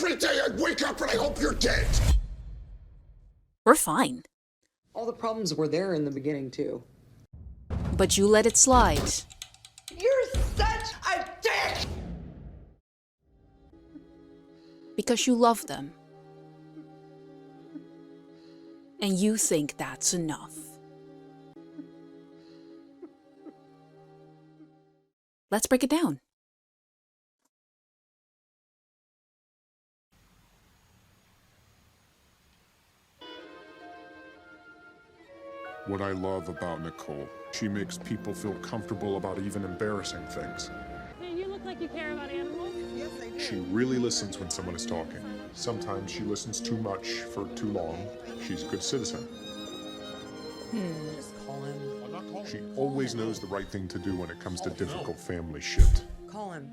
Every day I wake up and I hope you're dead. We're fine. All the problems were there in the beginning, too. But you let it slide. You're such a dick! Because you love them. And you think that's enough. Let's break it down. What I love about Nicole, she makes people feel comfortable about even embarrassing things. Hey, you look like you care about animals. Yes, I do. She really listens when someone is talking. Sometimes she listens too much for too long. She's a good citizen. Just call him. She always knows the right thing to do when it comes to difficult family shit. Call him.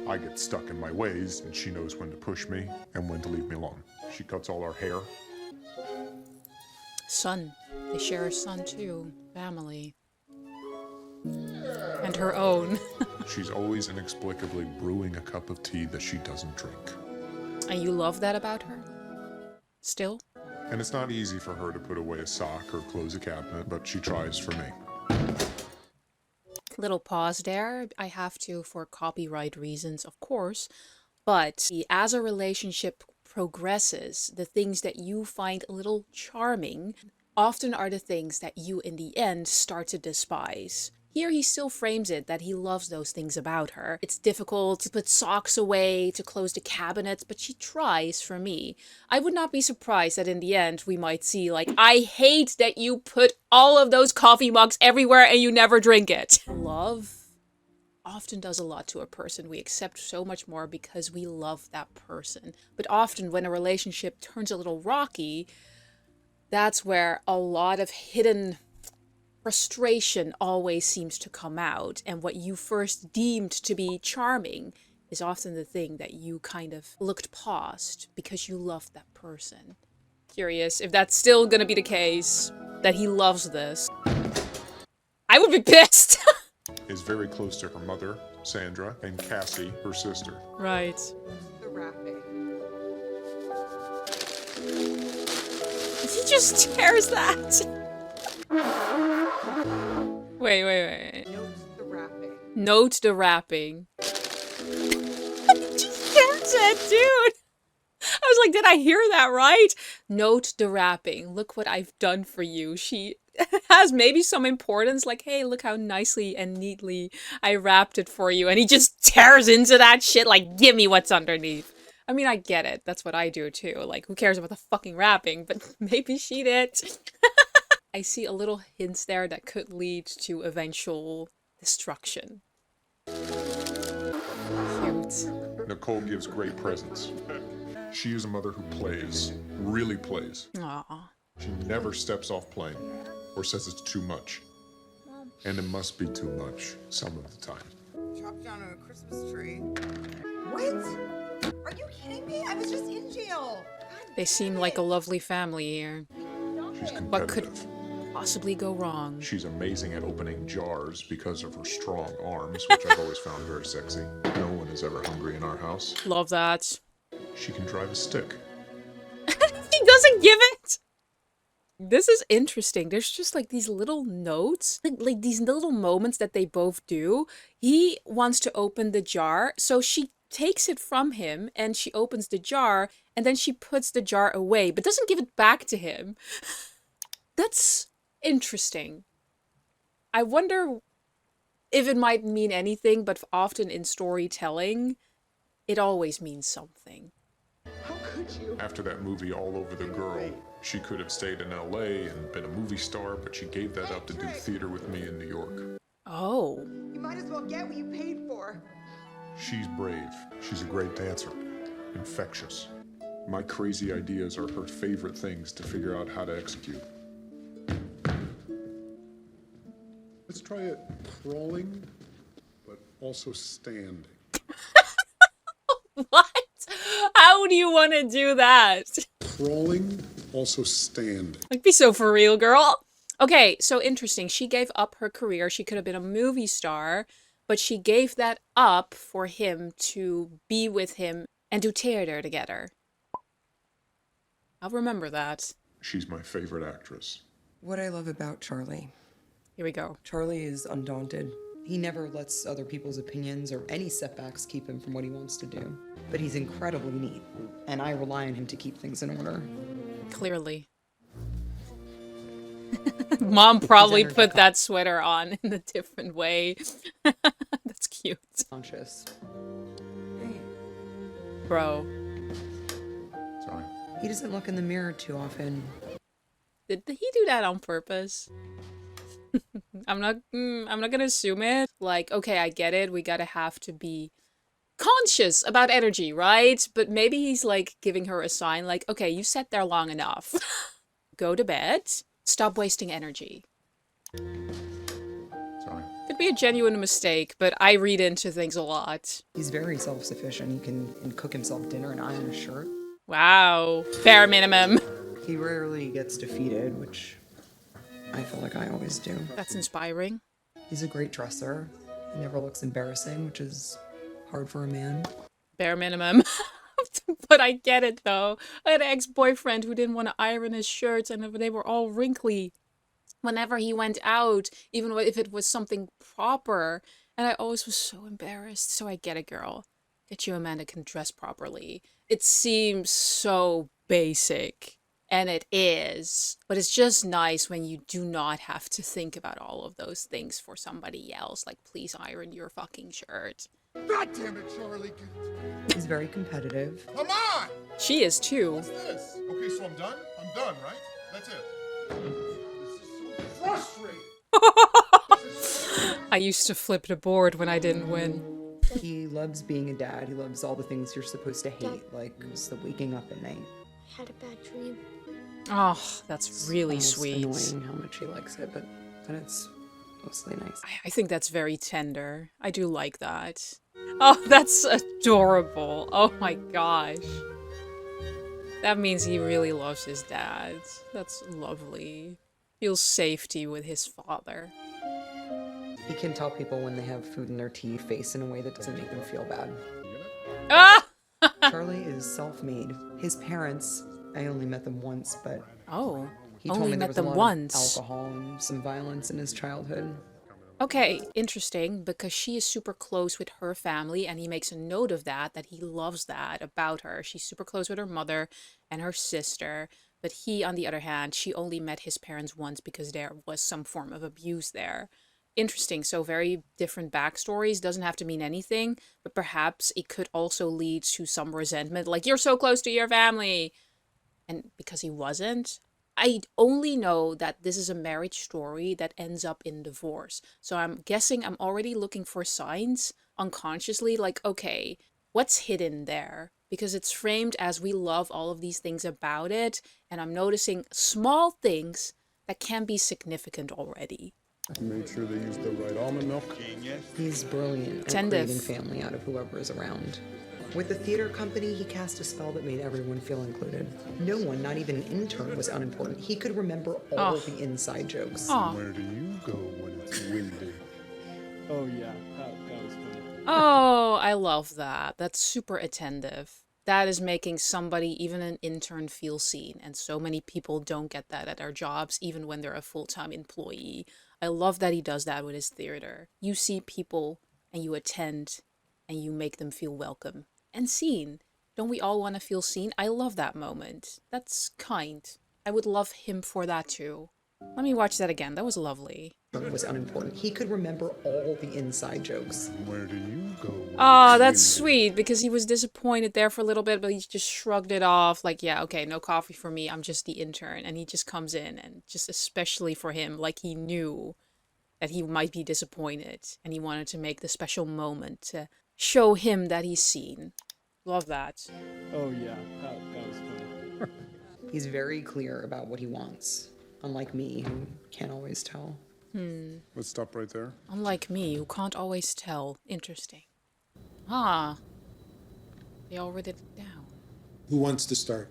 I get stuck in my ways, and she knows when to push me and when to leave me alone. She cuts all our hair. Son. They share a son too. Family. And her own. She's always inexplicably brewing a cup of tea that she doesn't drink. And you love that about her? Still? And it's not easy for her to put away a sock or close a cabinet, but she tries for me. Little pause there. I have to for copyright reasons, of course. But as a relationship progresses, the things that you find a little charming often are the things that you in the end start to despise. Here he still frames it that he loves those things about her. It's difficult to put socks away, to close the cabinets, but she tries for me. I would not be surprised that in the end we might see like, I hate that you put all of those coffee mugs everywhere and you never drink it. Love often does a lot to a person. We accept so much more because we love that person. But often when a relationship turns a little rocky, that's where a lot of hidden frustration always seems to come out, and what you first deemed to be charming is often the thing that you kind of looked past because you loved that person. Curious if that's still gonna be the case, that he loves this. I would be pissed! Is very close to her mother, Sandra, and Cassie, her sister. Right. The rapping. He just tears that! Wait. Note the rapping. Note the rapping. Just tears it, dude! I was like, did I hear that right? Note the rapping. Look what I've done for you. She has maybe some importance, like, hey, look how nicely and neatly I wrapped it for you. And he just tears into that shit like, give me what's underneath. I mean, I get it. That's what I do too. Like, who cares about the fucking wrapping? But maybe she did. I see a little hints there that could lead to eventual destruction. Cute. Nicole gives great presents. She is a mother who plays, really plays. Aw. She never steps off playing or says it's too much. And it must be too much some of the time. Chopped down a Christmas tree. What? Are you kidding me? I was just in jail. They seem like a lovely family here. She's What could competitive. possibly go wrong? She's amazing at opening jars because of her strong arms, which I've always found very sexy. No one is ever hungry in our house. Love that. She can drive a stick. He doesn't give it! This is interesting. There's just like these little notes, like these little moments that they both do. He wants to open the jar, so she takes it from him and she opens the jar and then she puts the jar away, but doesn't give it back to him. That's interesting. I wonder if it might mean anything, but often in storytelling, it always means something. How could you? After that movie All Over the Girl, she could have stayed in LA and been a movie star, but she gave that up to do theater with me in New York. Oh. You might as well get what you paid for. She's brave. She's a great dancer. Infectious. My crazy ideas are her favorite things to figure out how to execute. Let's try it crawling, but also standing. What? How do you want to do that? Crawling, also standing. Like, be so for real, girl. Okay, so interesting. She gave up her career. She could have been a movie star, but she gave that up for him to be with him and do theater together. I'll remember that. She's my favorite actress. What I love about Charlie. Here we go. Charlie is undaunted. He never lets other people's opinions or any setbacks keep him from what he wants to do. But he's incredibly neat, and I rely on him to keep things in order. Clearly. Mom probably entered put that sweater on in a different way. That's cute. Conscious. Hey. Bro. Sorry. He doesn't look in the mirror too often. Did he do that on purpose? I'm not gonna assume it. Like, okay, I get it. We gotta have to be conscious about energy, right? But maybe he's like giving her a sign like, okay, you sat there long enough. Go to bed. Stop wasting energy. Sorry. Could be a genuine mistake, but I read into things a lot. He's very self-sufficient. He can cook himself dinner and iron a shirt. Wow. Bare minimum. He rarely gets defeated, which I feel like I always do. That's inspiring. He's a great dresser. He never looks embarrassing, which is hard for a man. Bare minimum. But I get it though. I had an ex-boyfriend who didn't want to iron his shirts and they were all wrinkly whenever he went out, even if it was something proper. And I always was so embarrassed. So I get it, girl. Get you a man that can dress properly. It seems so basic. And it is. But it's just nice when you do not have to think about all of those things for somebody else. Like, please iron your fucking shirt. God damn it, Charlie. He's very competitive. Come on! She is too. What's this? Okay, so I'm done? I'm done, right? That's it. This is so frustrating. I used to flip the board when I didn't win. He loves being a dad. He loves all the things you're supposed to hate, like just the waking up at night. I had a bad dream. Oh, that's really It's sweet. annoying how much he likes it, but it's mostly nice. I think that's very tender. I do like that. Oh, that's adorable. Oh my gosh. That means he really loves his dad. That's lovely. Feels safety with his father. He can tell people when they have food in their tea face in a way that doesn't make them feel bad. Ah! Charlie is self-made. His parents, I only met them once, but Oh, he told only me there met was them a lot once. of alcohol and some violence in his childhood. Okay, interesting, because she is super close with her family, and he makes a note of that he loves that about her. She's super close with her mother and her sister, but he, on the other hand, she only met his parents once because there was some form of abuse there. Interesting, so very different backstories, doesn't have to mean anything, but perhaps it could also lead to some resentment, like, you're so close to your family! And because he wasn't, I only know that this is a marriage story that ends up in divorce. So I'm guessing I'm already looking for signs unconsciously, like, okay, what's hidden there? Because it's framed as we love all of these things about it, and I'm noticing small things that can be significant already. Made sure they used the right almond milk. He's brilliant at Attentive. creating family out of whoever is around. With the theater company, he cast a spell that made everyone feel included. No one, not even an intern, was unimportant. He could remember all the inside jokes. Aw. Where do you go when it's windy? Oh yeah, that was funny. Oh, I love that. That's super attentive. That is making somebody, even an intern, feel seen. And so many people don't get that at their jobs, even when they're a full-time employee. I love that he does that with his theater. You see people and you attend and you make them feel welcome and seen. Don't we all want to feel seen? I love that moment. That's kind. I would love him for that too. Let me watch that again. That was lovely. Was unimportant. He could remember all the inside jokes. Where do you go when Oh, it's that's windy? sweet because he was disappointed there for a little bit, but he just shrugged it off like, yeah, okay, no coffee for me. I'm just the intern. And he just comes in and just especially for him, like he knew that he might be disappointed and he wanted to make the special moment to show him that he's seen. Love that. Oh yeah, that was funny. He's very clear about what he wants, unlike me, who can't always tell. Let's stop right there. Unlike me, who can't always tell. Interesting. Ah. They all wrote it down. Who wants to start?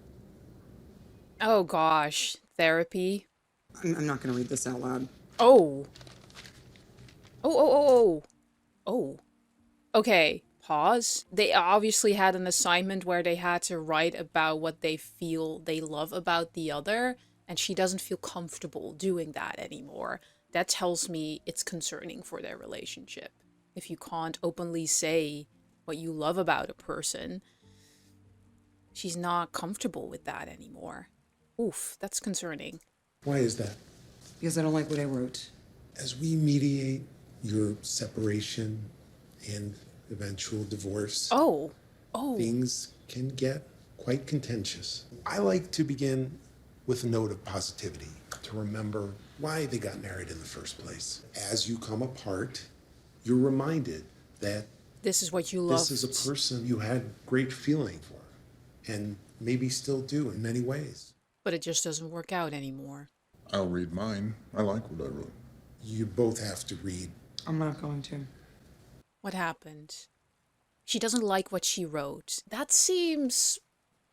Oh gosh. Therapy. I'm not going to read this out loud. Oh. Oh. Okay. pause. They obviously had an assignment where they had to write about what they feel they love about the other, and she doesn't feel comfortable doing that anymore. That tells me it's concerning for their relationship. If you can't openly say what you love about a person, she's not comfortable with that anymore. Oof, that's concerning. Why is that? Because I don't like what I wrote. As we mediate your separation and eventual divorce, Oh. things can get quite contentious. I like to begin with a note of positivity, to remember why they got married in the first place. As you come apart, you're reminded that This is what you love. this is a person you had great feeling for, and maybe still do in many ways. But it just doesn't work out anymore. I'll read mine. I like what I wrote. You both have to read. I'm not going to. What happened? She doesn't like what she wrote. That seems...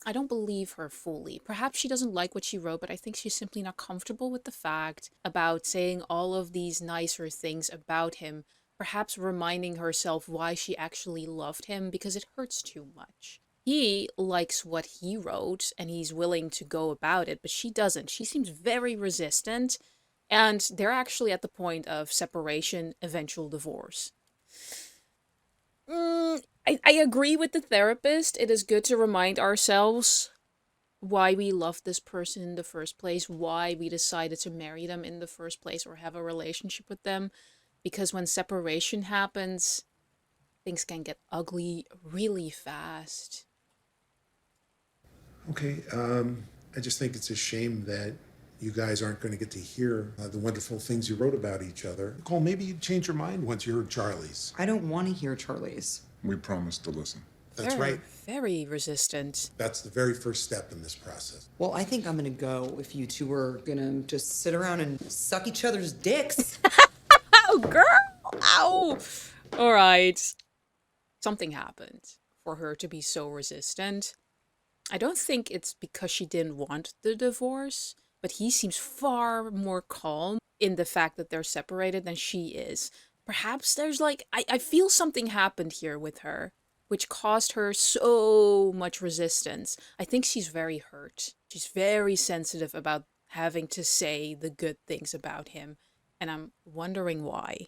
I don't believe her fully. Perhaps she doesn't like what she wrote, but I think she's simply not comfortable with the fact about saying all of these nicer things about him, perhaps reminding herself why she actually loved him, because it hurts too much. He likes what he wrote, and he's willing to go about it, but she doesn't. She seems very resistant, and they're actually at the point of separation, eventual divorce. I agree with the therapist. It is good to remind ourselves why we loved this person in the first place, why we decided to marry them in the first place or have a relationship with them. Because when separation happens, things can get ugly really fast. Okay, I just think it's a shame that you guys aren't going to get to hear the wonderful things you wrote about each other. Nicole, maybe you'd change your mind once you heard Charlie's. I don't want to hear Charlie's. We promised to listen. That's They're right. very resistant. That's the very first step in this process. Well, I think I'm gonna go if you two are gonna just sit around and suck each other's dicks. Oh, girl! Ow! All right. Something happened for her to be so resistant. I don't think it's because she didn't want the divorce, but he seems far more calm in the fact that they're separated than she is. Perhaps there's like, I feel something happened here with her, which caused her so much resistance. I think she's very hurt. She's very sensitive about having to say the good things about him, and I'm wondering why.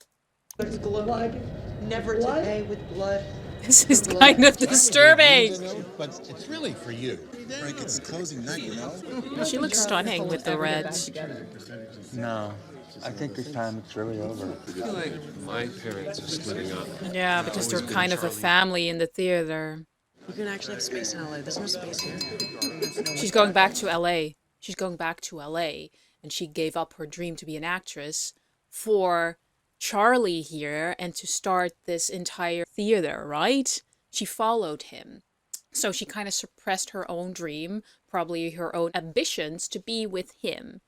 Blood. Never today with blood. This is kind of disturbing. But it's really for you. Frank, it's closing night, you know? She looks stunning with the reds. No, I think this time it's really over. I feel like my parents are splitting up. Yeah, because they're kind of a family in the theater. You can actually have space in LA. There's no space here. She's going back to LA. She's going back to LA, and she gave up her dream to be an actress for Charlie here and to start this entire theater, right? She followed him. So she kind of suppressed her own dream, probably her own ambitions to be with him.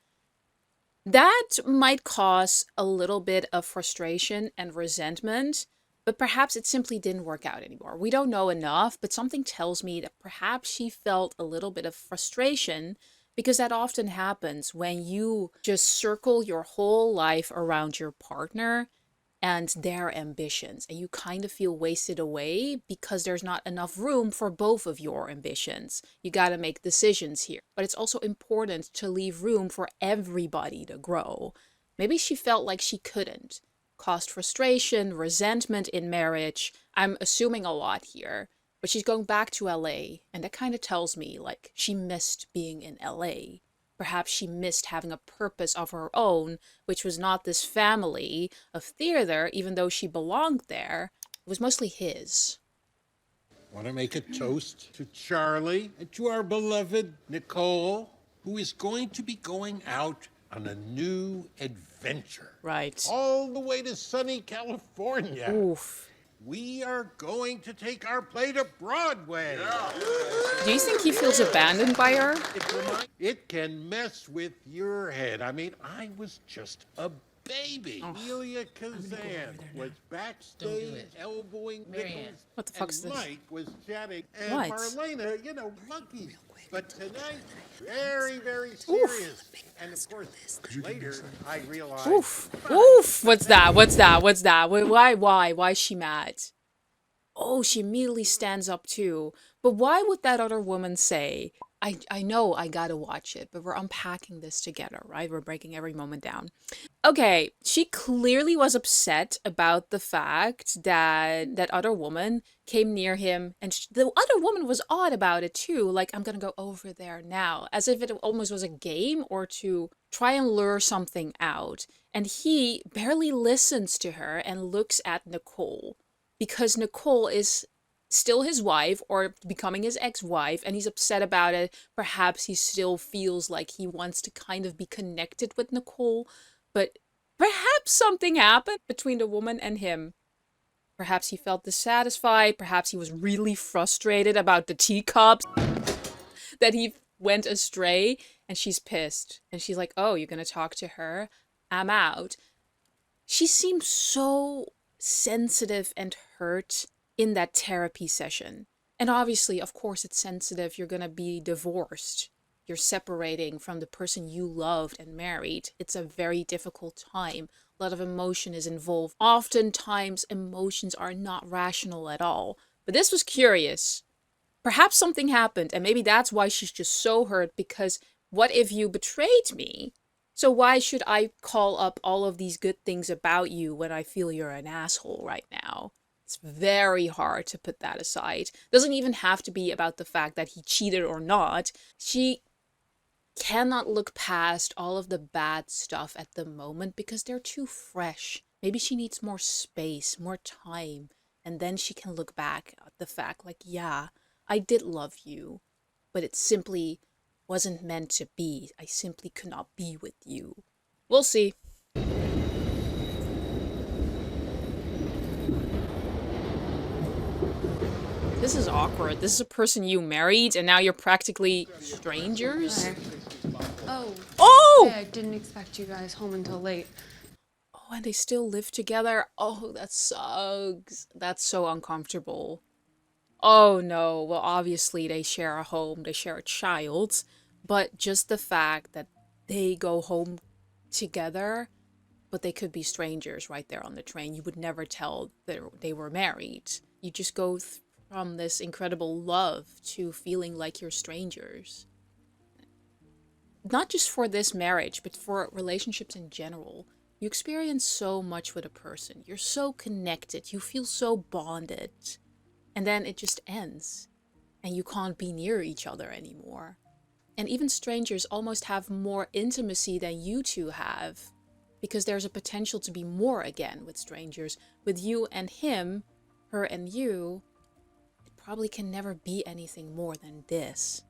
That might cause a little bit of frustration and resentment, but perhaps it simply didn't work out anymore. We don't know enough, but something tells me that perhaps she felt a little bit of frustration, because that often happens when you just circle your whole life around your partner and their ambitions, and you kind of feel wasted away because there's not enough room for both of your ambitions. You got to make decisions here, but it's also important to leave room for everybody to grow. Maybe she felt like she couldn't. Caused frustration, resentment in marriage. I'm assuming a lot here, but she's going back to LA, and that kind of tells me like she missed being in LA. Perhaps she missed having a purpose of her own, which was not this family of theater, even though she belonged there. It was mostly his. Want to make a toast to Charlie and to our beloved Nicole, who is going to be going out on a new adventure. Right. All the way to sunny California. Oof. We are going to take our play to Broadway. Do you think he feels abandoned by her? It can mess with your head. I mean, I was just a baby. Amelia Kazan was backstage elbowing Nichols. What the fuck's and this? Mike was chatting. And What? Marlena, you know, monkey. But tonight, very, very serious. And of course, later, I realized... Oof. Oof. What's that? What's that? What's that? Why is she mad? Oh, she immediately stands up too. But why would that other woman say, I know I gotta watch it, but we're unpacking this together, right? We're breaking every moment down. Okay, she clearly was upset about the fact that that other woman came near him, and the other woman was odd about it too. Like, I'm gonna go over there now, as if it almost was a game or to try and lure something out. And he barely listens to her and looks at Nicole because Nicole is still his wife or becoming his ex-wife, and he's upset about it. Perhaps he still feels like he wants to kind of be connected with Nicole, but perhaps something happened between the woman and him. Perhaps he felt dissatisfied. Perhaps he was really frustrated about the teacups that he went astray, and she's pissed. And she's like, oh, you're gonna talk to her? I'm out. She seems so sensitive and hurt in that therapy session. And obviously, of course, it's sensitive. You're gonna be divorced. You're separating from the person you loved and married. It's a very difficult time. A lot of emotion is involved. Oftentimes, emotions are not rational at all. But this was curious. Perhaps something happened, and maybe that's why she's just so hurt, because what if you betrayed me? So why should I call up all of these good things about you when I feel you're an asshole right now? It's very hard to put that aside. Doesn't even have to be about the fact that he cheated or not. She cannot look past all of the bad stuff at the moment because they're too fresh. Maybe she needs more space, more time, and then she can look back at the fact like, yeah, I did love you, but it simply wasn't meant to be. I simply could not be with you. We'll see. This is awkward. This is a person you married, and now you're practically strangers? Hi. Oh. Oh! Yeah, I didn't expect you guys home until late. Oh, and they still live together? Oh, that sucks. That's so uncomfortable. Oh no, well obviously they share a home, they share a child, but just the fact that they go home together, but they could be strangers right there on the train. You would never tell that they were married. You just go from this incredible love to feeling like you're strangers. Not just for this marriage, but for relationships in general. You experience so much with a person. You're so connected. You feel so bonded. And then it just ends. And you can't be near each other anymore. And even strangers almost have more intimacy than you two have. Because there's a potential to be more again with strangers. With you and him, her and you, it probably can never be anything more than this.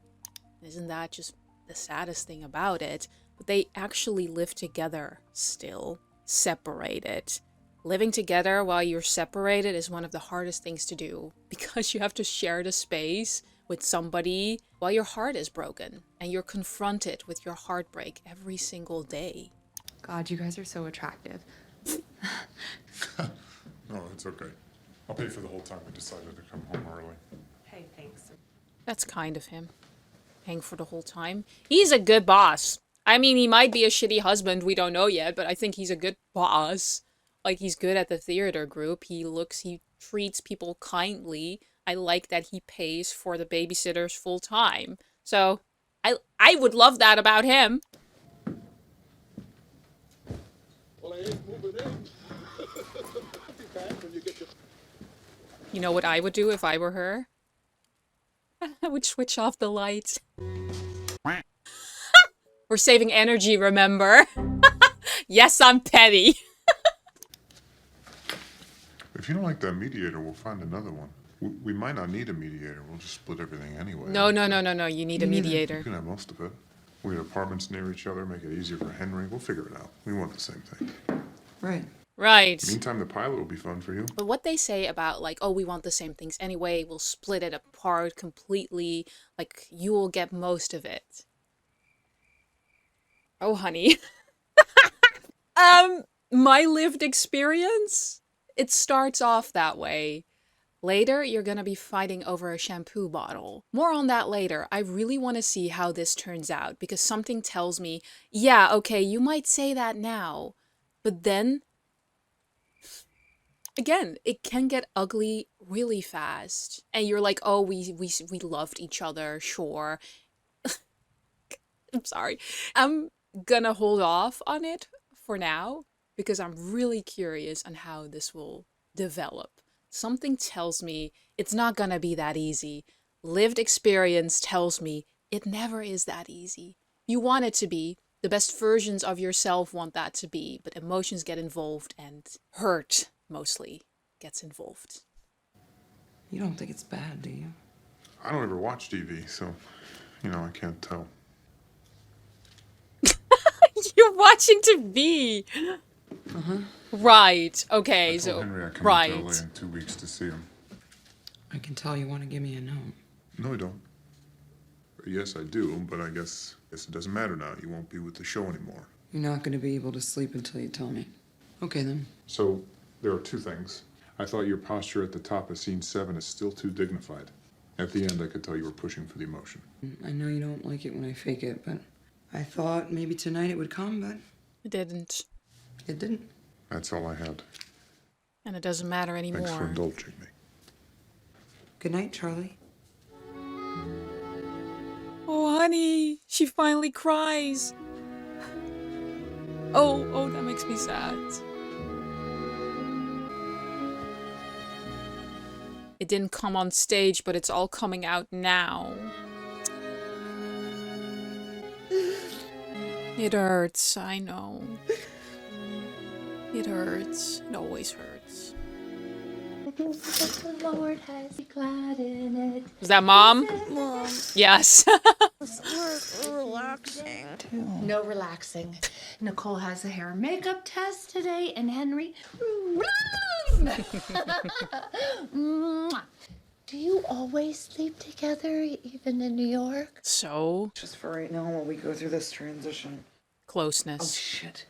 Isn't that just the saddest thing about it? But they actually live together still, separated. Living together while you're separated is one of the hardest things to do because you have to share the space with somebody while your heart is broken and you're confronted with your heartbreak every single day. God, you guys are so attractive. No, it's okay. I'll pay for the whole time we decided to come home early. Hey, thanks. That's kind of him. Paying for the whole time. He's a good boss. I mean, he might be a shitty husband, we don't know yet, but I think he's a good boss. Like, he's good at the theater group. He treats people kindly. I like that he pays for the babysitters full time. So, I would love that about him. Well, I ain't moving in. You know what I would do if I were her? I would switch off the lights. We're saving energy, remember? Yes, I'm petty. If you don't like that mediator, we'll find another one. We might not need a mediator. We'll just split everything anyway. No. You need a mediator. You can have most of it. We have apartments near each other, make it easier for Henry. We'll figure it out. We want the same thing. Right. Right. Meantime, the pilot will be fun for you. But what they say about, like, oh, we want the same things anyway, we'll split it apart completely, like, you will get most of it. Oh, honey. My lived experience? It starts off that way. Later, you're gonna be fighting over a shampoo bottle. More on that later. I really want to see how this turns out, because something tells me, yeah, okay, you might say that now, but then again, it can get ugly really fast. And you're like, oh, we loved each other, sure. I'm sorry. I'm gonna hold off on it for now because I'm really curious on how this will develop. Something tells me it's not gonna be that easy. Lived experience tells me it never is that easy. You want it to be. The best versions of yourself want that to be, but emotions get involved and hurt mostly gets involved. You don't think it's bad, do you? I don't ever watch TV, so, I can't tell. You're watching TV. Right. Okay. I told So Henry I come right. to LA in 2 weeks to see him. I can tell you want to give me a note. No, I don't. Yes, I do, but I guess it doesn't matter now. You won't be with the show anymore. You're not going to be able to sleep until you tell me. Okay, then. So, there are two things. I thought your posture at the top of scene 7 is still too dignified. At the end, I could tell you were pushing for the emotion. I know you don't like it when I fake it, but I thought maybe tonight it would come, but It didn't. it didn't. That's all I had. And it doesn't matter anymore. Thanks for indulging me. Good night, Charlie. Oh, honey, she finally cries. Oh, that makes me sad. It didn't come on stage, but it's all coming out now. It hurts, I know. It hurts. It always hurts. The Lord has me glad in it. Was that Mom? Mom. Yes. We're relaxing. No relaxing. Nicole has a hair and makeup test today, and Henry. Mwah. Do you always sleep together, even in New York? So? Just for right now while we go through this transition. Closeness. Oh, shit.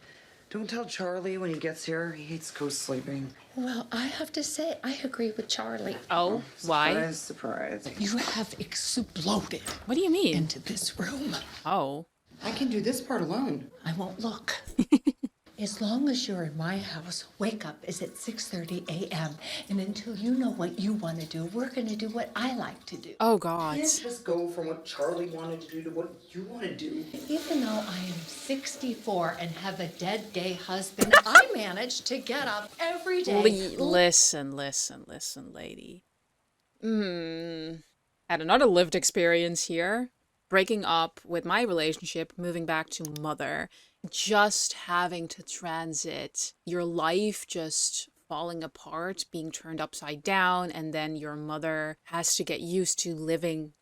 Don't tell Charlie when he gets here. He hates co-sleeping. Well, I have to say, I agree with Charlie. Oh, why? Surprise, surprise. You have exploded What do you mean? into this room. Oh. I can do this part alone. I won't look. As long as you're in my house, wake up is at 6:30 a.m. And until you know what you want to do, we're going to do what I like to do. Oh, God. You can't just go from what Charlie wanted to do to what you want to do. Even though I am 64 and have a dead gay husband, I manage to get up every day. Listen, lady. Had another lived experience here. Breaking up with my relationship, moving back to mother, just having to transit, your life just falling apart, being turned upside down, and then your mother has to get used to living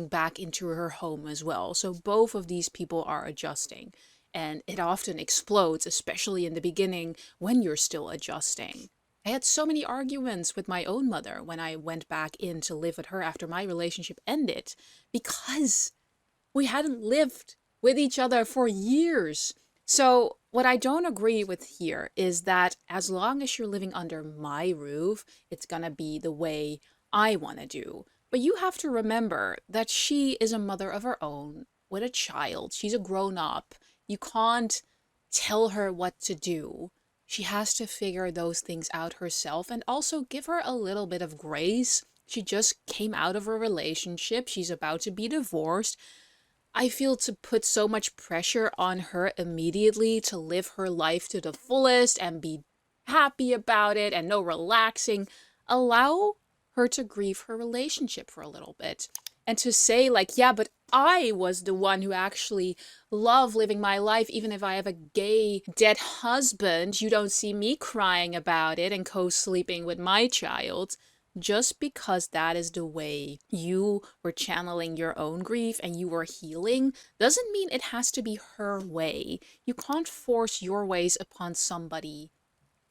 back into her home as well. So both of these people are adjusting, and it often explodes, especially in the beginning when you're still adjusting. I had so many arguments with my own mother when I went back in to live with her after my relationship ended, because we hadn't lived with each other for years. So what I don't agree with here is that as long as you're living under my roof, it's gonna be the way I want to do. But you have to remember that she is a mother of her own with a child. She's a grown up. You can't tell her what to do. She has to figure those things out herself, and also give her a little bit of grace. She just came out of a relationship. She's about to be divorced. I feel to put so much pressure on her immediately to live her life to the fullest and be happy about it and no relaxing. Allow her to grieve her relationship for a little bit. And to say like, yeah, but I was the one who actually loved living my life. Even if I have a gay dead husband, you don't see me crying about it and co-sleeping with my child. Just because that is the way you were channeling your own grief and you were healing doesn't mean it has to be her way. You can't force your ways upon somebody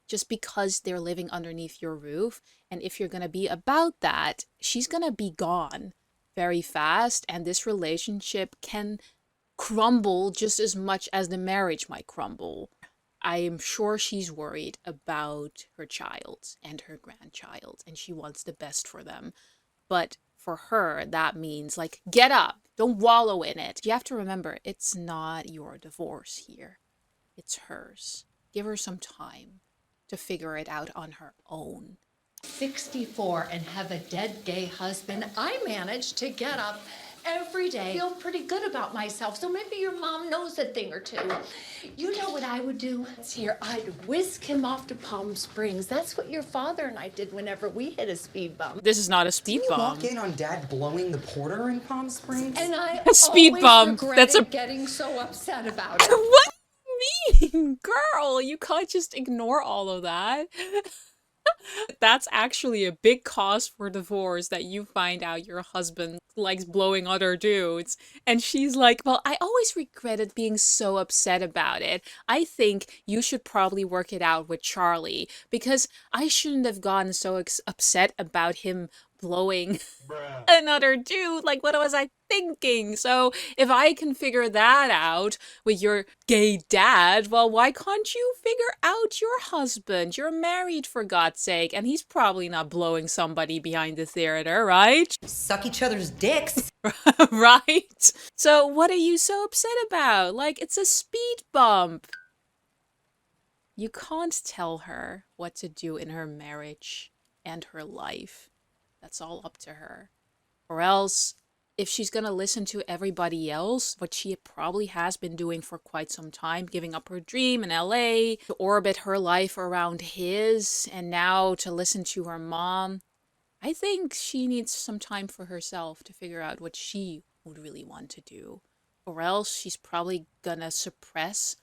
just because they're living underneath your roof. And if you're going to be about that, she's going to be gone very fast, and this relationship can crumble just as much as the marriage might crumble. I am sure she's worried about her child and her grandchild, and she wants the best for them. But for her, that means, like, get up. Don't wallow in it. You have to remember, it's not your divorce here. It's hers. Give her some time. to figure it out on her own. 64 and have a dead gay husband, I managed to get up every day, feel pretty good about myself. So maybe your mom knows a thing or two. You know what I would do? Here, I'd whisk him off to Palm Springs. That's what your father and I did whenever we hit a speed bump. This is not a speed Didn't you bump. walk in on Dad blowing the porter in Palm Springs? And I A speed always bump. That's regretted getting so upset about it. What do you mean? Girl, you can't just ignore all of that. That's actually a big cause for divorce, that you find out your husband likes blowing other dudes. And she's like, well, I always regretted being so upset about it. I think you should probably work it out with Charlie, because I shouldn't have gotten so upset about him blowing another dude. Like, what was I thinking? So if I can figure that out with your gay dad, well, why can't you figure out your husband? You're married, for God's sake, and he's probably not blowing somebody behind the theater, right? Suck each other's dicks. Right? So what are you so upset about? Like, it's a speed bump. You can't tell her what to do in her marriage and her life. That's all up to her. Or else, if she's gonna listen to everybody else, what she probably has been doing for quite some time, giving up her dream in LA, to orbit her life around his, and now to listen to her mom, I think she needs some time for herself to figure out what she would really want to do. Or else she's probably gonna suppress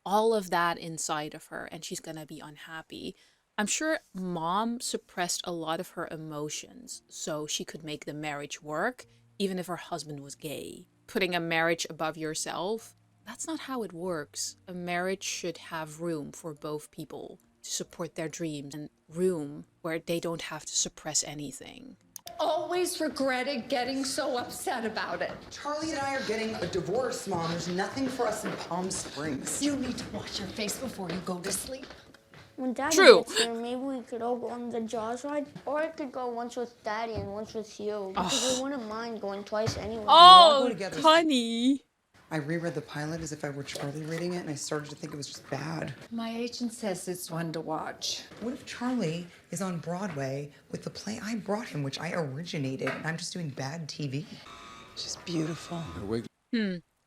all of that inside of her, and she's gonna be unhappy. I'm sure mom suppressed a lot of her emotions so she could make the marriage work, even if her husband was gay. Putting a marriage above yourself, that's not how it works. A marriage should have room for both people to support their dreams, and room where they don't have to suppress anything. Always regretted getting so upset about it. Charlie and I are getting a divorce, Mom. There's nothing for us in Palm Springs. You need to wash your face before you go to sleep. When Daddy True. gets here, maybe we could all go on the Jaws ride. Or I could go once with Daddy and once with you. Because I wouldn't mind going twice anyway. Oh, go together. honey. I reread the pilot as if I were Charlie reading it, and I started to think it was just bad. My agent says it's one to watch. What if Charlie is on Broadway with the play I brought him, which I originated, and I'm just doing bad TV? She's beautiful.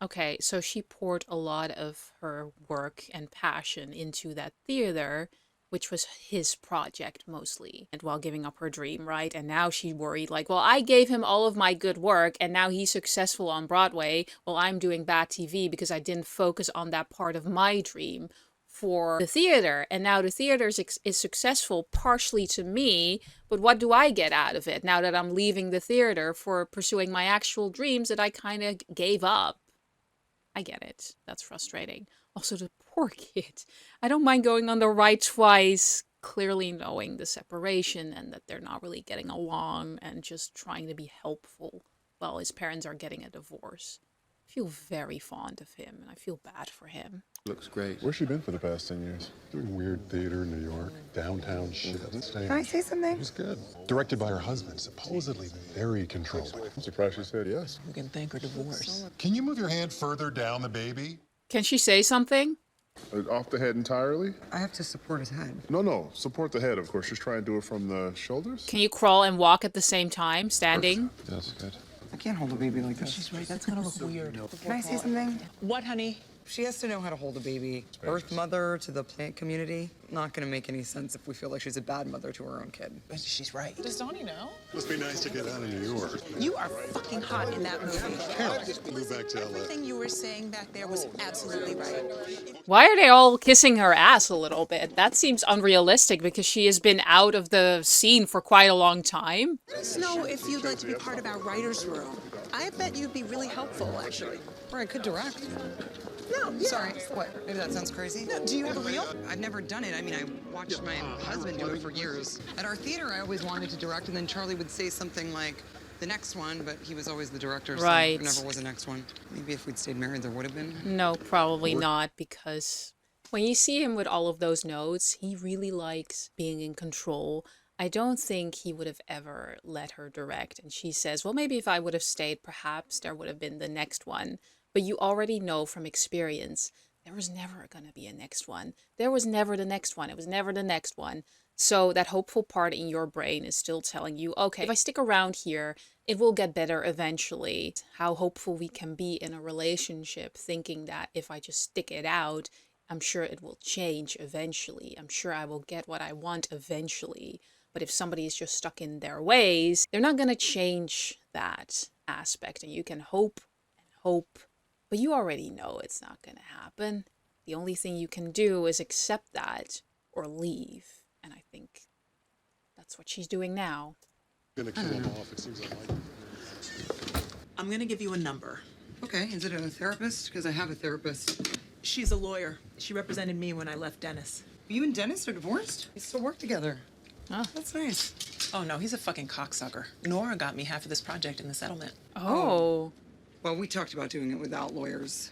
Okay, so she poured a lot of her work and passion into that theater, which was his project mostly, and while giving up her dream, right? And now she worried, like, well, I gave him all of my good work, and now he's successful on Broadway. Well, I'm doing bad TV because I didn't focus on that part of my dream for the theater. And now the theater is successful partially to me, but what do I get out of it now that I'm leaving the theater for pursuing my actual dreams that I kind of gave up? I get it. That's frustrating. Also, the poor kid. I don't mind going on the ride twice, clearly knowing the separation and that they're not really getting along and just trying to be helpful while his parents are getting a divorce. I feel very fond of him, and I feel bad for him. Looks great. Where's she been for the past 10 years? Doing weird theater in New York, downtown shit. Can I say something? It's good. Directed by her husband, supposedly very controlling. I'm surprised she said yes. You can thank her divorce. Can you move your hand further down the baby? Can she say something? Off the head entirely? I have to support his head. No. Support the head, of course. Just try and do it from the shoulders. Can you crawl and walk at the same time, standing? That's good. I can't hold a baby like this. She's right. That's gonna look weird. Can I say something? What, honey? She has to know how to hold a baby. Birth mother to the plant community. Not gonna make any sense if we feel like she's a bad mother to her own kid. But she's right. Does Donnie know? Must be nice to get out of New York. You are fucking hot in that movie. Move back to LA. Everything you were saying back there was absolutely right. Why are they all kissing her ass a little bit? That seems unrealistic because she has been out of the scene for quite a long time. Let us know if you'd like to be part of our writer's room. I bet you'd be really helpful, actually. Or I could direct. No, yeah. Sorry, what? Maybe that sounds crazy? No, do you have a reel? I've never done it. I mean, I watched my husband do it for years. At our theater, I always wanted to direct, and then Charlie would say something like, the next one, but he was always the director, so Right. there never was a next one. Maybe if we'd stayed married, there would have been. No, probably not, because when you see him with all of those notes, he really likes being in control. I don't think he would have ever let her direct. And she says, well, maybe if I would have stayed, perhaps there would have been the next one. But you already know from experience there was never going to be a next one. There was never the next one. It was never the next one. So that hopeful part in your brain is still telling you, okay, if I stick around here, it will get better eventually. How hopeful we can be in a relationship, thinking that if I just stick it out, I'm sure it will change eventually. I'm sure I will get what I want eventually. But if somebody is just stuck in their ways, they're not going to change that aspect. And you can hope and hope, but you already know it's not going to happen. The only thing you can do is accept that or leave. And I think that's what she's doing now. Gonna kill him off. It seems unlikely. I'm gonna give you a number. Okay, is it a therapist? Because I have a therapist. She's a lawyer. She represented me when I left Dennis. You and Dennis are divorced? You still work together. Oh. That's nice. Oh no, he's a fucking cocksucker. Nora got me half of this project in the settlement. Oh. Well, we talked about doing it without lawyers.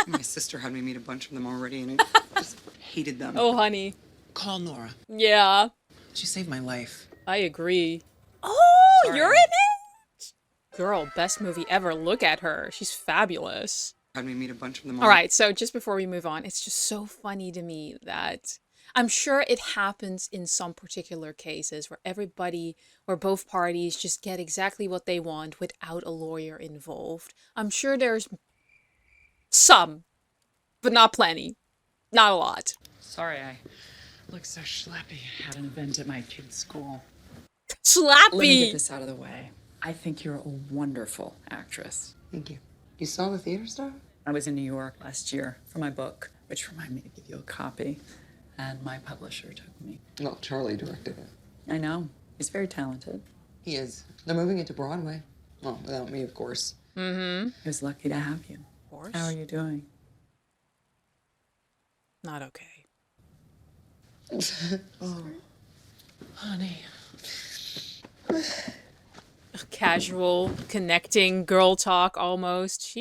My sister had me meet a bunch of them already, and I just hated them. Oh, honey. Call Nora. Yeah. She saved my life. I agree. Oh, Sorry. you're in it? Girl, best movie ever. Look at her. She's fabulous. Had me meet a bunch of them. All right, so just before we move on, it's just so funny to me that I'm sure it happens in some particular cases where both parties just get exactly what they want without a lawyer involved. I'm sure there's some, but not plenty. Not a lot. Sorry, I look so schleppy. Had an event at my kid's school. Slappy! Let me get this out of the way. I think you're a wonderful actress. Thank you. You saw the theater stuff? I was in New York last year for my book, which reminded me to give you a copy. And my publisher took me. Well, Charlie directed it. I know. He's very talented. He is. They're moving it to Broadway. Well, without me, of course. Mm-hmm. I was lucky to have you. Of course. How are you doing? Not okay. Oh, honey. Casual, connecting girl talk almost.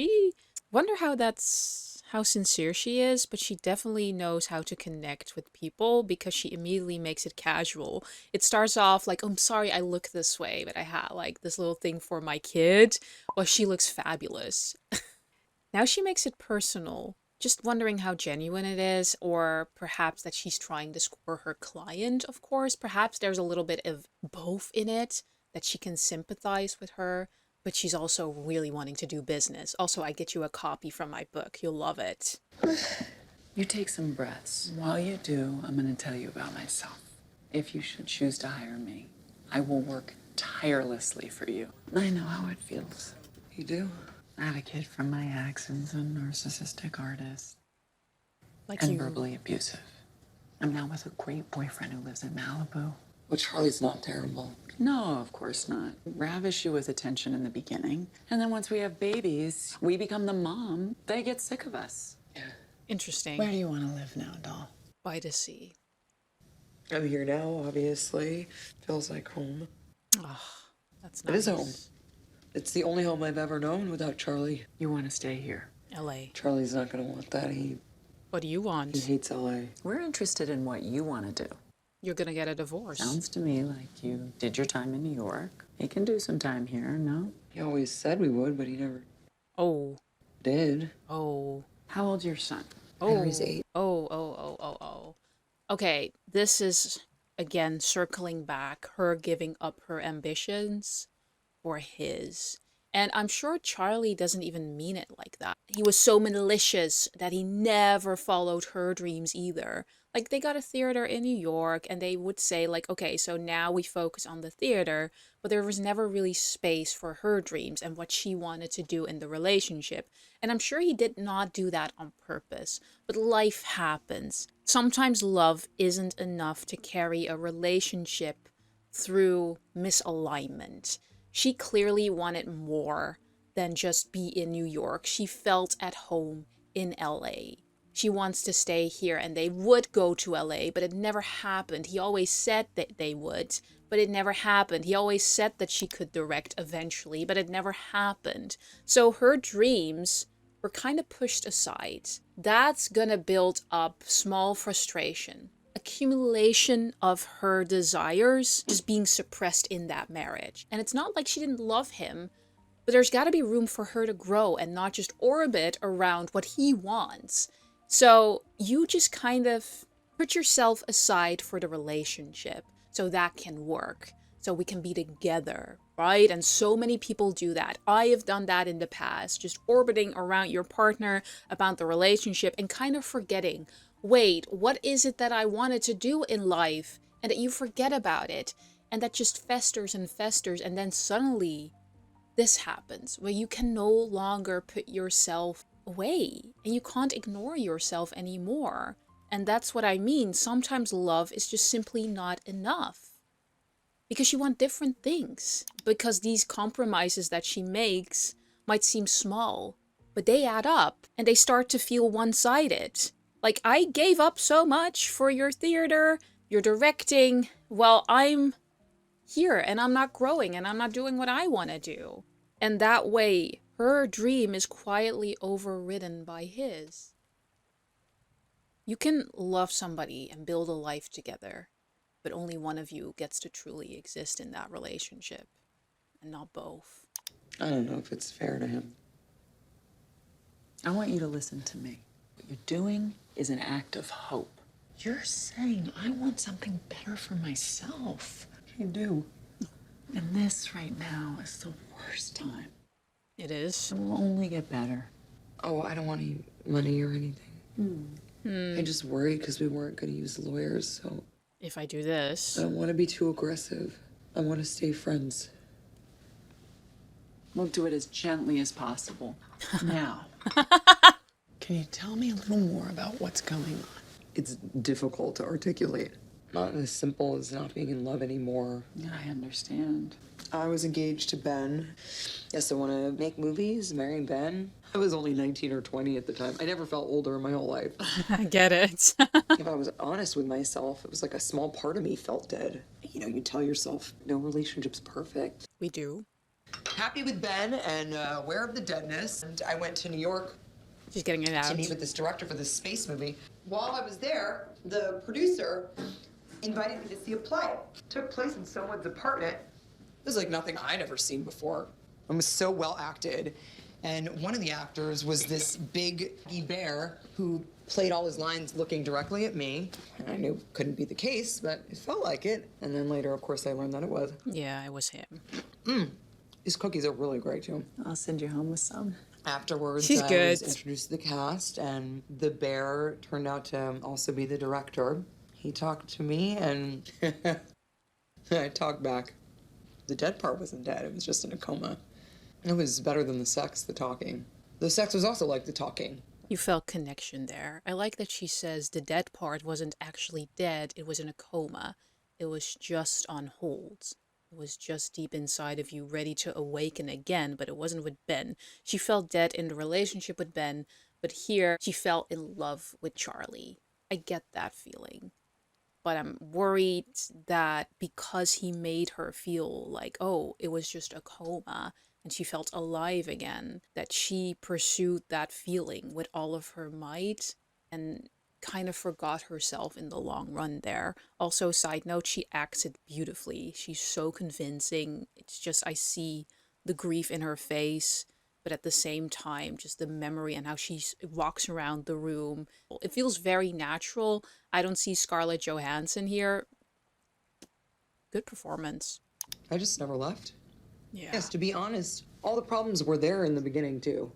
Wonder how sincere she is, but she definitely knows how to connect with people because she immediately makes it casual. It starts off like, oh, I'm sorry I look this way, but I had like this little thing for my kid. Well, she looks fabulous. Now she makes it personal. Just wondering how genuine it is, or perhaps that she's trying this for her client, of course. Perhaps there's a little bit of both in it, that she can sympathize with her, but she's also really wanting to do business. Also, I get you a copy from my book. You'll love it. You take some breaths. While you do, I'm going to tell you about myself. If you should choose to hire me, I will work tirelessly for you. I know how it feels. You do? Advocate from my ex and a narcissistic artist. Like and you. Verbally abusive. I'm now with a great boyfriend who lives in Malibu. Well, Charlie's not terrible. No, of course not. Ravish you with attention in the beginning. And then once we have babies, we become the mom. They get sick of us. Yeah. Interesting. Where do you want to live now, doll? By the sea. I'm here now, obviously. Feels like home. Oh, that's nice. It is home. It's the only home I've ever known without Charlie. You want to stay here? LA. Charlie's not going to want that. What do you want? He hates LA. We're interested in what you want to do. You're gonna get a divorce. Sounds to me like you did your time in New York. He can do some time here, no? He always said we would, but he never Oh. did. Oh. How old's your son? Henry's 8. Oh. Okay, this is, again, circling back, her giving up her ambitions for his. And I'm sure Charlie doesn't even mean it like that. He was so malicious that he never followed her dreams either. Like, they got a theater in New York, and they would say, like, okay, so now we focus on the theater, but there was never really space for her dreams and what she wanted to do in the relationship. And I'm sure he did not do that on purpose, but life happens. Sometimes love isn't enough to carry a relationship through misalignment. She clearly wanted more than just be in New York. She felt at home in LA. She wants to stay here, and they would go to LA, but it never happened. He always said that they would, but it never happened. He always said that she could direct eventually, but it never happened. So her dreams were kind of pushed aside. That's gonna build up small frustration. Accumulation of her desires just being suppressed in that marriage. And it's not like she didn't love him, but there's got to be room for her to grow and not just orbit around what he wants. So you just kind of put yourself aside for the relationship so that can work. So we can be together, right? And so many people do that. I have done that in the past, just orbiting around your partner about the relationship and kind of forgetting, wait, what is it that I wanted to do in life? And that you forget about it. And that just festers and festers. And then suddenly this happens where you can no longer put yourself away and you can't ignore yourself anymore. And that's what I mean. Sometimes love is just simply not enough because you want different things. Because these compromises that she makes might seem small, but they add up and they start to feel one-sided. Like, I gave up so much for your theater, your directing. Well, I'm here and I'm not growing and I'm not doing what I want to do. And that way, her dream is quietly overridden by his. You can love somebody and build a life together, but only one of you gets to truly exist in that relationship, and not both. I don't know if it's fair to him. I want you to listen to me. What you're doing is an act of hope. You're saying, I want something better for myself. You do. And this right now is the worst time. It is. It will only get better. Oh, I don't want any money or anything. I just worried because we weren't going to use lawyers, so... If I do this... I don't want to be too aggressive. I want to stay friends. We'll do it as gently as possible. Now. Can you tell me a little more about what's going on? It's difficult to articulate. Not as simple as not being in love anymore. Yeah, I understand. I was engaged to Ben. Yes, I want to make movies, marry Ben. I was only 19 or 20 at the time. I never felt older in my whole life. I get it. If I was honest with myself, it was like a small part of me felt dead. You know, you tell yourself no relationship's perfect. We do. Happy with Ben and aware of the deadness. And I went to New York. She's getting it out. To meet with this director for this space movie. While I was there, the producer invited me to see a play. It took place in someone's apartment. It was like nothing I'd ever seen before. It was so well acted. And one of the actors was this big bear who played all his lines looking directly at me. And I knew it couldn't be the case, but it felt like it. And then later, of course, I learned that it was. Yeah, it was him. His cookies are really great, too. I'll send you home with some. Afterwards, She's I good. was introduced to the cast, and the bear turned out to also be the director. He talked to me, and I talked back. The dead part wasn't dead. It was just in a coma. It was better than the sex, the talking. The sex was also like the talking. You felt connection there. I like that she says the dead part wasn't actually dead. It was in a coma. It was just on hold. It was just deep inside of you, ready to awaken again, but it wasn't with Ben. She felt dead in the relationship with Ben, but here she fell in love with Charlie. I get that feeling. But I'm worried that because he made her feel like, oh, it was just a coma, and she felt alive again, that she pursued that feeling with all of her might and kind of forgot herself in the long run there. Also, side note, she acts it beautifully. She's so convincing. It's just, I see the grief in her face, but at the same time, just the memory and how she walks around the room. It feels very natural. I don't see Scarlett Johansson here. Good performance. I just never left. Yeah. Yes, to be honest, all the problems were there in the beginning, too.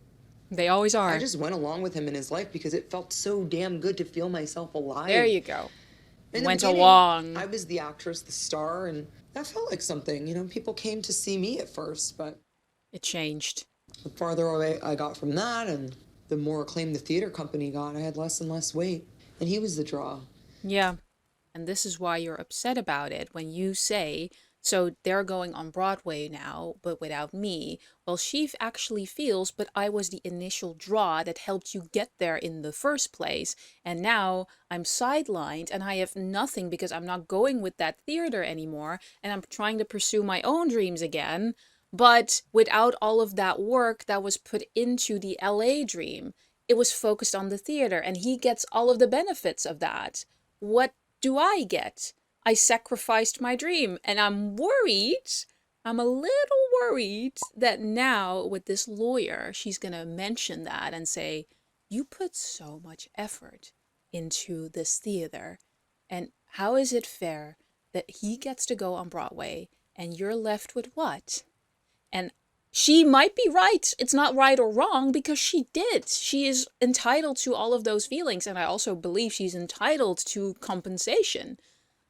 They always are. I just went along with him in his life because it felt so damn good to feel myself alive. There you go. In the Went beginning, along. I was the actress, the star, and that felt like something. You know, people came to see me at first, but... It changed. The farther away I got from that, and the more acclaim the theater company got, I had less and less weight. And he was the draw. Yeah. And this is why you're upset about it when you say, so they're going on Broadway now, but without me. Well, she actually feels, but I was the initial draw that helped you get there in the first place. And now I'm sidelined and I have nothing because I'm not going with that theater anymore. And I'm trying to pursue my own dreams again. But without all of that work that was put into the LA dream, it was focused on the theater and he gets all of the benefits of that. What do I get? I sacrificed my dream and I'm a little worried that now with this lawyer, she's going to mention that and say, you put so much effort into this theater, and how is it fair that he gets to go on Broadway and you're left with what? And she might be right. It's not right or wrong because she did. She is entitled to all of those feelings. And I also believe she's entitled to compensation.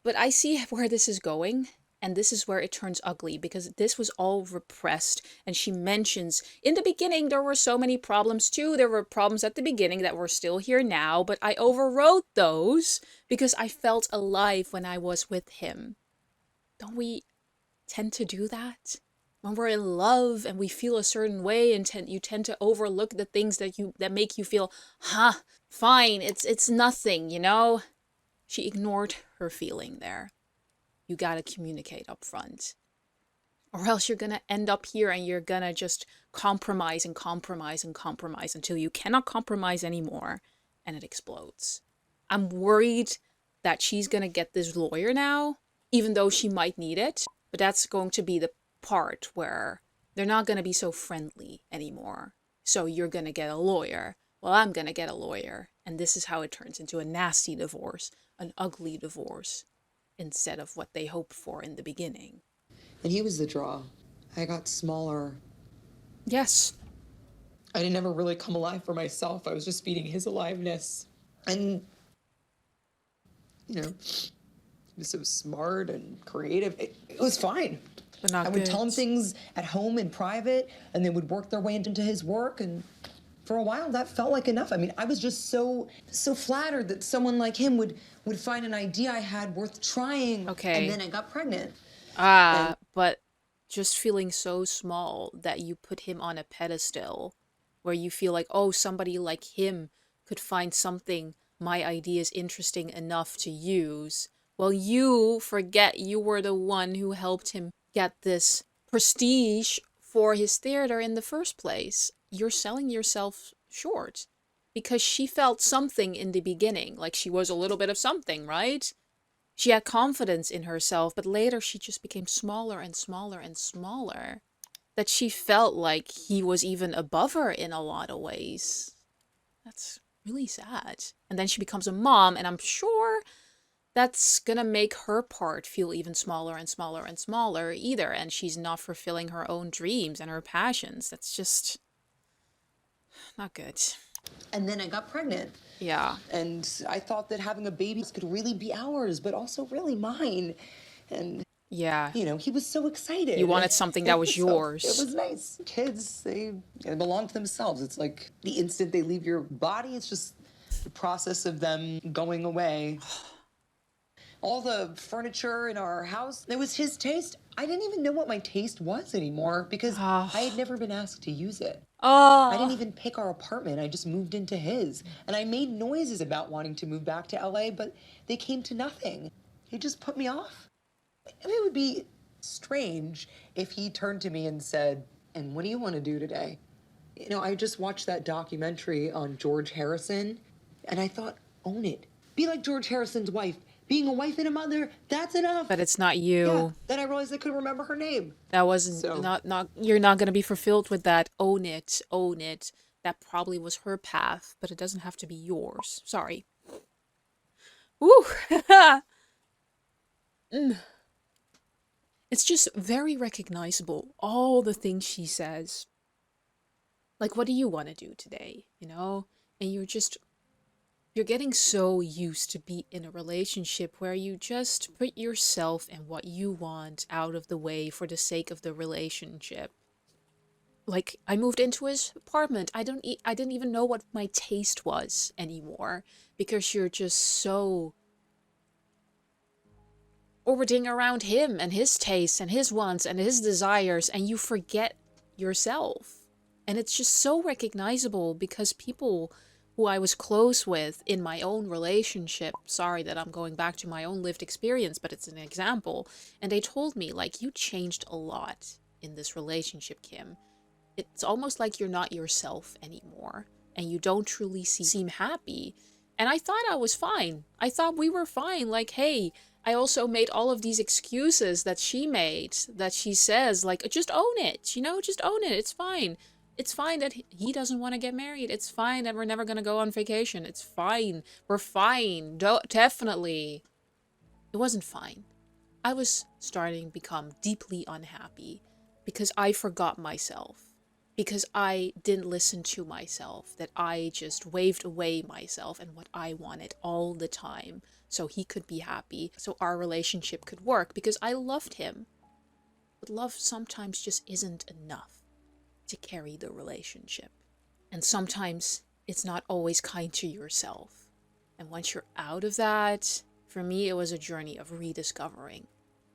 But I see where this is going. And this is where it turns ugly because this was all repressed. And she mentions in the beginning, there were so many problems too. There were problems at the beginning that were still here now. But I overwrote those because I felt alive when I was with him. Don't we tend to do that? When we're in love and we feel a certain way, and you tend to overlook the things that make you feel, fine, it's nothing, you know? She ignored her feeling there. You gotta communicate up front. Or else you're gonna end up here and you're gonna just compromise and compromise and compromise until you cannot compromise anymore and it explodes. I'm worried that she's gonna get this lawyer now, even though she might need it, but that's going to be the part where they're not going to be so friendly anymore. So you're going to get a lawyer. Well, I'm going to get a lawyer. And this is how it turns into a nasty divorce, an ugly divorce, instead of what they hoped for in the beginning. And he was the draw. I got smaller. Yes. I didn't ever really come alive for myself. I was just feeding his aliveness. And, you know, he was so smart and creative. It was fine. But not I would good. tell him things at home in private, and they would work their way into his work, and for a while that felt like enough. I mean, I was just so flattered that someone like him would find an idea I had worth trying. Okay. And then I got pregnant. But just feeling so small that you put him on a pedestal where you feel like, oh, somebody like him could find something my idea is interesting enough to use. Well, you forget you were the one who helped him get this prestige for his theater in the first place. You're selling yourself short because she felt something in the beginning, like she was a little bit of something, right? She had confidence in herself, but later she just became smaller and smaller and smaller, that she felt like he was even above her in a lot of ways. That's really sad. And then she becomes a mom, and I'm sure that's gonna make her part feel even smaller and smaller and smaller either, and she's not fulfilling her own dreams and her passions. That's just not good. And then I got pregnant. Yeah. And I thought that having a baby could really be ours, but also really mine. And yeah, you know, he was so excited. You wanted something that was yours. It was nice. Kids, they belong to themselves. It's like the instant they leave your body, it's just the process of them going away. All the furniture in our house, it was his taste. I didn't even know what my taste was anymore because I had never been asked to use it. I didn't even pick our apartment. I just moved into his. And I made noises about wanting to move back to LA, but they came to nothing. He just put me off. I mean, it would be strange if he turned to me and said, "And what do you want to do today?" You know, I just watched that documentary on George Harrison, and I thought, own it. Be like George Harrison's wife. Being a wife and a mother, that's enough. But it's not you. Yeah. Then I realized I couldn't remember her name. That wasn't not you're not gonna be fulfilled with that. Own it. Own it. That probably was her path, but it doesn't have to be yours. Sorry. Woo. It's just very recognizable, all the things she says. Like, what do you want to do today? You know? And you're getting so used to be in a relationship where you just put yourself and what you want out of the way for the sake of the relationship. Like, I moved into his apartment. I didn't even know what my taste was anymore because you're just so orbiting around him and his tastes and his wants and his desires, and you forget yourself. And it's just so recognizable because people who I was close with in my own relationship, sorry that I'm going back to my own lived experience, but it's an example, and they told me, like, you changed a lot in this relationship, Kim. It's almost like you're not yourself anymore, and you don't truly seem happy. And I thought I was fine. I thought we were fine. Like, hey, I also made all of these excuses that she made, that she says, like, just own it, you know, just own it, it's fine. It's fine that he doesn't want to get married. It's fine that we're never going to go on vacation. It's fine. We're fine. Definitely. It wasn't fine. I was starting to become deeply unhappy because I forgot myself. Because I didn't listen to myself. That I just waved away myself and what I wanted all the time. So he could be happy. So our relationship could work because I loved him. But love sometimes just isn't enough to carry the relationship. And sometimes it's not always kind to yourself. And once you're out of that, for me, it was a journey of rediscovering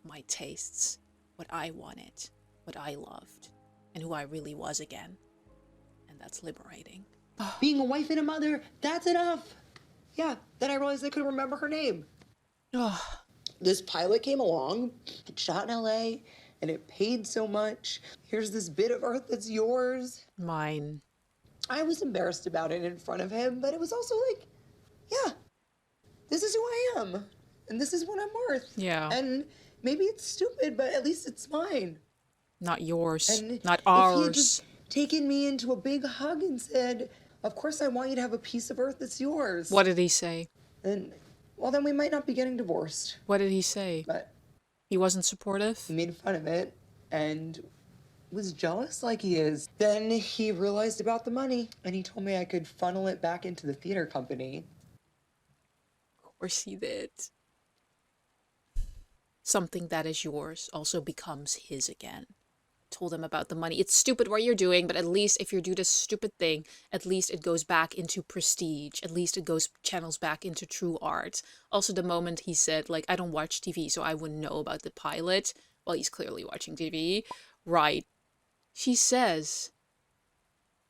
my tastes, what I wanted, what I loved, and who I really was again. And that's liberating. Being a wife and a mother, that's enough. Yeah, then I realized I couldn't remember her name. This pilot came along, it shot in LA, and it paid so much. Here's this bit of earth that's yours. Mine. I was embarrassed about it in front of him, but it was also like, yeah, this is who I am. And this is what I'm worth. Yeah. And maybe it's stupid, but at least it's mine. Not yours. And not if he had ours. just taken me into a big hug and said, of course I want you to have a piece of earth that's yours. What did he say? Then we might not be getting divorced. What did he say? But he wasn't supportive? He made fun of it and was jealous like he is. Then he realized about the money and he told me I could funnel it back into the theater company. Of course he did. Something that is yours also becomes his again. Told him about the money. It's stupid what you're doing, but at least if you do this stupid thing, at least it goes back into prestige. At least it channels back into true art. Also, the moment he said, like, I don't watch TV, so I wouldn't know about the pilot. Well, he's clearly watching TV. Right. She says,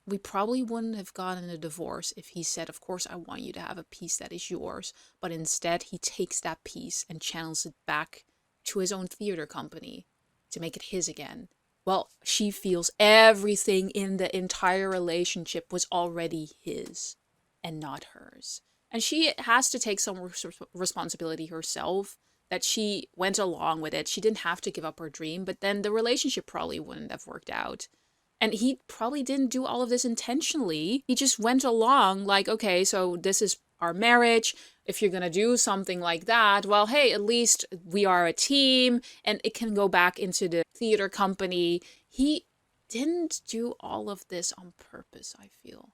we probably wouldn't have gotten a divorce if he said, of course, I want you to have a piece that is yours. But instead, he takes that piece and channels it back to his own theater company to make it his again. Well, she feels everything in the entire relationship was already his and not hers. And she has to take some responsibility herself that she went along with it. She didn't have to give up her dream, but then the relationship probably wouldn't have worked out. And he probably didn't do all of this intentionally. He just went along like, okay, so this is our marriage. If you're going to do something like that, well, hey, at least we are a team and it can go back into the theater company. He didn't do all of this on purpose, I feel.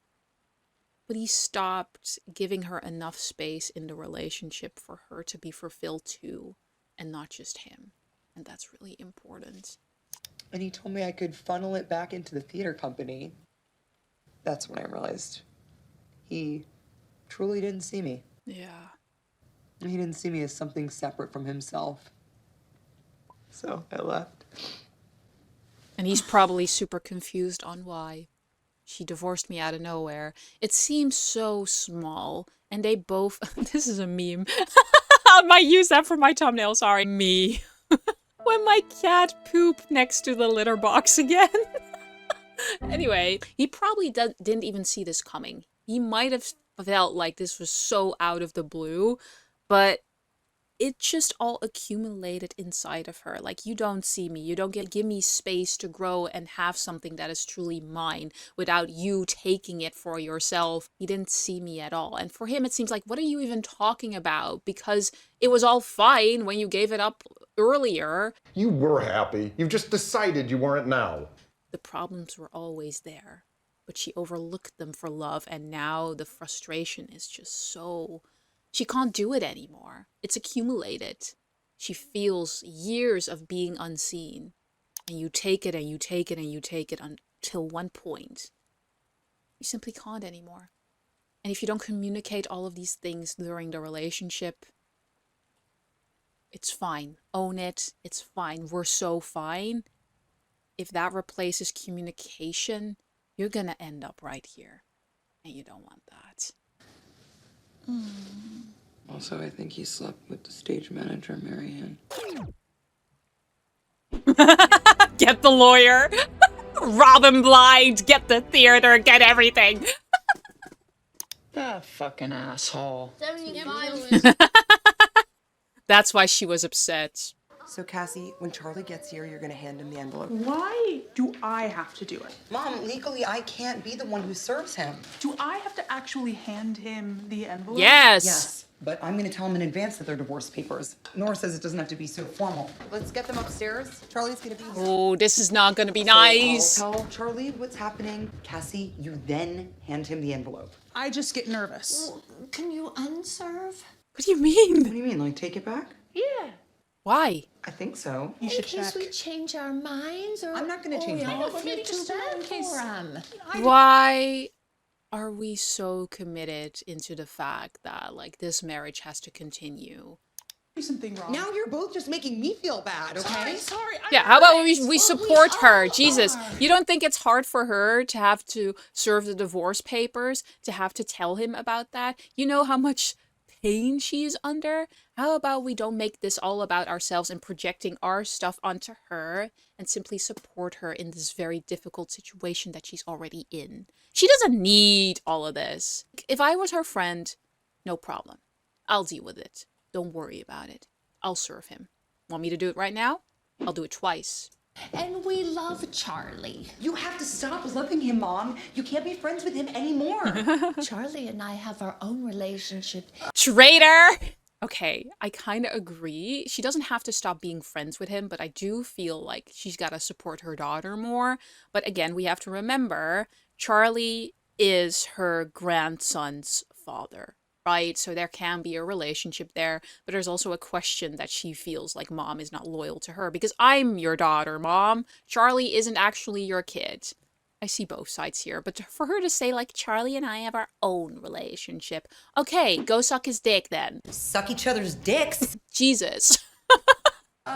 But he stopped giving her enough space in the relationship for her to be fulfilled too, and not just him. And that's really important. And he told me I could funnel it back into the theater company. That's when I realized he truly didn't see me. Yeah. He didn't see me as something separate from himself. So I left. And he's probably super confused on why. She divorced me out of nowhere. It seems so small. And they both... This is a meme. I might use that for my thumbnail, sorry. Me. When my cat pooped next to the litter box again. Anyway, he probably didn't even see this coming. He might have felt like this was so out of the blue, but it just all accumulated inside of her. Like, you don't see me. You don't give me space to grow and have something that is truly mine without you taking it for yourself. He didn't see me at all. And for him, it seems like, what are you even talking about? Because it was all fine when you gave it up earlier. You were happy. You've just decided you weren't now. The problems were always there, but she overlooked them for love. And now the frustration is just so... She can't do it anymore. It's accumulated. She feels years of being unseen. And you take it and you take it and you take it until one point. You simply can't anymore. And if you don't communicate all of these things during the relationship, it's fine. Own it. It's fine. We're so fine. If that replaces communication, you're gonna end up right here. And you don't want that. Also, I think he slept with the stage manager, Marianne. Get the lawyer. Rob him blind. Get the theater. Get everything. That fucking asshole. 75. That's why she was upset. So, Cassie, when Charlie gets here, you're gonna hand him the envelope. Why do I have to do it? Mom, legally, I can't be the one who serves him. Do I have to actually hand him the envelope? Yes, but I'm gonna tell him in advance that they're divorce papers. Nora says it doesn't have to be so formal. Let's get them upstairs. Charlie's gonna be here. Oh, this is not gonna be So nice. I'll tell Charlie what's happening. Cassie, you then hand him the envelope. I just get nervous. Can you unserve? What do you mean? What do you mean, like take it back? Yeah. Why? I think so. You should In case check. we change our minds, or I'm not gonna change I mine. don't feel too bad for him. Why are we so committed into the fact that like this marriage has to continue? Something wrong. Now you're both just making me feel bad, okay? Sorry. Yeah, how about we support her? Jesus, you don't think it's hard for her to have to serve the divorce papers, to have to tell him about that? You know how much pain she's under? How about we don't make this all about ourselves and projecting our stuff onto her and simply support her in this very difficult situation that she's already in? She doesn't need all of this. If I was her friend, no problem. I'll deal with it. Don't worry about it. I'll serve him. Want me to do it right now? I'll do it twice. And we love Charlie. You have to stop loving him, Mom. You can't be friends with him anymore. Charlie and I have our own relationship. Traitor! Okay, I kind of agree. She doesn't have to stop being friends with him, but I do feel like she's got to support her daughter more. But again, we have to remember, Charlie is her grandson's father, right? So there can be a relationship there, but there's also a question that she feels like Mom is not loyal to her because I'm your daughter, Mom. Charlie isn't actually your kid. I see both sides here, but for her to say like Charlie and I have our own relationship, okay, go suck his dick then. Suck each other's dicks. Jesus.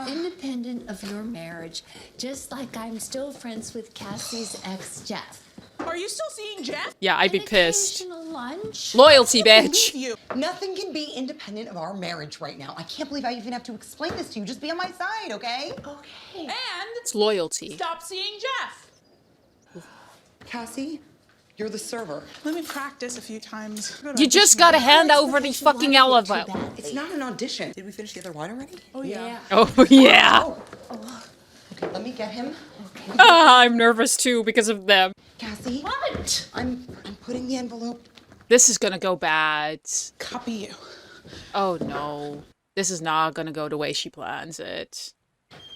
Independent of your marriage, just like I'm still friends with Cassie's ex, Jeff. Are you still seeing Jeff? Yeah, I'd be pissed. Occasional lunch. Loyalty, bitch. You. Nothing can be independent of our marriage right now. I can't believe I even have to explain this to you. Just be on my side, okay? Okay. And It's loyalty. stop seeing Jeff. Cassie, you're the server. Let me practice a few times. You just gotta hand over the fucking elevator. It's not an audition. Did we finish the other wine already? Oh, yeah. Oh, yeah. Okay, let me get him. I'm nervous too because of them. Cassie. What? I'm putting the envelope. This is gonna go bad. Copy you. Oh no. This is not gonna go the way she plans it.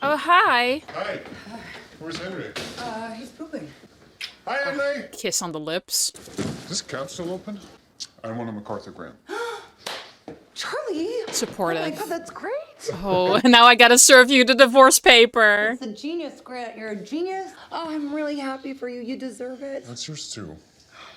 Oh, hi. Hi. Where's Henry? He's pooping. Hi, Henry. Kiss on the lips. Is this account still open? I want a MacArthur grant. Charlie. Supportive. Oh my God, that's great. Oh, and now I gotta serve you the divorce paper. It's a genius grant. You're a genius. Oh, I'm really happy for you. You deserve it. That's yours too.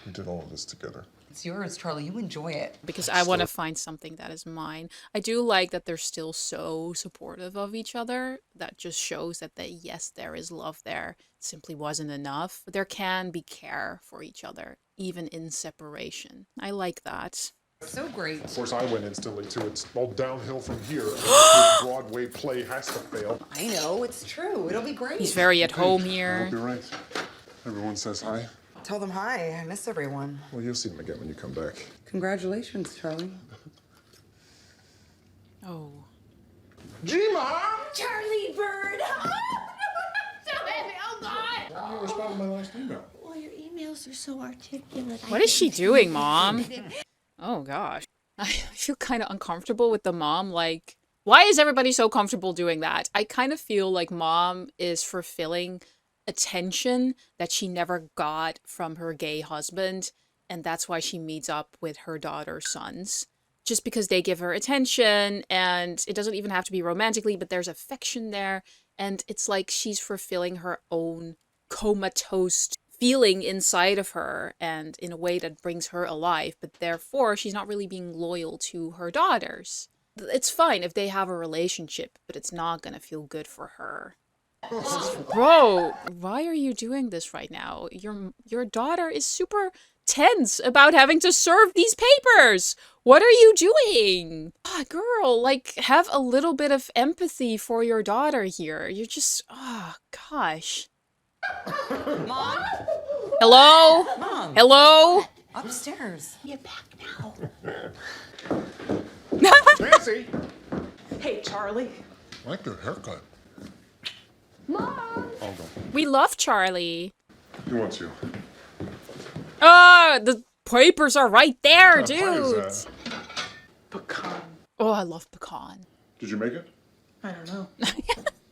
We did all of this together. It's yours, Charlie. You enjoy it. Because I want to find something that is mine. I do like that they're still so supportive of each other. That just shows that yes, there is love there. It simply wasn't enough. There can be care for each other, even in separation. I like that. So great. Of course, I went instantly to it's all downhill from here. This Broadway play has to fail. I know. It's true. It'll be great. He's very at home I here. hope you're right. Everyone says hi. Tell them hi. I miss everyone. Well, you'll see them again when you come back. Congratulations, Charlie. Oh. G-Ma! Charlie Bird! Oh, God! You responded to my last email. Well, your emails are so articulate. What is she doing, Mom? Oh, gosh. I feel kind of uncomfortable with the mom. Like, why is everybody so comfortable doing that? I kind of feel like Mom is fulfilling attention that she never got from her gay husband. And that's why she meets up with her daughter's sons. Just because they give her attention, and it doesn't even have to be romantically, but there's affection there. And it's like she's fulfilling her own comatose feeling inside of her, and in a way that brings her alive, but therefore she's not really being loyal to her daughters. It's fine if they have a relationship, but it's not gonna feel good for her. Bro, why are you doing this right now? Your daughter is super tense about having to serve these papers. What are you doing? Ah, girl, like, have a little bit of empathy for your daughter here. You're just, oh, gosh. Mom? Hello? Mom. Hello? Upstairs. You're back now. Nancy! Hey, Charlie. I like your haircut. Mom! I'll go. We love Charlie. Who wants you? Oh, the papers are right there, What pie is dude. that? Pecan. Oh, I love pecan. Did you make it? I don't know.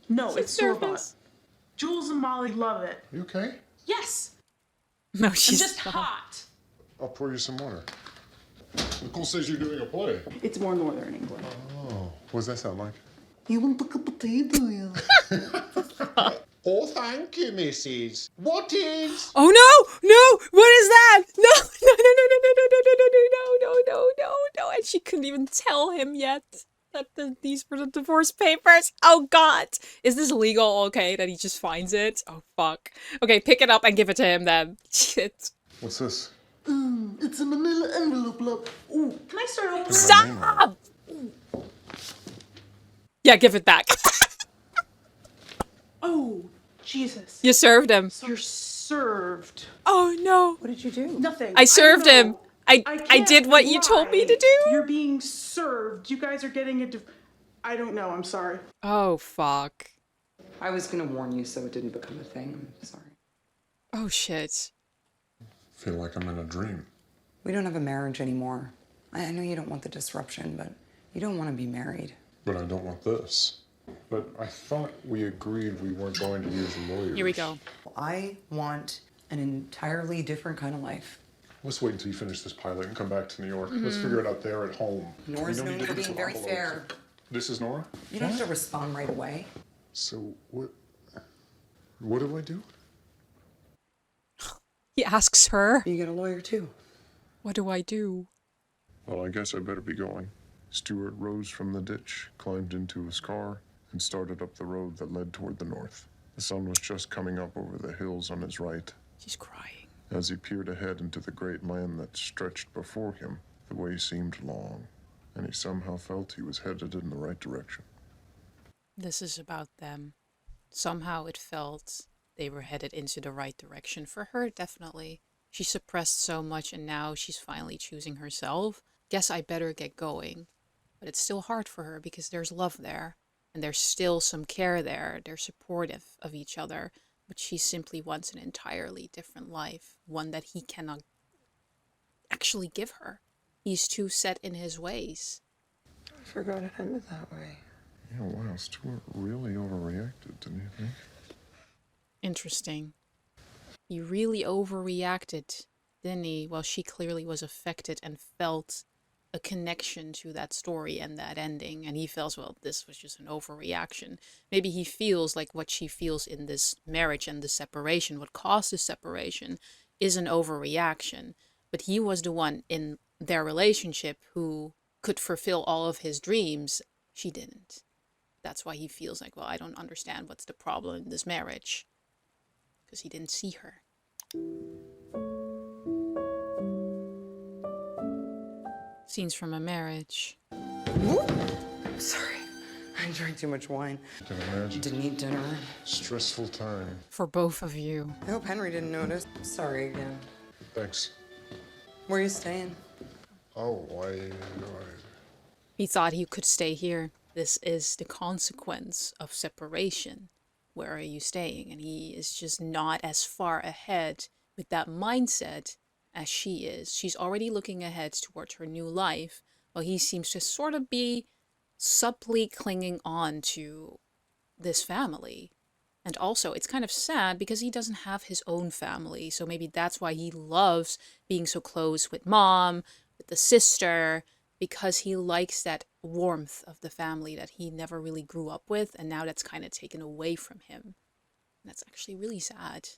No, it's store-bought. Jules and Molly love it. You okay? Yes. No, I'm she's just not. hot. I'll pour you some water. Nicole says you're doing a play. It's more Northern England. Oh, what does that sound like? You want a cup of tea, do you? Oh, thank you, Mrs. What is? Oh no! No! What is that? No! No! No! No! No! No! No! No! No! No! No! No! No! And she couldn't even tell him yet that these were the divorce papers. Oh God! Is this legal? Okay, that he just finds it. Oh fuck. Okay, pick it up and give it to him then. Shit. What's this? It's a manila envelope, love. Ooh, can I start over? Stop! Yeah, give it back. Oh, Jesus. You served him. You're served. Oh no. What did you do? Nothing. I served don't him. know. I can't did what you told me to lie. do. You're being served. You guys are getting a I don't know. I'm sorry. Oh fuck. I was gonna warn you so it didn't become a thing. I'm sorry. Oh shit. Feel like I'm in a dream. We don't have a marriage anymore. I know you don't want the disruption, but you don't want to be married. But I don't want this. But I thought we agreed we weren't going to use lawyers. Here we go. I want an entirely different kind of life. Let's wait until you finish this pilot and come back to New York. Let's figure it out there at home. Nora's known for being very fair. This is Nora? You don't have to respond right away. So what do I do? He asks her. You get a lawyer too. What do I do? Well, I guess I better be going. Stuart rose from the ditch, climbed into his car, and started up the road that led toward the north. The sun was just coming up over the hills on his right. She's crying. As he peered ahead into the great land that stretched before him, the way seemed long, and he somehow felt he was headed in the right direction. This is about them. Somehow it felt they were headed into the right direction. For her, definitely. She suppressed so much and now she's finally choosing herself. Guess I better get going. But it's still hard for her because there's love there. And there's still some care there. They're supportive of each other. But she simply wants an entirely different life. One that he cannot actually give her. He's too set in his ways. I forgot it ended that way. Yeah, wow, Stuart really overreacted, didn't you think? Interesting. He really overreacted, didn't he? Well, she clearly was affected and felt a connection to that story and that ending. And he feels, well, this was just an overreaction. Maybe he feels like what she feels in this marriage and the separation, what caused the separation, is an overreaction. But he was the one in their relationship who could fulfill all of his dreams. She didn't. That's why he feels like, well, I don't understand what's the problem in this marriage. Because he didn't see her. Scenes from a marriage. Sorry. I drank too much wine. Can imagine. Didn't eat dinner. Stressful time. For both of you. I hope Henry didn't notice. Sorry again. Thanks. Where are you staying? Oh, He thought he could stay here. This is the consequence of separation. Where are you staying? And he is just not as far ahead with that mindset as she is. She's already looking ahead towards her new life, while he seems to sort of be subtly clinging on to this family. And also, it's kind of sad because he doesn't have his own family, so maybe that's why he loves being so close with mom, with the sister, because he likes that warmth of the family that he never really grew up with, and now that's kind of taken away from him. And that's actually really sad.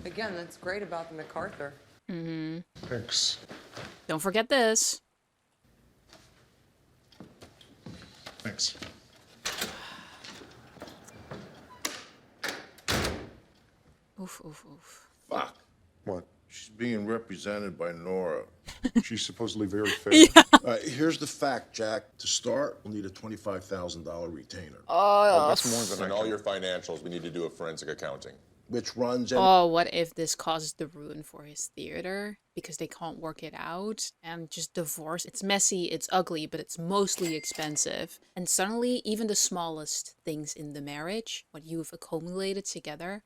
Again, that's great about the MacArthur. Mm-hmm. Thanks. Don't forget this. Thanks. Oof, oof, oof. Fuck. What? She's being represented by Nora. She's supposedly very fair. Yeah. Here's the fact, Jack. To start, we'll need a $25,000 retainer. Oh, that's more than all your financials. We need to do a forensic accounting. which runs Oh, what if this causes the ruin for his theater because they can't work it out and just divorce? It's messy, it's ugly, but it's mostly expensive. And suddenly, even the smallest things in the marriage, what you've accumulated together,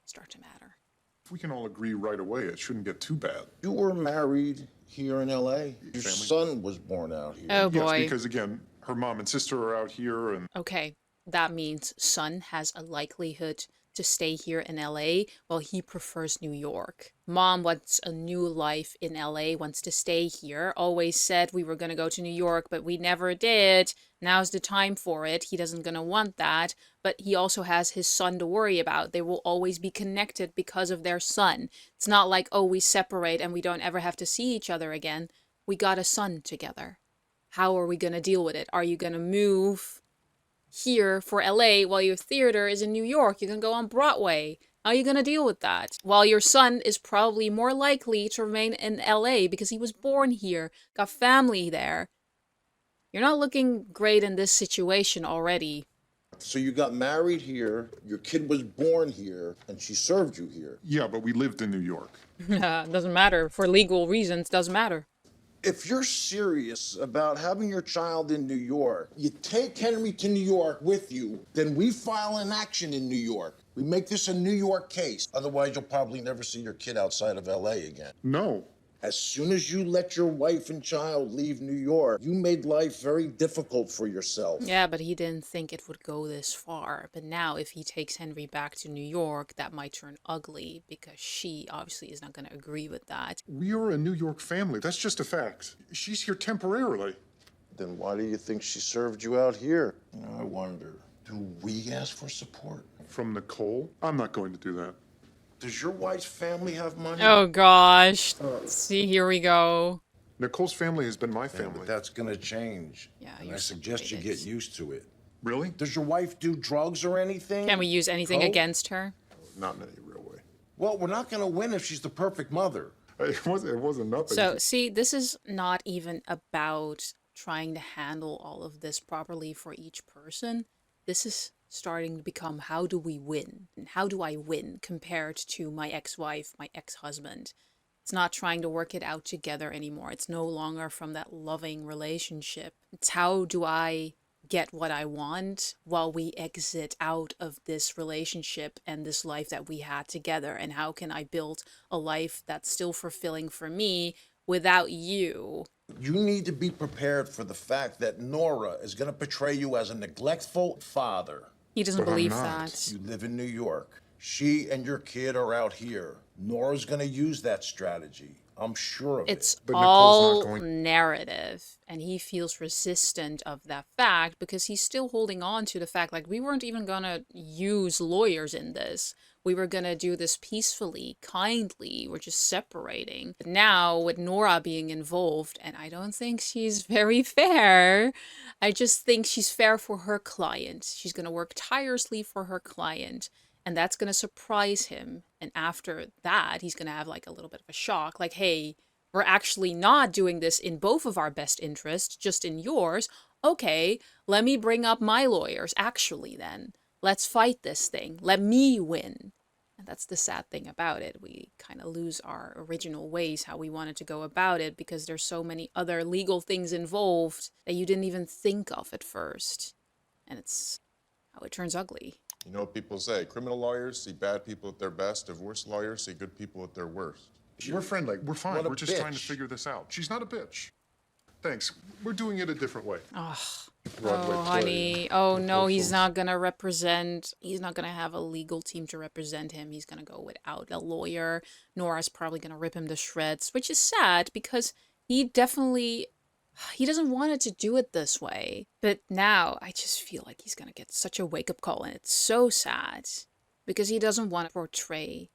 start to matter. If we can all agree right away, it shouldn't get too bad. You were married here in LA. Your son was born out here. Oh boy. Yes, because again, her mom and sister are out here, and Okay, that means son has a likelihood to stay here in LA while he prefers New York. Mom wants a new life in LA, wants to stay here. Always said we were going to go to New York, but we never did. Now's the time for it. He doesn't going to want that, but he also has his son to worry about. They will always be connected because of their son. It's not like, oh, we separate and we don't ever have to see each other again. We got a son together. How are we going to deal with it? Are you going to move here for LA while your theater is in New York? You're going to go on Broadway. How are you going to deal with that? While your son is probably more likely to remain in LA because he was born here, got family there. You're not looking great in this situation already. So you got married here, your kid was born here, and she served you here. yeah, but we lived in New York. Doesn't matter. For legal reasons, doesn't matter. If you're serious about having your child in New York, you take Henry to New York with you, then we file an action in New York. We make this a New York case. Otherwise, you'll probably never see your kid outside of LA again. No. As soon as you let your wife and child leave New York, you made life very difficult for yourself. Yeah, but he didn't think it would go this far. But now if he takes Henry back to New York, that might turn ugly because she obviously is not going to agree with that. We are a New York family. That's just a fact. She's here temporarily. Then why do you think she served you out here? I wonder, do we ask for support? From Nicole? I'm not going to do that. Does your wife's family have money? Oh gosh. See, here we go. Nicole's family has been my Yeah, family. but that's gonna change. Yeah, and you're I suggest you separated. get used to it. Really? Does your wife do drugs or anything? Can we use anything Coke? against her? Not in any real way. Well, we're not gonna win if she's the perfect mother. It wasn't nothing. So, see, this is not even about trying to handle all of this properly for each person. This is starting to become, how do we win? And how do I win compared to my ex-wife, my ex-husband? It's not trying to work it out together anymore. It's no longer from that loving relationship. It's how do I get what I want while we exit out of this relationship and this life that we had together? And how can I build a life that's still fulfilling for me without you? You need to be prepared for the fact that Nora is gonna portray you as a neglectful father. He doesn't But I'm believe not. that. You live in New York. She and your kid are out here. Nora's gonna use that strategy. I'm sure of It's it. But Nicole's all not going- narrative, and he feels resistant of that fact because he's still holding on to the fact, like, we weren't even gonna use lawyers in this. We were gonna do this peacefully, kindly. We're just separating. But now, with Nora being involved, and I don't think she's very fair, I just think she's fair for her client. She's gonna work tirelessly for her client. And that's going to surprise him. And after that, he's going to have like a little bit of a shock. Like, hey, we're actually not doing this in both of our best interests, just in yours. Okay, let me bring up my lawyers. Actually, then, let's fight this thing. Let me win. And that's the sad thing about it. We kind of lose our original ways, how we wanted to go about it, because there's so many other legal things involved that you didn't even think of at first. And it's how it turns ugly. You know what people say, criminal lawyers see bad people at their best, divorce lawyers see good people at their worst. We're friendly. We're fine. What a We're just trying to bitch. figure this out. She's not a bitch. Thanks. We're doing it a different way. Oh, Broadway play. honey. Oh, no, he's not going to represent... He's not going to have a legal team to represent him. He's going to go without a lawyer. Nora's probably going to rip him to shreds, which is sad because he definitely... He doesn't want it to do it this way. But now, I just feel like he's going to get such a wake-up call, and it's so sad. Because he doesn't want to portray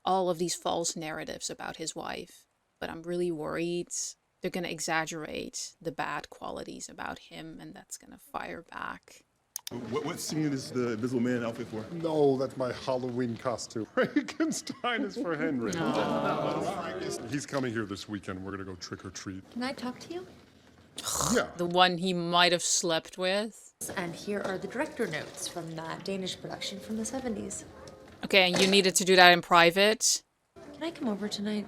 all of these false narratives about his wife. But I'm really worried they're going to exaggerate the bad qualities about him, and that's going to fire back. What scene is the Invisible Man outfit for? No, that's my Halloween costume. Frankenstein is for Henry. He's coming here this weekend. We're going to go trick or treat. Can I talk to you? Yeah. The one he might have slept with. And here are the director notes from that Danish production from the 70s. Okay, and you needed to do that in private? Can I come over tonight?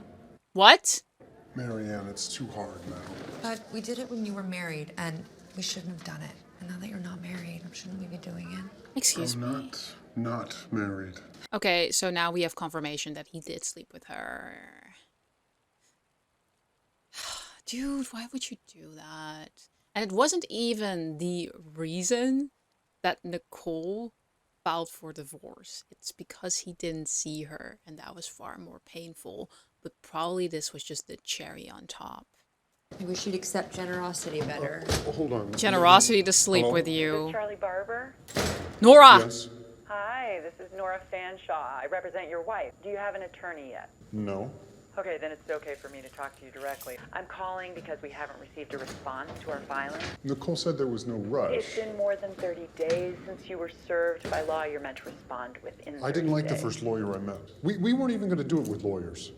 What? Marianne, it's too hard now. But we did it when you were married, and we shouldn't have done it. And now that you're not married, shouldn't we be doing it? Excuse me? Not married. Okay, so now we have confirmation that he did sleep with her. Dude, why would you do that? And it wasn't even the reason that Nicole filed for divorce. It's because he didn't see her, and that was far more painful. But probably this was just the cherry on top. Maybe we should accept generosity better. Hold on. Generosity to sleep Hello? with This you. is Charlie Barber. Nora! Yes. Hi, this is Nora Fanshaw. I represent your wife. Do you have an attorney yet? No. Okay, then it's okay for me to talk to you directly. I'm calling because we haven't received a response to our filing. Nicole said there was no rush. It's been more than 30 days since you were served. By law, you're meant to respond within 30 I didn't like the days. first lawyer I met. We weren't even going to do it with lawyers.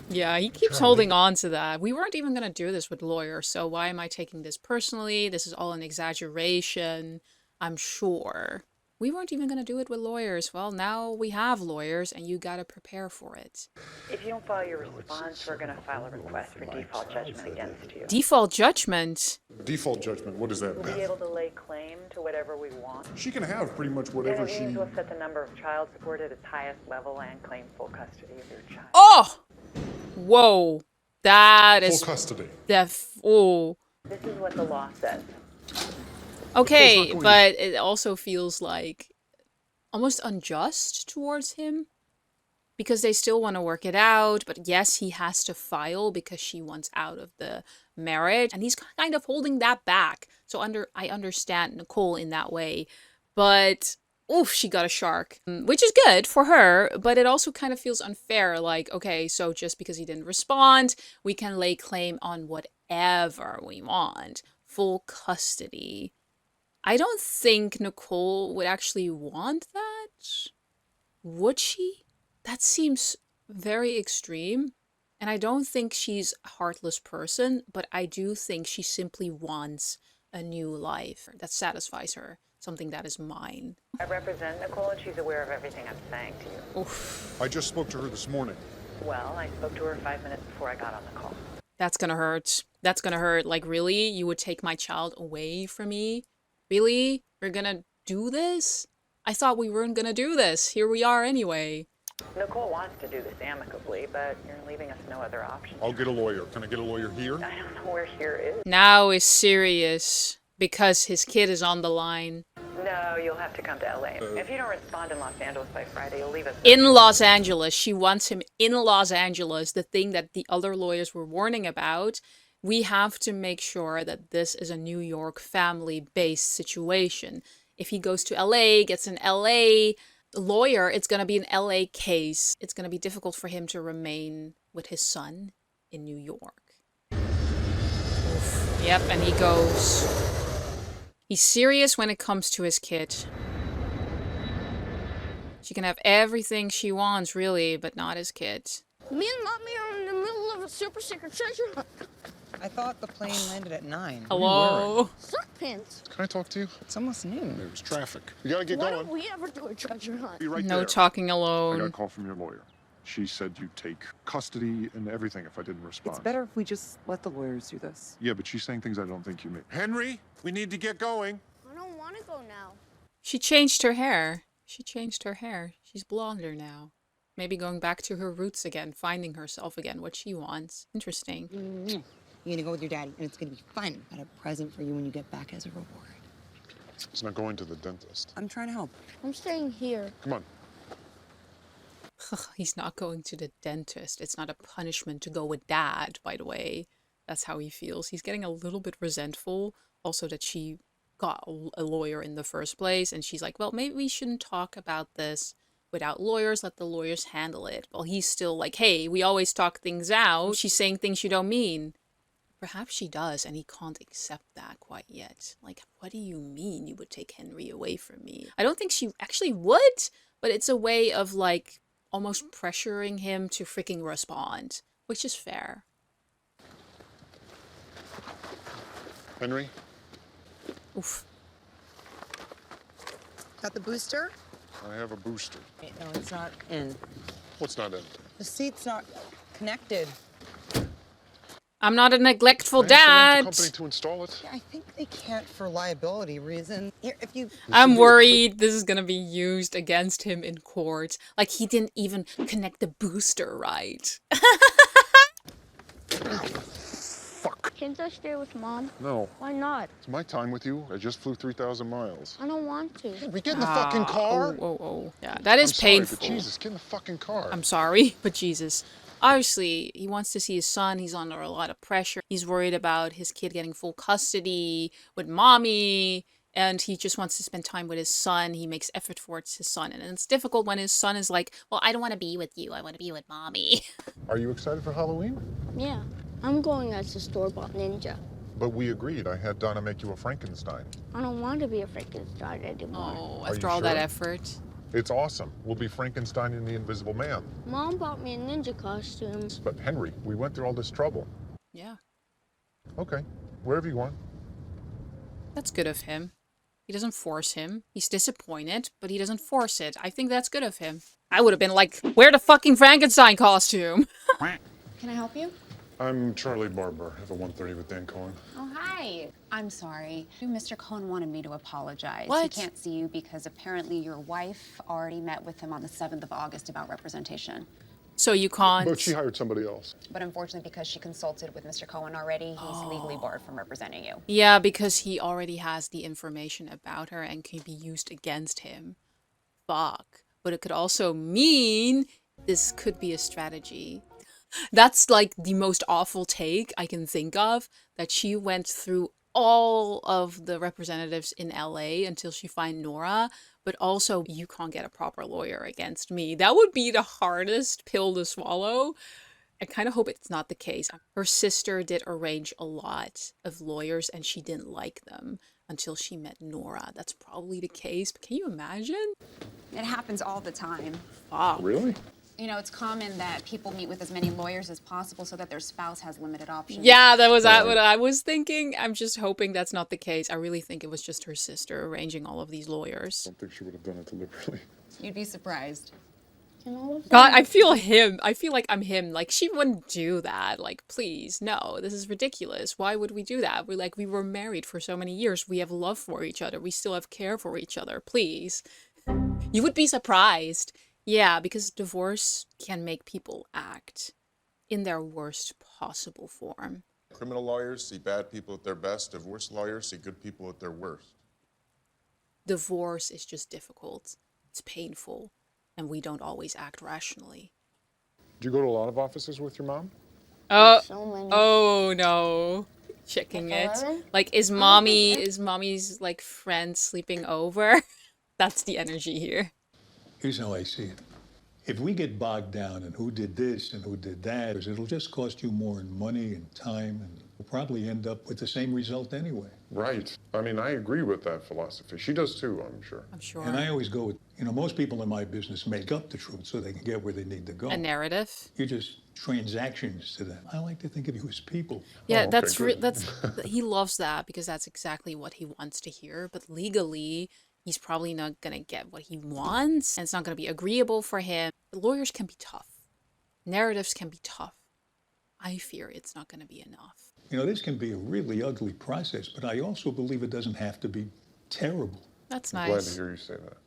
Yeah, he keeps holding on to that. We weren't even going to do this with lawyers, so why am I taking this personally? This is all an exaggeration, I'm sure. We weren't even going to do it with lawyers. Well, now we have lawyers, and you got to prepare for it. If you don't file your response, we're going to file a request for default judgment against you. Default judgment? Default judgment, what does that We'll mean? be able to lay claim to whatever we want. She can have pretty much whatever And it she... means we'll set the number of child support at its highest level and claim full custody of your child. Oh! Whoa. That is... Full custody. Oh. This is what the law says. Okay, but it also feels like almost unjust towards him. Because they still want to work it out, but yes, he has to file because she wants out of the marriage. And he's kind of holding that back. So I understand Nicole in that way. But, oof, she got a shark. Which is good for her, but it also kind of feels unfair. Like, okay, so just because he didn't respond, we can lay claim on whatever we want. Full custody. I don't think Nicole would actually want that. Would she? That seems very extreme. And I don't think she's a heartless person, but I do think she simply wants a new life that satisfies her. Something that is mine. I represent Nicole, and she's aware of everything I'm saying to you. Oof. I just spoke to her this morning. Well, I spoke to her 5 minutes before I got on the call. That's gonna hurt. That's gonna hurt. Like, really? You would take my child away from me? Really? We're gonna do this? I thought we weren't gonna do this. Here we are anyway. Nicole wants to do this amicably, but you're leaving us no other option. I'll get a lawyer. Can I get a lawyer here? I don't know where here is. Now is serious because his kid is on the line. No, you'll have to come to LA. If you don't respond in Los Angeles by Friday, you'll leave us. In Los Angeles. She wants him in Los Angeles. The thing that the other lawyers were warning about. We have to make sure that this is a New York family-based situation. If he goes to LA, gets an LA lawyer, it's going to be an LA case. It's going to be difficult for him to remain with his son in New York. Oof. Yep, and he goes. He's serious when it comes to his kid. She can have everything she wants, really, but not his kid. Me and Mommy are in the middle of a super secret treasure hunt. I thought the plane landed at 9. Hello? Sweatpants. Can I talk to you? It's almost noon. There's traffic. You gotta get Why going. don't we ever do a treasure hunt? Be right No there. talking I got a alone. call from your lawyer. She said you'd take custody and everything if I didn't respond. It's better if we just let the lawyers do this. Yeah, but she's saying things I don't think you mean. Henry, we need to get going. I don't want to go now. She changed her hair. She changed her hair. She's blonder now. Maybe going back to her roots again, finding herself again, what she wants. Interesting. You're gonna go with your daddy, and it's gonna be fun. Got a present for you when you get back as a reward. It's not going to the dentist. I'm trying to help. I'm staying here. Come on. He's not going to the dentist. It's not a punishment to go with dad, by the way. That's how he feels. He's getting a little bit resentful. Also that she got a lawyer in the first place. And she's like, well, maybe we shouldn't talk about this without lawyers. Let the lawyers handle it. Well, he's still like, hey, we always talk things out. She's saying things you don't mean. Perhaps she does, and he can't accept that quite yet. Like, what do you mean you would take Henry away from me? I don't think she actually would, but it's a way of, like, almost pressuring him to freaking respond, which is fair. Henry? Oof. Got the booster? I have a booster. Wait, no, it's not in. What's not in? The seat's not connected. I'm not a neglectful I asked the rental dad. company to install it. Yeah, I think they can't for liability reasons. Here, if you... I'm worried this is gonna be used against him in court. Like, he didn't even connect the booster right. Can't I stay with Mom? No. Why not? It's my time with you. I just flew 3,000 miles. I don't want to. We get in the fucking car. Oh. Yeah, that is I'm sorry, painful. but Jesus, get in the fucking car. I'm sorry, but Jesus. Obviously, he wants to see his son. He's under a lot of pressure. He's worried about his kid getting full custody with mommy, and he just wants to spend time with his son. He makes effort towards his son, and it's difficult when his son is like, well, I don't want to be with you. I want to be with mommy. Are you excited for Halloween? Yeah, I'm going as a store-bought ninja. But we agreed. I had Donna make you a Frankenstein. I don't want to be a Frankenstein anymore. Oh, Are after you all that sure? effort. It's awesome. We'll be Frankenstein and the Invisible Man. Mom bought me a ninja costume. But Henry, we went through all this trouble. Yeah, Okay, wherever you want. that's good of him. He doesn't force him. He's disappointed, but he doesn't force it. I think that's good of him. I would have been like, wear the fucking Frankenstein costume. Can I help you? I'm Charlie Barber. I have a 1:30 with Dan Cohen. Oh, hi. I'm sorry. Mr. Cohen wanted me to apologize. What? He can't see you because apparently your wife already met with him on the 7th of August about representation. So you can't... But she hired somebody else. But unfortunately, because she consulted with Mr. Cohen already, he's legally barred from representing you. Yeah, because he already has the information about her and can be used against him. Fuck. But it could also mean this could be a strategy. That's like the most awful take I can think of, that she went through all of the representatives in LA until she find Nora, but also you can't get a proper lawyer against me. That would be the hardest pill to swallow. I kind of hope it's not the case. Her sister did arrange a lot of lawyers and she didn't like them until she met Nora. That's probably the case, but can you imagine? It happens all the time. Fuck. Really? You know, it's common that people meet with as many lawyers as possible so that their spouse has limited options. Yeah, that was what I was thinking. I'm just hoping that's not the case. I really think it was just her sister arranging all of these lawyers. I don't think she would have done it deliberately. You'd be surprised. God, I feel him. I feel like I'm him. Like, she wouldn't do that. Like, please, no, this is ridiculous. Why would we do that? We were married for so many years. We have love for each other. We still have care for each other. Please. You would be surprised. Yeah, because divorce can make people act in their worst possible form. Criminal lawyers see bad people at their best. Divorce lawyers see good people at their worst. Divorce is just difficult. It's painful. And we don't always act rationally. Do you go to a lot of offices with your mom? Oh no. Checking it. Like, is mommy's like friend sleeping over? That's the energy here. Here's how I see it. If we get bogged down in who did this and who did that, it'll just cost you more in money and time, and we'll probably end up with the same result anyway. Right. I mean, I agree with that philosophy. She does too, I'm sure. I'm sure. And I always go with, most people in my business make up the truth so they can get where they need to go. A narrative. You're just transactions to them. I like to think of you as people. Yeah, that's he loves that because that's exactly what he wants to hear. But legally, he's probably not gonna get what he wants, and it's not gonna be agreeable for him. Lawyers can be tough. Narratives can be tough. I fear it's not gonna be enough. This can be a really ugly process, but I also believe it doesn't have to be terrible. That's I'm nice. glad to hear you say that.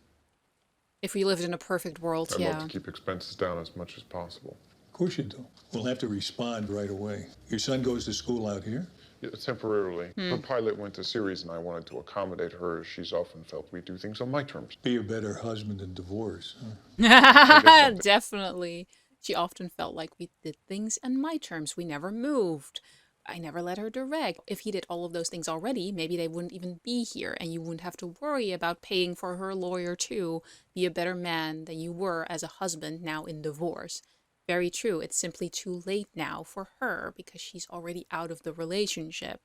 If we lived in a perfect world, I'd yeah. love to keep expenses down as much as possible. Of course you do. We'll have to respond right away. Your son goes to school out here? Yeah, temporarily. Her pilot went to Ceres, and I wanted to accommodate her, as she's often felt we do things on my terms. Be a better husband in divorce, huh? Definitely. She often felt like we did things on my terms. We never moved. I never let her direct. If he did all of those things already, maybe they wouldn't even be here, and you wouldn't have to worry about paying for her lawyer too. Be a better man than you were as a husband now in divorce. Very true. It's simply too late now for her because she's already out of the relationship.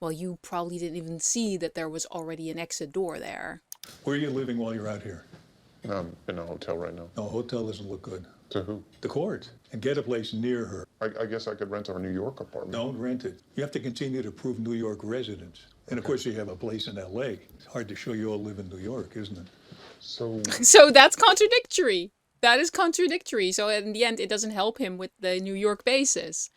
Well, you probably didn't even see that there was already an exit door there. Where are you living while you're out here? I'm in a hotel right now. No, hotel doesn't look good. To who? The court. And get a place near her. I guess I could rent our New York apartment. Don't rent it. You have to continue to prove New York residence. And of course you have a place in LA. It's hard to show you all live in New York, isn't it? So So that's contradictory. That is contradictory. So in the end, it doesn't help him with the New York basis.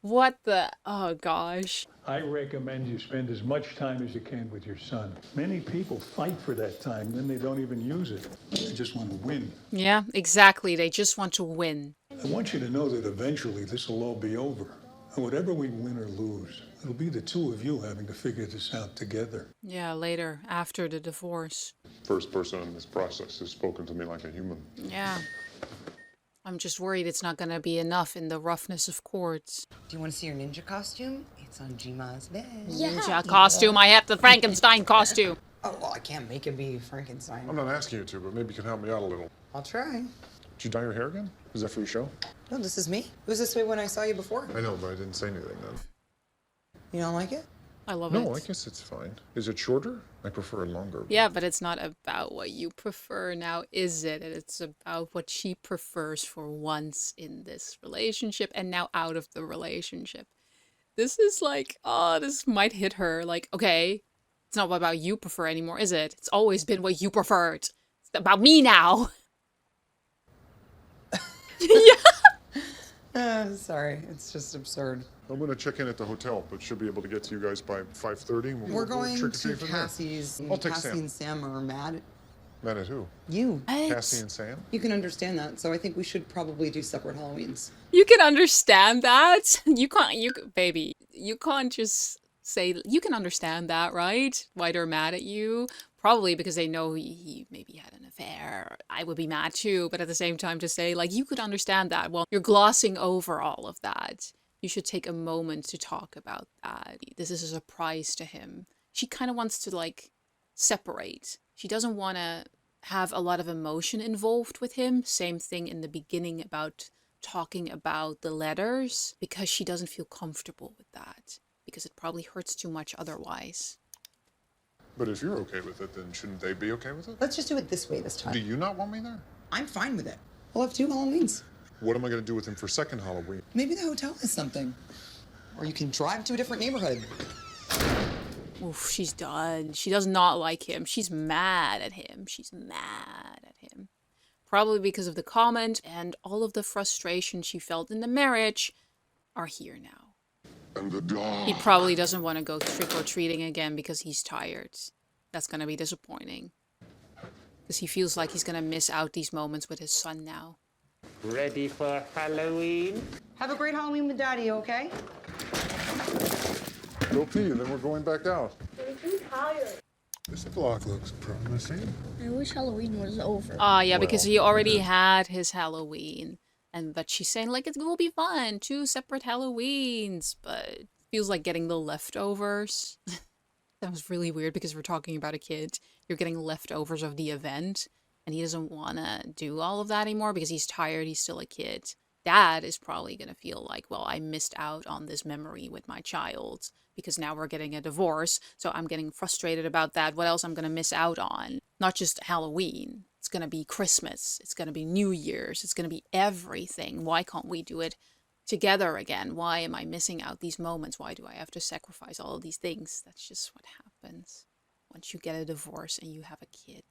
What the? Oh gosh. I recommend you spend as much time as you can with your son. Many people fight for that time, then they don't even use it. They just want to win. Yeah, exactly. They just want to win. I want you to know that eventually this will all be over. And whatever we win or lose, it'll be the two of you having to figure this out together. Yeah, later, after the divorce. first person in this process has spoken to me like a human. Yeah. I'm just worried it's not gonna be enough in the roughness of courts. Do you want to see your ninja costume? It's on Jima's bed. Ninja costume. I have the Frankenstein costume. Oh, well, I can't make him be Frankenstein. I'm not asking you to, but maybe you can help me out a little. I'll try. Did you dye your hair again? Is that for your show? No, this is me. It was this way when I saw you before. I know, but I didn't say anything then. You don't like it? I love it. No, I guess it's fine. Is it shorter? I prefer it longer. Yeah, but it's not about what you prefer now, is it? It's about what she prefers for once in this relationship and now out of the relationship. This is like, oh, this might hit her. Like, okay, it's not about you prefer anymore, is it? It's always been what you preferred. It's about me now. Sorry, it's just absurd. I'm going to check in at the hotel, but should be able to get to you guys by 5:30. We're going to trick-or-treat from there. Cassie's. I'll take Cassie Sam. and Sam are mad. Mad at who? You. Cassie and Sam? You can understand that, so I think we should probably do separate Halloweens. You can understand that. Baby, you can't just say, you can understand that, right? Why they're mad at you. Probably because they know he maybe had an affair. I would be mad too, but at the same time to say, like, you could understand that. Well, you're glossing over all of that. You should take a moment to talk about that. This is a surprise to him. She kind of wants to, like, separate. She doesn't want to have a lot of emotion involved with him. Same thing in the beginning about talking about the letters, because she doesn't feel comfortable with that, because it probably hurts too much otherwise. But if you're okay with it, then shouldn't they be okay with it? Let's just do it this way this time. Do you not want me there? I'm fine with it. We'll have 2 Halloweens. What am I going to do with him for second Halloween? Maybe the hotel has something. Or you can drive to a different neighborhood. Oof, she's done. She does not like him. She's mad at him. She's mad at him. Probably because of the comment, and all of the frustration she felt in the marriage are here now. And the dog. He probably doesn't want to go trick-or-treating again because he's tired. That's going to be disappointing. Because he feels like he's going to miss out these moments with his son now. Ready for Halloween? Have a great Halloween with Daddy, okay? Okay, then we're going back out. I'm tired. This block looks promising. I wish Halloween was over. Yeah, because he already had his Halloween. But she's saying, like, it will be fun. 2 separate Halloweens. But it feels like getting the leftovers. That was really weird because we're talking about a kid. You're getting leftovers of the event. And he doesn't want to do all of that anymore because he's tired. He's still a kid. Dad is probably going to feel like, well, I missed out on this memory with my child because now we're getting a divorce. So I'm getting frustrated about that. What else I'm going to miss out on? Not just Halloween. It's going to be Christmas. It's going to be New Year's. It's going to be everything. Why can't we do it together again? Why am I missing out these moments? Why do I have to sacrifice all of these things? That's just what happens once you get a divorce and you have a kid.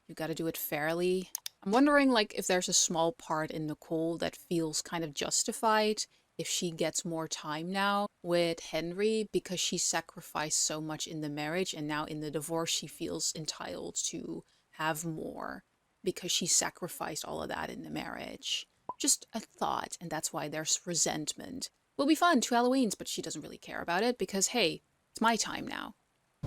You got to do it fairly. I'm wondering, like, if there's a small part in Nicole that feels kind of justified if she gets more time now with Henry because she sacrificed so much in the marriage, and now in the divorce she feels entitled to have more because she sacrificed all of that in the marriage. Just a thought, and that's why there's resentment. Will be fun, 2 Halloweens, but she doesn't really care about it because, hey, it's my time now.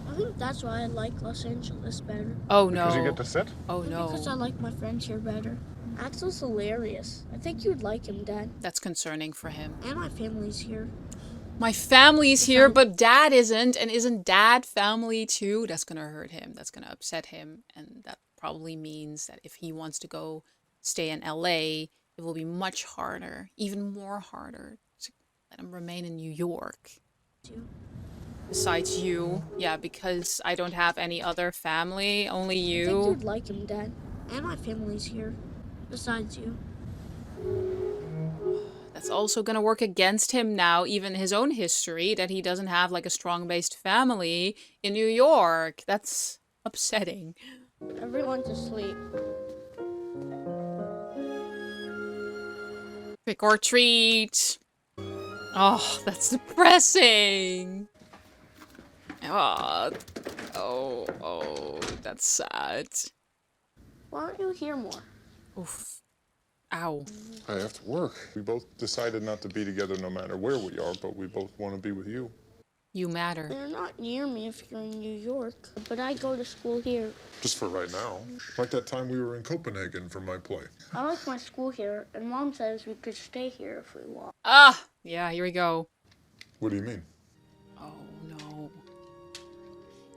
I think that's why I like Los Angeles better. Oh no. Because you get to sit? Oh no. Because I like my friends here better. Axel's hilarious. I think you'd like him, Dad. That's concerning for him. And my family's here. My family's here, but Dad isn't. And isn't Dad family too? That's going to hurt him. That's going to upset him. And that probably means that if he wants to go stay in LA, it will be much harder, even more harder, to let him remain in New York. Besides you. Yeah, because I don't have any other family, only I think you. you'd like him, Dad. And my family's here. Besides you. That's also going to work against him now, even his own history, that he doesn't have like a strong-based family in New York. That's upsetting. Everyone's asleep. Trick or treat. Oh, that's depressing. Oh, that's sad. Why aren't you here more? Oof. Ow. I have to work. We both decided not to be together no matter where we are, but we both want to be with you. You matter. You're not near me if you're in New York, but I go to school here. Just for right now. Like that time we were in Copenhagen for my play. I like my school here, and Mom says we could stay here if we want. Ah, yeah, here we go. What do you mean? Oh, no.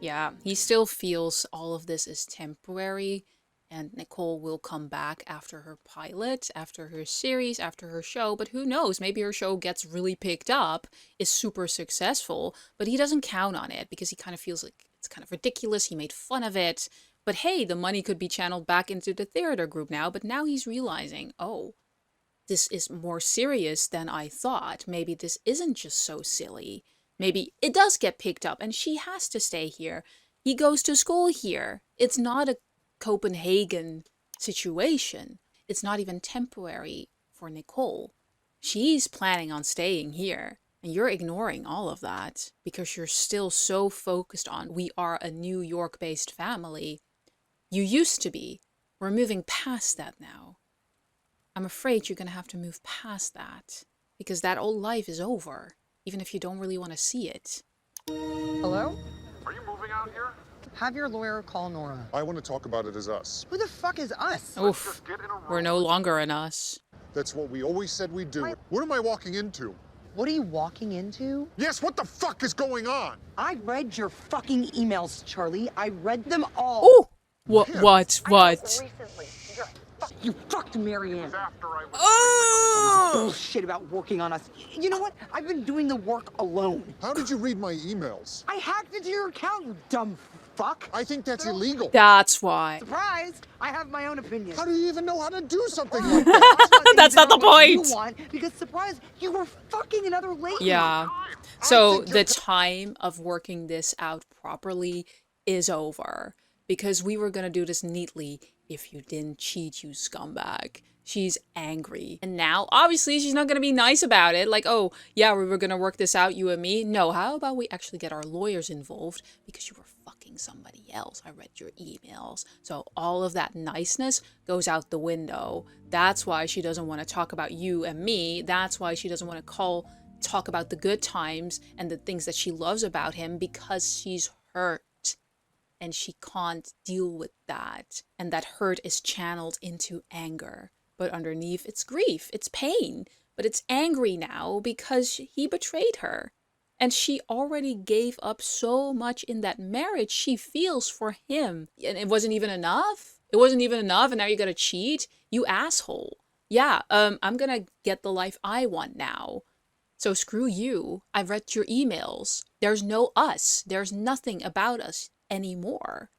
Yeah, he still feels all of this is temporary, and Nicole will come back after her pilot, after her series, after her show, but who knows, maybe her show gets really picked up, is super successful, but he doesn't count on it because he kind of feels like it's kind of ridiculous, he made fun of it, but hey, the money could be channeled back into the theater group now, but now he's realizing, oh, this is more serious than I thought, maybe this isn't just so silly, maybe it does get picked up and she has to stay here, he goes to school here, it's not a Copenhagen situation. It's not even temporary for Nicole. She's planning on staying here. And you're ignoring all of that because you're still so focused on we are a New York-based family. You used to be. We're moving past that now. I'm afraid you're going to have to move past that because that old life is over, even if you don't really want to see it. Hello? Are you moving out here? Have your lawyer call Nora. I want to talk about it as us. Who the fuck is us? Oof. We're no longer an us. That's what we always said we'd do. What am I walking into? What are you walking into? Yes, what the fuck is going on? I read your fucking emails, Charlie. I read them all. Oh! What? You fucked Marianne. Oh! Bullshit about working on us. You know what? I've been doing the work alone. How did you read my emails? I hacked into your account, you dumb fuck. I think that's illegal. That's why. Surprise! I have my own opinion. How do you even know how to do something like that? That's not the point. You want, because surprise, you were fucking another lady. Yeah. So the time of working this out properly is over. Because we were gonna do this neatly if you didn't cheat, you scumbag. She's angry. And now, obviously, she's not gonna be nice about it. Like, oh, yeah, we were gonna work this out, you and me. No, how about we actually get our lawyers involved because you were fucking somebody else. I read your emails. So all of that niceness goes out the window. That's why she doesn't want to talk about you and me. That's why she doesn't want to talk about the good times and the things that she loves about him because she's hurt. And she can't deal with that. And that hurt is channeled into anger. But underneath, it's grief, it's pain. But it's angry now because he betrayed her. And she already gave up so much in that marriage she feels for him. And it wasn't even enough. It wasn't even enough and now you're gonna cheat? You asshole. Yeah, I'm gonna get the life I want now. So screw you. I've read your emails. There's no us. There's nothing about us anymore.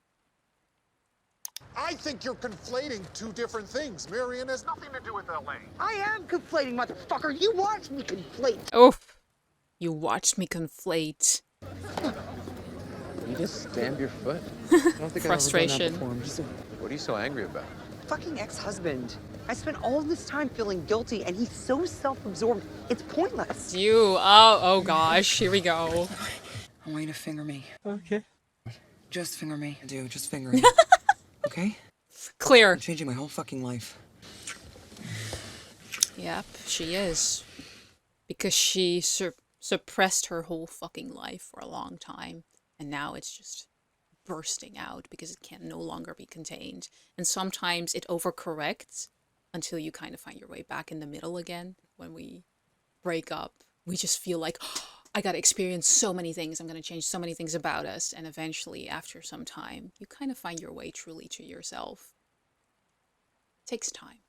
I think you're conflating two different things. Marion has nothing to do with LA. I am conflating, motherfucker. You watched me conflate. Oh, you watched me conflate. You just stamp your foot. I don't think Frustration. I've ever done that before. What are you so angry about? Fucking ex-husband. I spent all this time feeling guilty, and he's so self-absorbed. It's pointless. You. Oh gosh. Here we go. I want you to finger me. Okay. Just finger me, dude. Just finger me. Okay? Clear. I'm changing my whole fucking life. Yep, she is. Because she suppressed her whole fucking life for a long time. And now it's just bursting out because it can no longer be contained. And sometimes it overcorrects until you kind of find your way back in the middle again. When we break up, we just feel like, oh, I gotta experience so many things. I'm gonna change so many things about us. And eventually, after some time, you kind of find your way truly to yourself. It takes time.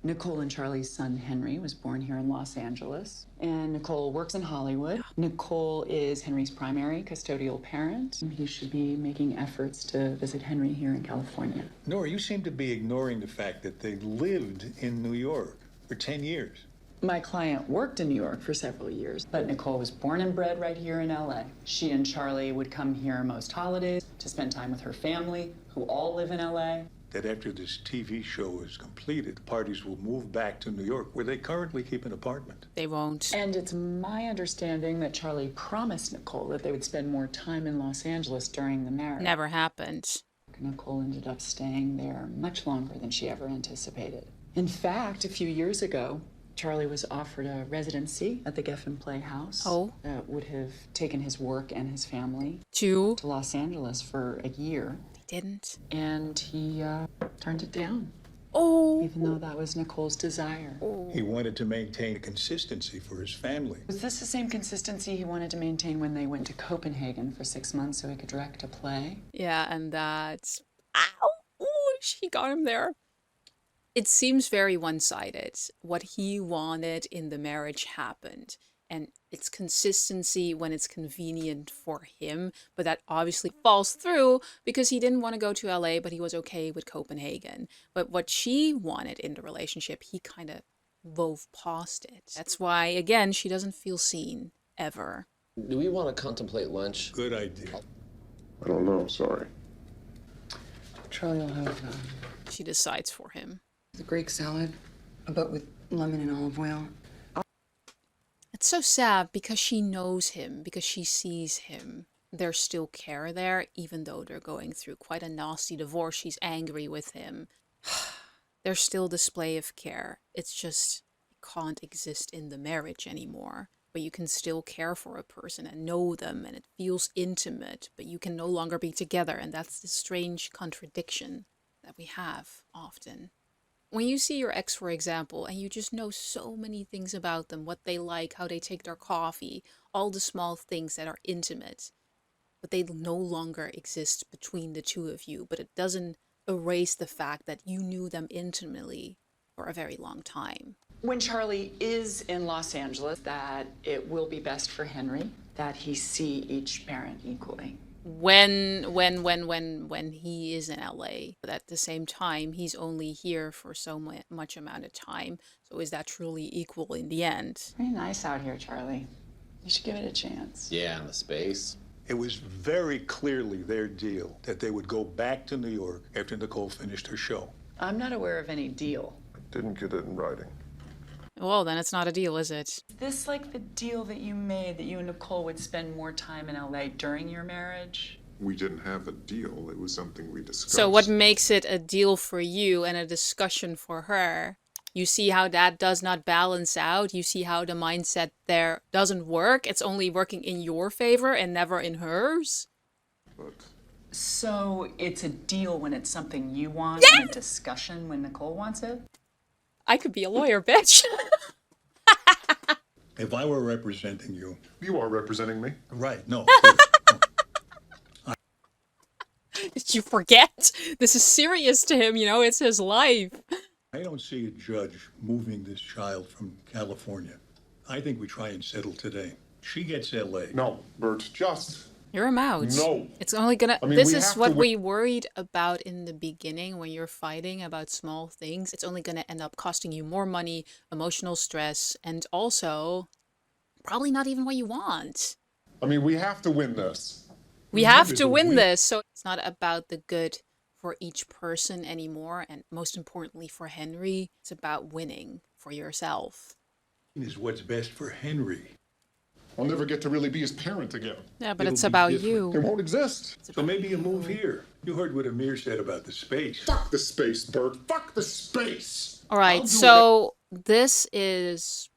Nicole and Charlie's son, Henry, was born here in Los Angeles. And Nicole works in Hollywood. Nicole is Henry's primary custodial parent. He should be making efforts to visit Henry here in California. Nora, you seem to be ignoring the fact that they lived in New York for 10 years. My client worked in New York for several years, but Nicole was born and bred right here in LA. She and Charlie would come here most holidays to spend time with her family, who all live in LA. That after this TV show is completed, the parties will move back to New York, where they currently keep an apartment. They won't. And it's my understanding that Charlie promised Nicole that they would spend more time in Los Angeles during the marriage. Never happened. Nicole ended up staying there much longer than she ever anticipated. In fact, a few years ago, Charlie was offered a residency at the Geffen Playhouse. Oh. That would have taken his work and his family to Los Angeles for a year. He didn't. And he turned it down. Oh. Even though that was Nicole's desire. He wanted to maintain consistency for his family. Was this the same consistency he wanted to maintain when they went to Copenhagen for 6 months so he could direct a play? Yeah, and that's... Ow! Ooh, she got him there. It seems very one-sided. What he wanted in the marriage happened. And it's consistency when it's convenient for him. But that obviously falls through because he didn't want to go to LA, but he was okay with Copenhagen. But what she wanted in the relationship, he kind of wove past it. That's why, again, she doesn't feel seen, ever. Do we want to contemplate lunch? Good idea. I don't know, sorry. Charlie will have She decides for him. the Greek salad, but with lemon and olive oil. It's so sad because she knows him, because she sees him. There's still care there, even though they're going through quite a nasty divorce. She's angry with him. There's still display of care. It's just, it can't exist in the marriage anymore. But you can still care for a person and know them, and it feels intimate, but you can no longer be together. And that's the strange contradiction that we have often. When you see your ex, for example, and you just know so many things about them, what they like, how they take their coffee, all the small things that are intimate, but they no longer exist between the two of you, but it doesn't erase the fact that you knew them intimately for a very long time. When Charlie is in Los Angeles, that it will be best for Henry that he see each parent equally. When he is in LA, but at the same time, he's only here for so much amount of time. So is that truly equal in the end? Very nice out here, Charlie. You should give it a chance. Yeah, and the space. It was very clearly their deal that they would go back to New York after Nicole finished her show. I'm not aware of any deal. I didn't get it in writing. Well, then it's not a deal, is it? Is this like the deal that you made that you and Nicole would spend more time in LA during your marriage? We didn't have a deal. It was something we discussed. So what makes it a deal for you and a discussion for her? You see how that does not balance out? You see how the mindset there doesn't work? It's only working in your favor and never in hers? But So it's a deal when it's something you want, and a discussion when Nicole wants it? I could be a lawyer, bitch. If I were representing you... You are representing me. Right, no. Did you forget? This is serious to him, you know, it's his life. I don't see a judge moving this child from California. I think we try and settle today. She gets LA. No, Bert, just... You're him out. No. It's only gonna... I mean, this we is have what to we worried about in the beginning when you're fighting about small things. It's only gonna end up costing you more money, emotional stress, and also probably not even what you want. I mean, we have to win this. We have to win this, so it's not about the good for each person anymore, and most importantly for Henry, it's about winning for yourself. Is what's best for Henry. I'll never get to really be his parent again. Yeah, but It'll it's be about different. you. It won't exist. So maybe you move here. You heard what Amir said about the space. Fuck the space, Bert. Fuck the space. All right, so this is...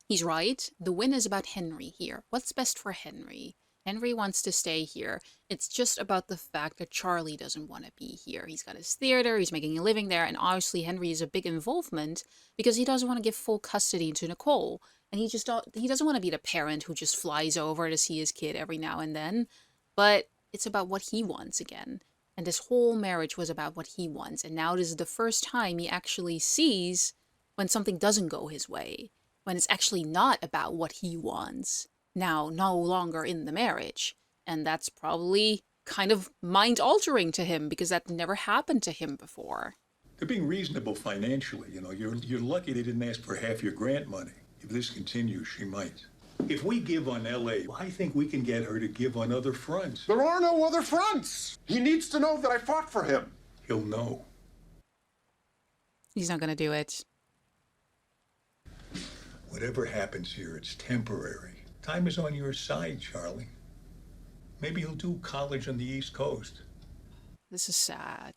He's right. The win is about Henry here. What's best for Henry? Henry wants to stay here. It's just about the fact that Charlie doesn't want to be here. He's got his theater, he's making a living there, and obviously Henry is a big involvement because he doesn't want to give full custody to Nicole. And he doesn't want to be the parent who just flies over to see his kid every now and then. But it's about what he wants again. And this whole marriage was about what he wants. And now this is the first time he actually sees when something doesn't go his way. When it's actually not about what he wants. Now, no longer in the marriage. And that's probably kind of mind-altering to him because that never happened to him before. They're being reasonable financially. You know, you're lucky they didn't ask for half your grant money. If this continues, she might. If we give on LA, I think we can get her to give on other fronts. There are no other fronts. He needs to know that I fought for him. He'll know. He's not gonna do it. Whatever happens here, it's temporary. Time is on your side, Charlie. Maybe he'll do college on the East Coast. This is sad.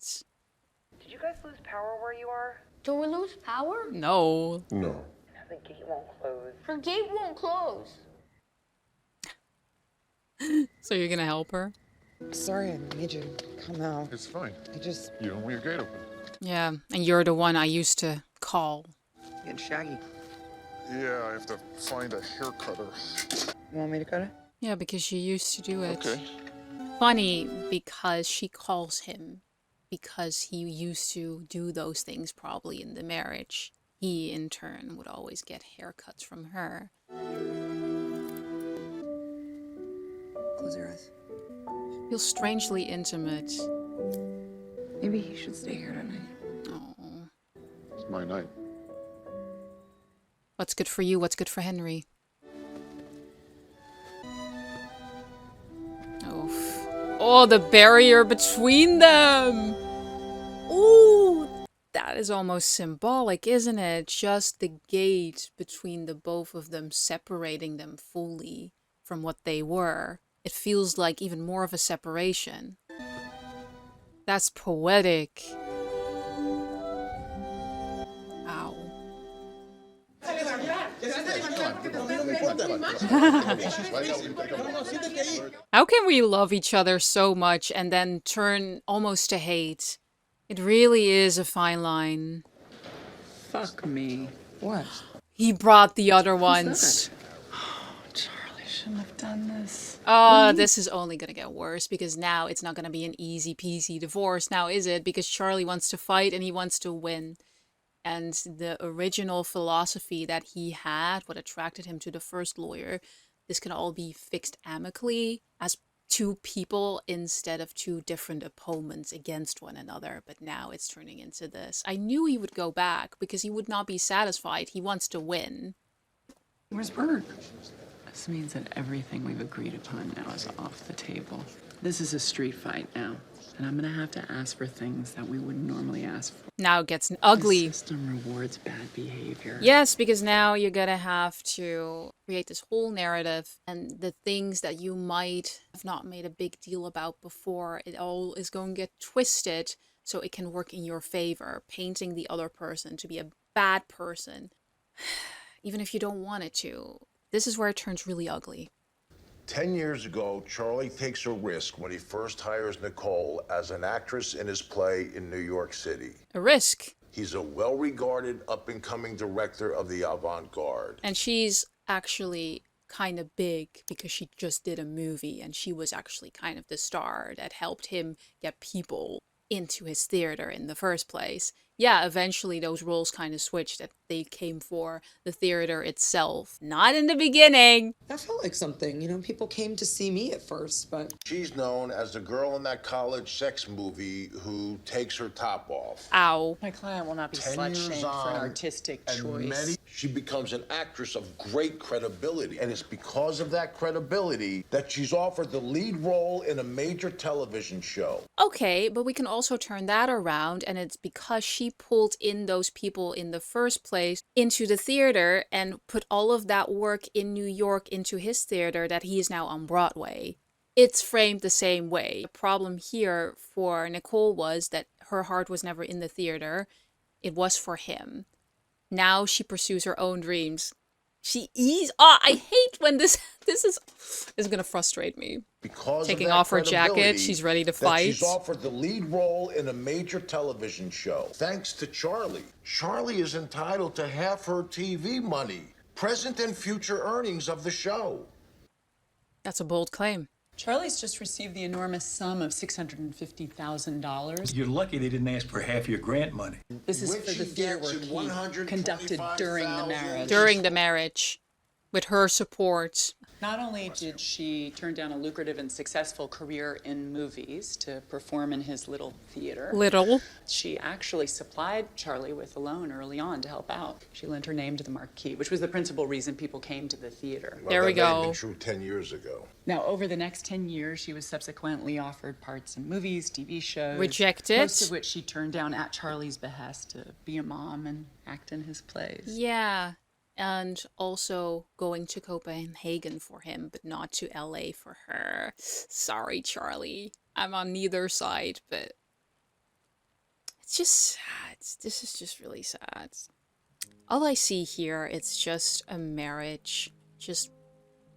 Did you guys lose power where you are? Do we lose power? No. No. The gate won't close. Her gate won't close. So you're gonna help her? Sorry, I made you come out. It's fine. I just... You don't leave your gate open. Yeah, and you're the one I used to call. Getting shaggy. Yeah, I have to find a hair cutter. You want me to cut it? Yeah, because you used to do it. Okay. Funny, because she calls him. Because he used to do those things probably in the marriage. He, in turn, would always get haircuts from her. Close your eyes. Feels strangely intimate. Maybe he should stay here tonight. Oh. It's my night. What's good for you? What's good for Henry? Oof. Oh, the barrier between them! Ooh! That is almost symbolic, isn't it? Just the gate between the both of them, separating them fully from what they were. It feels like even more of a separation. That's poetic. Ow. How can we love each other so much and then turn almost to hate? It really is a fine line. Fuck me. What? He brought the other ones. Charlie shouldn't have done this. Oh, this is only gonna get worse because now it's not gonna be an easy peasy divorce, now is it? Because Charlie wants to fight and he wants to win. And the original philosophy that he had, what attracted him to the first lawyer, this can all be fixed amicably as two people instead of two different opponents against one another. But now it's turning into this. I knew he would go back because he would not be satisfied. He wants to win. Where's Bert? This means that everything we've agreed upon now is off the table. This is a street fight now. And I'm gonna have to ask for things that we wouldn't normally ask for. Now it gets ugly. The system rewards bad behavior. Yes, because now you're gonna have to create this whole narrative, and the things that you might have not made a big deal about before, it all is going to get twisted so it can work in your favor, painting the other person to be a bad person, even if you don't want it to. This is where it turns really ugly. 10 years ago, Charlie takes a risk when he first hires Nicole as an actress in his play in New York City. A risk. He's a well-regarded, up-and-coming director of the avant-garde. And she's actually kind of big because she just did a movie, and she was actually kind of the star that helped him get people into his theater in the first place. Yeah, eventually those roles kind of switched, that they came for the theater itself. Not in the beginning. That felt like something. You know, people came to see me at first, but... She's known as the girl in that college sex movie who takes her top off. Ow. My client will not be 10 slut-shamed years for an on, artistic and choice. she becomes an actress of great credibility. And it's because of that credibility that she's offered the lead role in a major television show. Okay, but we can also turn that around, and it's because she pulled in those people in the first place into the theater and put all of that work in New York into his theater that he is now on Broadway. It's framed the same way. The problem here for Nicole was that her heart was never in the theater. It was for him. Now she pursues her own dreams. I hate when this is gonna frustrate me. Because taking off her jacket, she's ready to fight. She's offered the lead role in a major television show. Thanks to Charlie. Charlie is entitled to half her TV money, present and future earnings of the show. That's a bold claim. Charlie's just received the enormous sum of $650,000. You're lucky they didn't ask for half your grant money. This is for the theater work he conducted during the marriage. During the marriage. With her support. Not only did she turn down a lucrative and successful career in movies to perform in his little theater, she actually supplied Charlie with a loan early on to help out. She lent her name to the marquee, which was the principal reason people came to the theater. Well, that may have been true 10 years ago. Now, over the next 10 years, she was subsequently offered parts in movies, TV shows. Rejected. Most of which she turned down at Charlie's behest to be a mom and act in his plays. Yeah. And also going to Copenhagen for him, but not to LA for her. Sorry, Charlie. I'm on neither side, but it's just sad. This is just really sad. All I see here, it's just a marriage just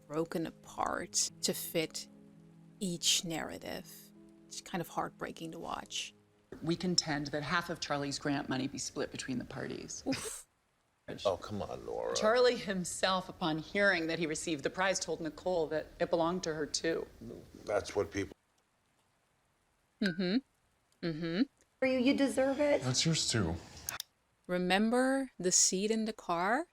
broken apart to fit each narrative. It's kind of heartbreaking to watch. We contend that half of Charlie's grant money be split between the parties. Oof. Oh, come on, Laura. Charlie himself, upon hearing that he received the prize, told Nicole that it belonged to her too. That's what people... You deserve it. That's yours too. Remember the seat in the car?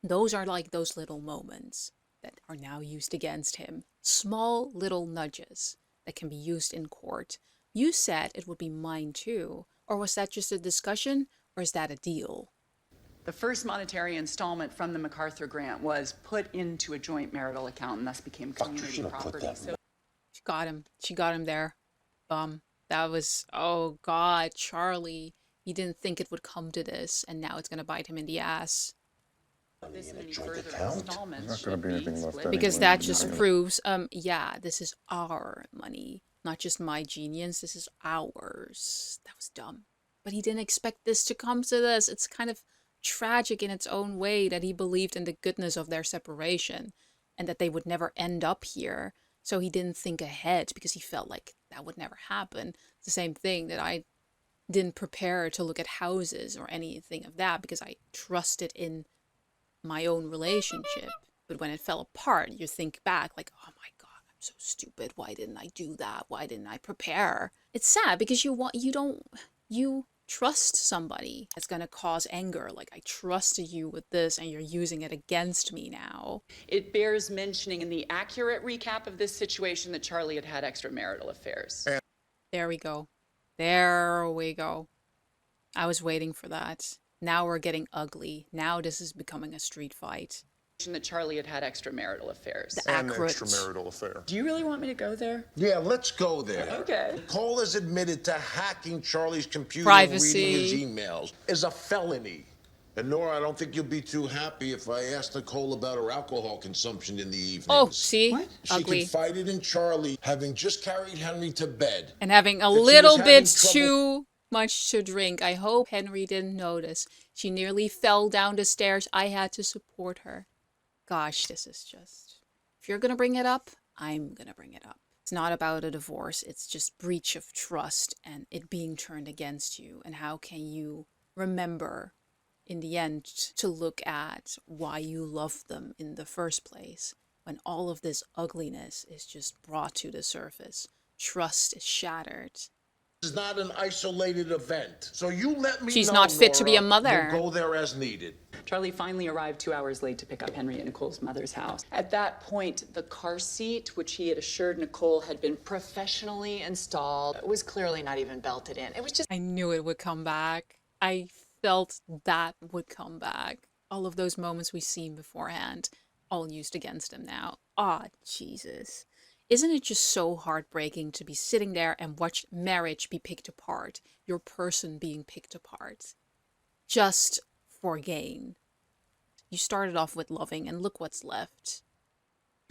Those are like those little moments that are now used against him. Small little nudges that can be used in court. You said it would be mine too. Or was that just a discussion? Or is that a deal? The first monetary installment from the MacArthur grant was put into a joint marital account and thus became community property. So She got him. She got him there. That was, oh God, Charlie. He didn't think it would come to this, and now it's going to bite him in the ass. this and any further installments There's not going to be anything left Because anyway. that just proves, yeah, this is our money. Not just my genius, this is ours. That was dumb. But he didn't expect this to come to this. It's kind of tragic in its own way that he believed in the goodness of their separation and that they would never end up here. So he didn't think ahead because he felt like that would never happen. It's the same thing that I didn't prepare to look at houses or anything of that because I trusted in my own relationship. But when it fell apart, you think back like, oh my God, I'm so stupid. Why didn't I do that? Why didn't I prepare? It's sad because you trust somebody that's going to cause anger. Like, I trusted you with this and you're using it against me now. it bears mentioning in the accurate recap of this situation that Charlie had had extramarital affairs. There we go. There we go. I was waiting for that. Now we're getting ugly. Now this is becoming a street fight. That Charlie had had extramarital affairs. An extramarital affair. Do you really want me to go there? Yeah, let's go there. Okay. Cole has admitted to hacking Charlie's computer Privacy. and reading his emails is a felony. And Nora, I don't think you'll be too happy if I ask Nicole about her alcohol consumption in the evenings. Oh, see? What? She Ugly. confided in Charlie, having just carried Henry to bed. And having a that she was little having bit trouble- too much to drink. I hope Henry didn't notice. She nearly fell down the stairs. I had to support her. Gosh, this is just... If you're going to bring it up, I'm going to bring it up. It's not about a divorce. It's just breach of trust and it being turned against you. And how can you remember, in the end, to look at why you loved them in the first place when all of this ugliness is just brought to the surface? Trust is shattered. This is not an isolated event. So you let me She's know, not fit to be a Nora. mother. We'll go there as needed. Charlie finally arrived 2 hours late to pick up Henry at Nicole's mother's house. At that point, the car seat, which he had assured Nicole had been professionally installed, was clearly not even belted in. It was just... I knew it would come back. I felt that would come back. All of those moments we've seen beforehand, all used against him now. Ah, Jesus. Isn't it just so heartbreaking to be sitting there and watch marriage be picked apart? Your person being picked apart. Just for gain. You started off with loving and look what's left.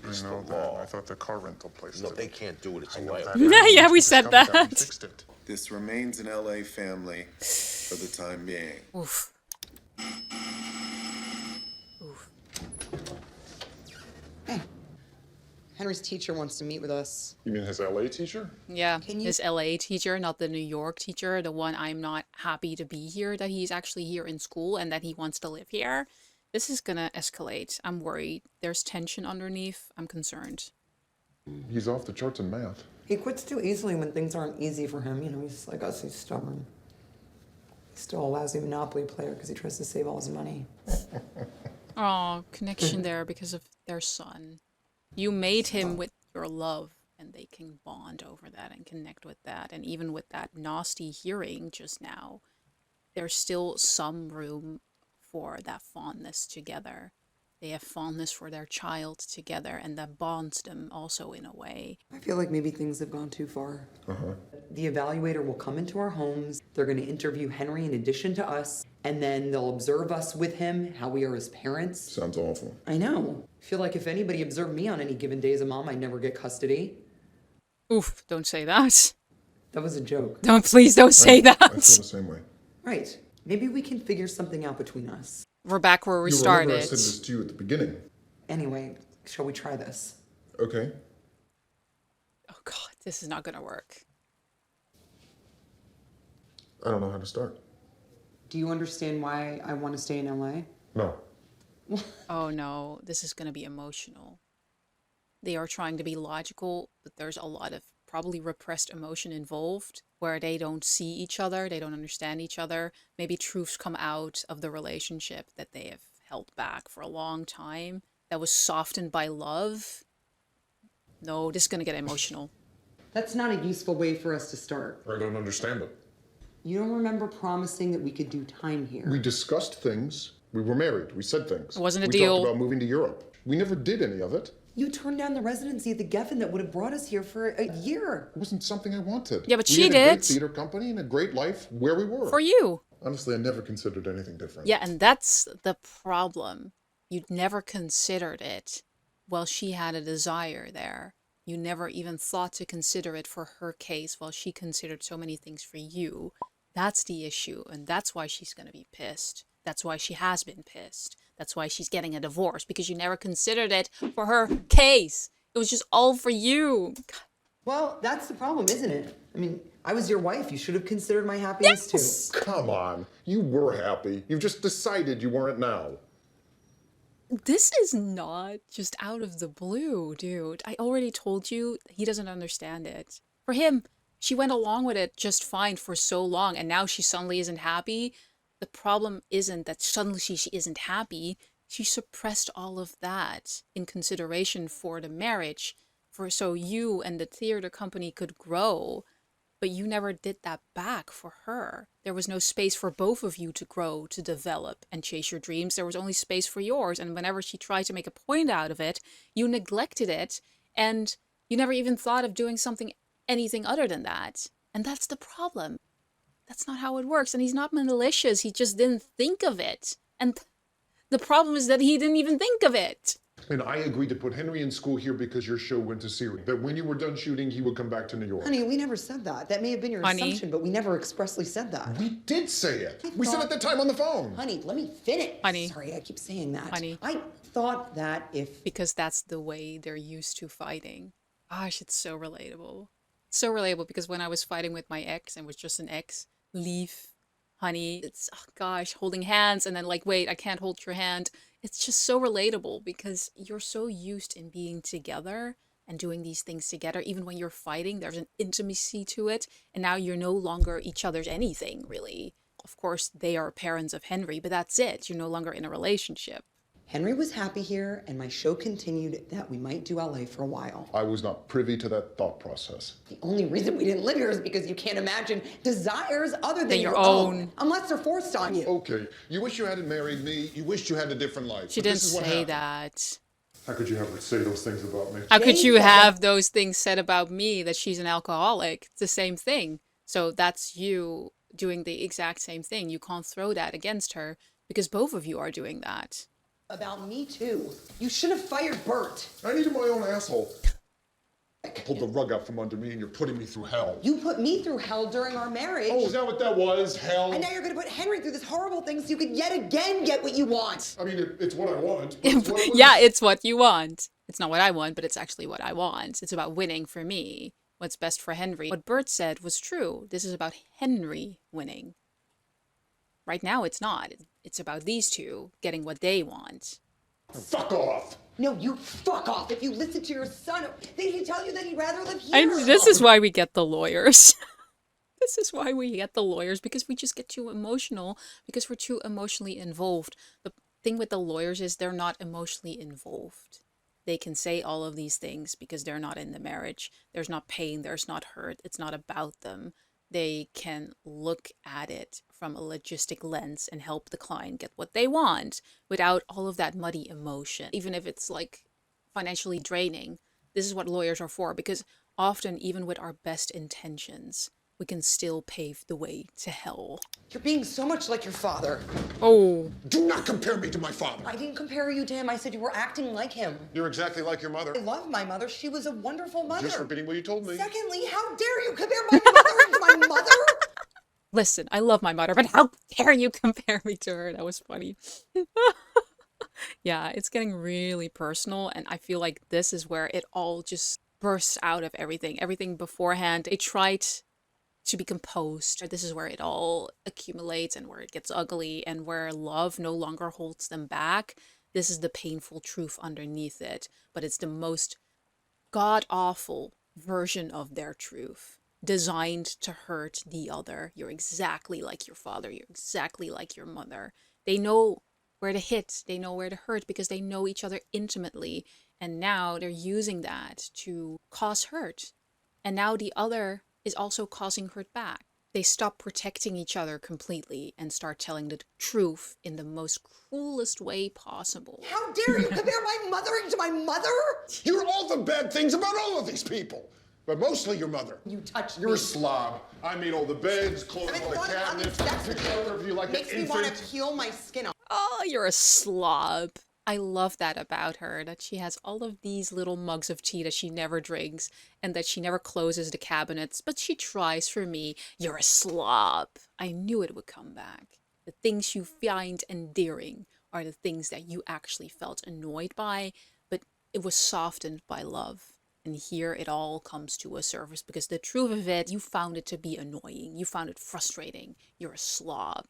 I know that. I thought the car rental place No, did they it. can't do it. It's I a know that. liability. Yeah, we said Just come down and that. fixed it. This remains an LA family for the time being. Oof. Henry's teacher wants to meet with us. You mean his LA teacher? Yeah, his LA teacher, not the New York teacher, the one I'm not happy to be here, that he's actually here in school and that he wants to live here. This is gonna escalate. I'm worried. There's tension underneath. I'm concerned. He's off the charts in math. He quits too easily when things aren't easy for him. You know, he's like us, he's stubborn. He's still a lousy Monopoly player because he tries to save all his money. Oh, connection there because of their son. You made him with your love, and they can bond over that and connect with that. And even with that nasty hearing just now, there's still some room for that fondness together. They have fondness for their child together, and that bonds them also in a way. I feel like maybe things have gone too far. Uh-huh. The evaluator will come into our homes, they're going to interview Henry in addition to us, and then they'll observe us with him, how we are as parents. Sounds awful. I know. I feel like if anybody observed me on any given day as a mom, I'd never get custody. Oof, don't say that. That was a joke. Please don't say that. I feel the same way. Right. Maybe we can figure something out between us. We're back where we You started. remember I said this to you at the beginning. Anyway, shall we try this? Okay. Oh God, this is not gonna work. I don't know how to start. Do you understand why I want to stay in LA? No. Oh no, this is gonna be emotional. They are trying to be logical, but there's a lot of probably repressed emotion involved where they don't see each other, they don't understand each other. Maybe truths come out of the relationship that they have held back for a long time that was softened by love. No, this is gonna get emotional. That's not a useful way for us to start. I don't understand it. You don't remember promising that we could do time here? We discussed things. We were married. We said things. It wasn't a we deal. talked about moving to Europe. We never did any of it. You turned down the residency at the Geffen that would have brought us here for a year. It wasn't something I wanted. Yeah, but we she had a did. great theater company and a great life where we were. For you. Honestly, I never considered anything different. Yeah, and that's the problem. You'd never considered it while she had a desire there. You never even thought to consider it for her case while she considered so many things for you. That's the issue, and that's why she's going to be pissed. That's why she has been pissed. That's why she's getting a divorce, because you never considered it for her case. It was just all for you. Well, that's the problem, isn't it? I mean, I was your wife. You should have considered my happiness too. Come on. You were happy. You've just decided you weren't now. This is not just out of the blue, dude. I already told you he doesn't understand it. For him, she went along with it just fine for so long, and now she suddenly isn't happy. The problem isn't that suddenly she isn't happy. She suppressed all of that in consideration for the marriage, so you and the theater company could grow. But you never did that back for her. There was no space for both of you to grow, to develop, and chase your dreams. There was only space for yours. And whenever she tried to make a point out of it, you neglected it, and you never even thought of doing anything other than that. And that's the problem. That's not how it works. And he's not malicious. He just didn't think of it. And the problem is that he didn't even think of it. And I agreed to put Henry in school here because your show went to Syria. That when you were done shooting, he would come back to New York. Honey, we never said that. That may have been your assumption, but we never expressly said that. We did say it. We said it at the time on the phone. Honey, let me finish. Honey. Sorry, I keep saying that. Honey. I thought that if... Because that's the way they're used to fighting. Gosh, it's so relatable. It's so relatable because when I was fighting with my ex and was just an ex, leave, honey, it's, oh gosh, holding hands and then like, wait, I can't hold your hand. It's just so relatable because you're so used in being together and doing these things together. Even when you're fighting, there's an intimacy to it. And now you're no longer each other's anything, really. Of course, they are parents of Henry, but that's it. You're no longer in a relationship. Henry was happy here, and my show continued that we might do LA for a while. I was not privy to that thought process. The only reason we didn't live here is because you can't imagine desires other than your own. Unless they're forced on you. Okay, you wish you hadn't married me. You wished you had a different life. She but didn't this is what say happened. that. How could you ever say those things about me? How could you have those things said about me, that she's an alcoholic? It's the same thing. So that's you doing the exact same thing. You can't throw that against her because both of you are doing that. About me, too. You should have fired Bert. I needed my own asshole. I pulled the rug out from under me and you're putting me through hell. You put me through hell during our marriage. Oh, is that what that was? Hell? And now you're going to put Henry through this horrible thing so you can yet again get what you want. I mean, it's what I want. But it's what it was. Yeah, it's what you want. It's not what I want, but it's actually what I want. It's about winning for me. What's best for Henry. What Bert said was true. This is about Henry winning. Right now, it's not. It's about these two getting what they want. Fuck off! No, you fuck off. If you listen to your son, then he'd tell you that he'd rather live here. And this is why we get the lawyers. This is why we get the lawyers, because we just get too emotional, because we're too emotionally involved. The thing with the lawyers is they're not emotionally involved. They can say all of these things because they're not in the marriage. There's not pain, there's not hurt, it's not about them. They can look at it from a logistic lens and help the client get what they want without all of that muddy emotion, even if it's like financially draining. This is what lawyers are for, because often, even with our best intentions, we can still pave the way to hell. You're being so much like your father. Oh. Do not compare me to my father. I didn't compare you to him. I said you were acting like him. You're exactly like your mother. I love my mother. She was a wonderful mother. Just repeating what you told me. Secondly, how dare you compare my mother to my mother? Listen, I love my mother, but how dare you compare me to her? That was funny. Yeah, it's getting really personal, and I feel like this is where it all just bursts out of everything. Everything beforehand, they tried to be composed. This is where it all accumulates and where it gets ugly and where love no longer holds them back. This is the painful truth underneath it, but it's the most god-awful version of their truth, designed to hurt the other. You're exactly like your father. You're exactly like your mother. They know where to hit. They know where to hurt because they know each other intimately. And now they're using that to cause hurt. And now the other is also causing hurt back. They stop protecting each other completely and start telling the truth in the most cruelest way possible. How dare you compare my mothering to my mother? You're all the bad things about all of these people. But mostly your mother. You touched You're me. a slob. I made all the beds, clothes all the cabinets, took care of you like an Makes me want to infant. peel my skin off. Oh, you're a slob. I love that about her, that she has all of these little mugs of tea that she never drinks and that she never closes the cabinets, but she tries for me. You're a slob. I knew it would come back. The things you find endearing are the things that you actually felt annoyed by, but it was softened by love. And here it all comes to a surface because the truth of it, you found it to be annoying. You found it frustrating. You're a slob.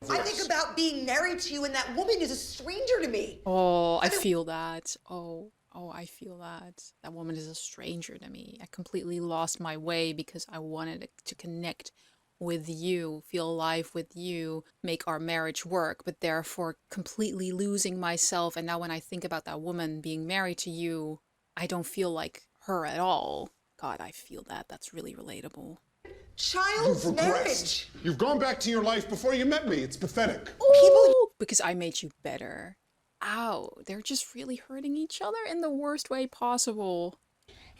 I think about being married to you and that woman is a stranger to me. Oh, I feel that. Oh, I feel that. That woman is a stranger to me. I completely lost my way because I wanted to connect with you, feel alive with you, make our marriage work, but therefore completely losing myself. And now when I think about that woman being married to you, I don't feel like her at all. God, I feel that. That's really relatable. Child's You've marriage. regressed. You've gone back to your life before you met me. It's pathetic. Ooh, because I made you better. Ow, they're just really hurting each other in the worst way possible.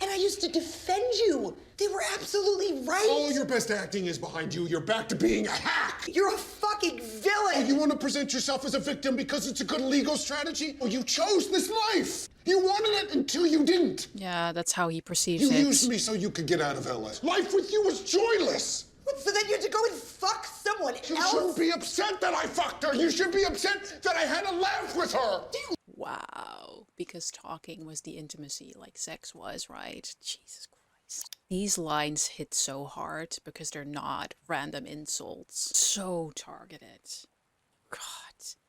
And I used to defend you. They were absolutely right. All your best acting is behind you. You're back to being a hack. You're a fucking villain. Oh, you want to present yourself as a victim because it's a good legal strategy? Oh, you chose this life. You wanted it until you didn't. Yeah, that's how he perceives You it. used me so you could get out of LA. Life with you was joyless. What, so then you had to go and fuck someone You else? shouldn't be upset that I fucked her. You should be upset that I had to laugh with her. Wow, because talking was the intimacy like sex was, right? Jesus Christ. These lines hit so hard because they're not random insults. So targeted. God,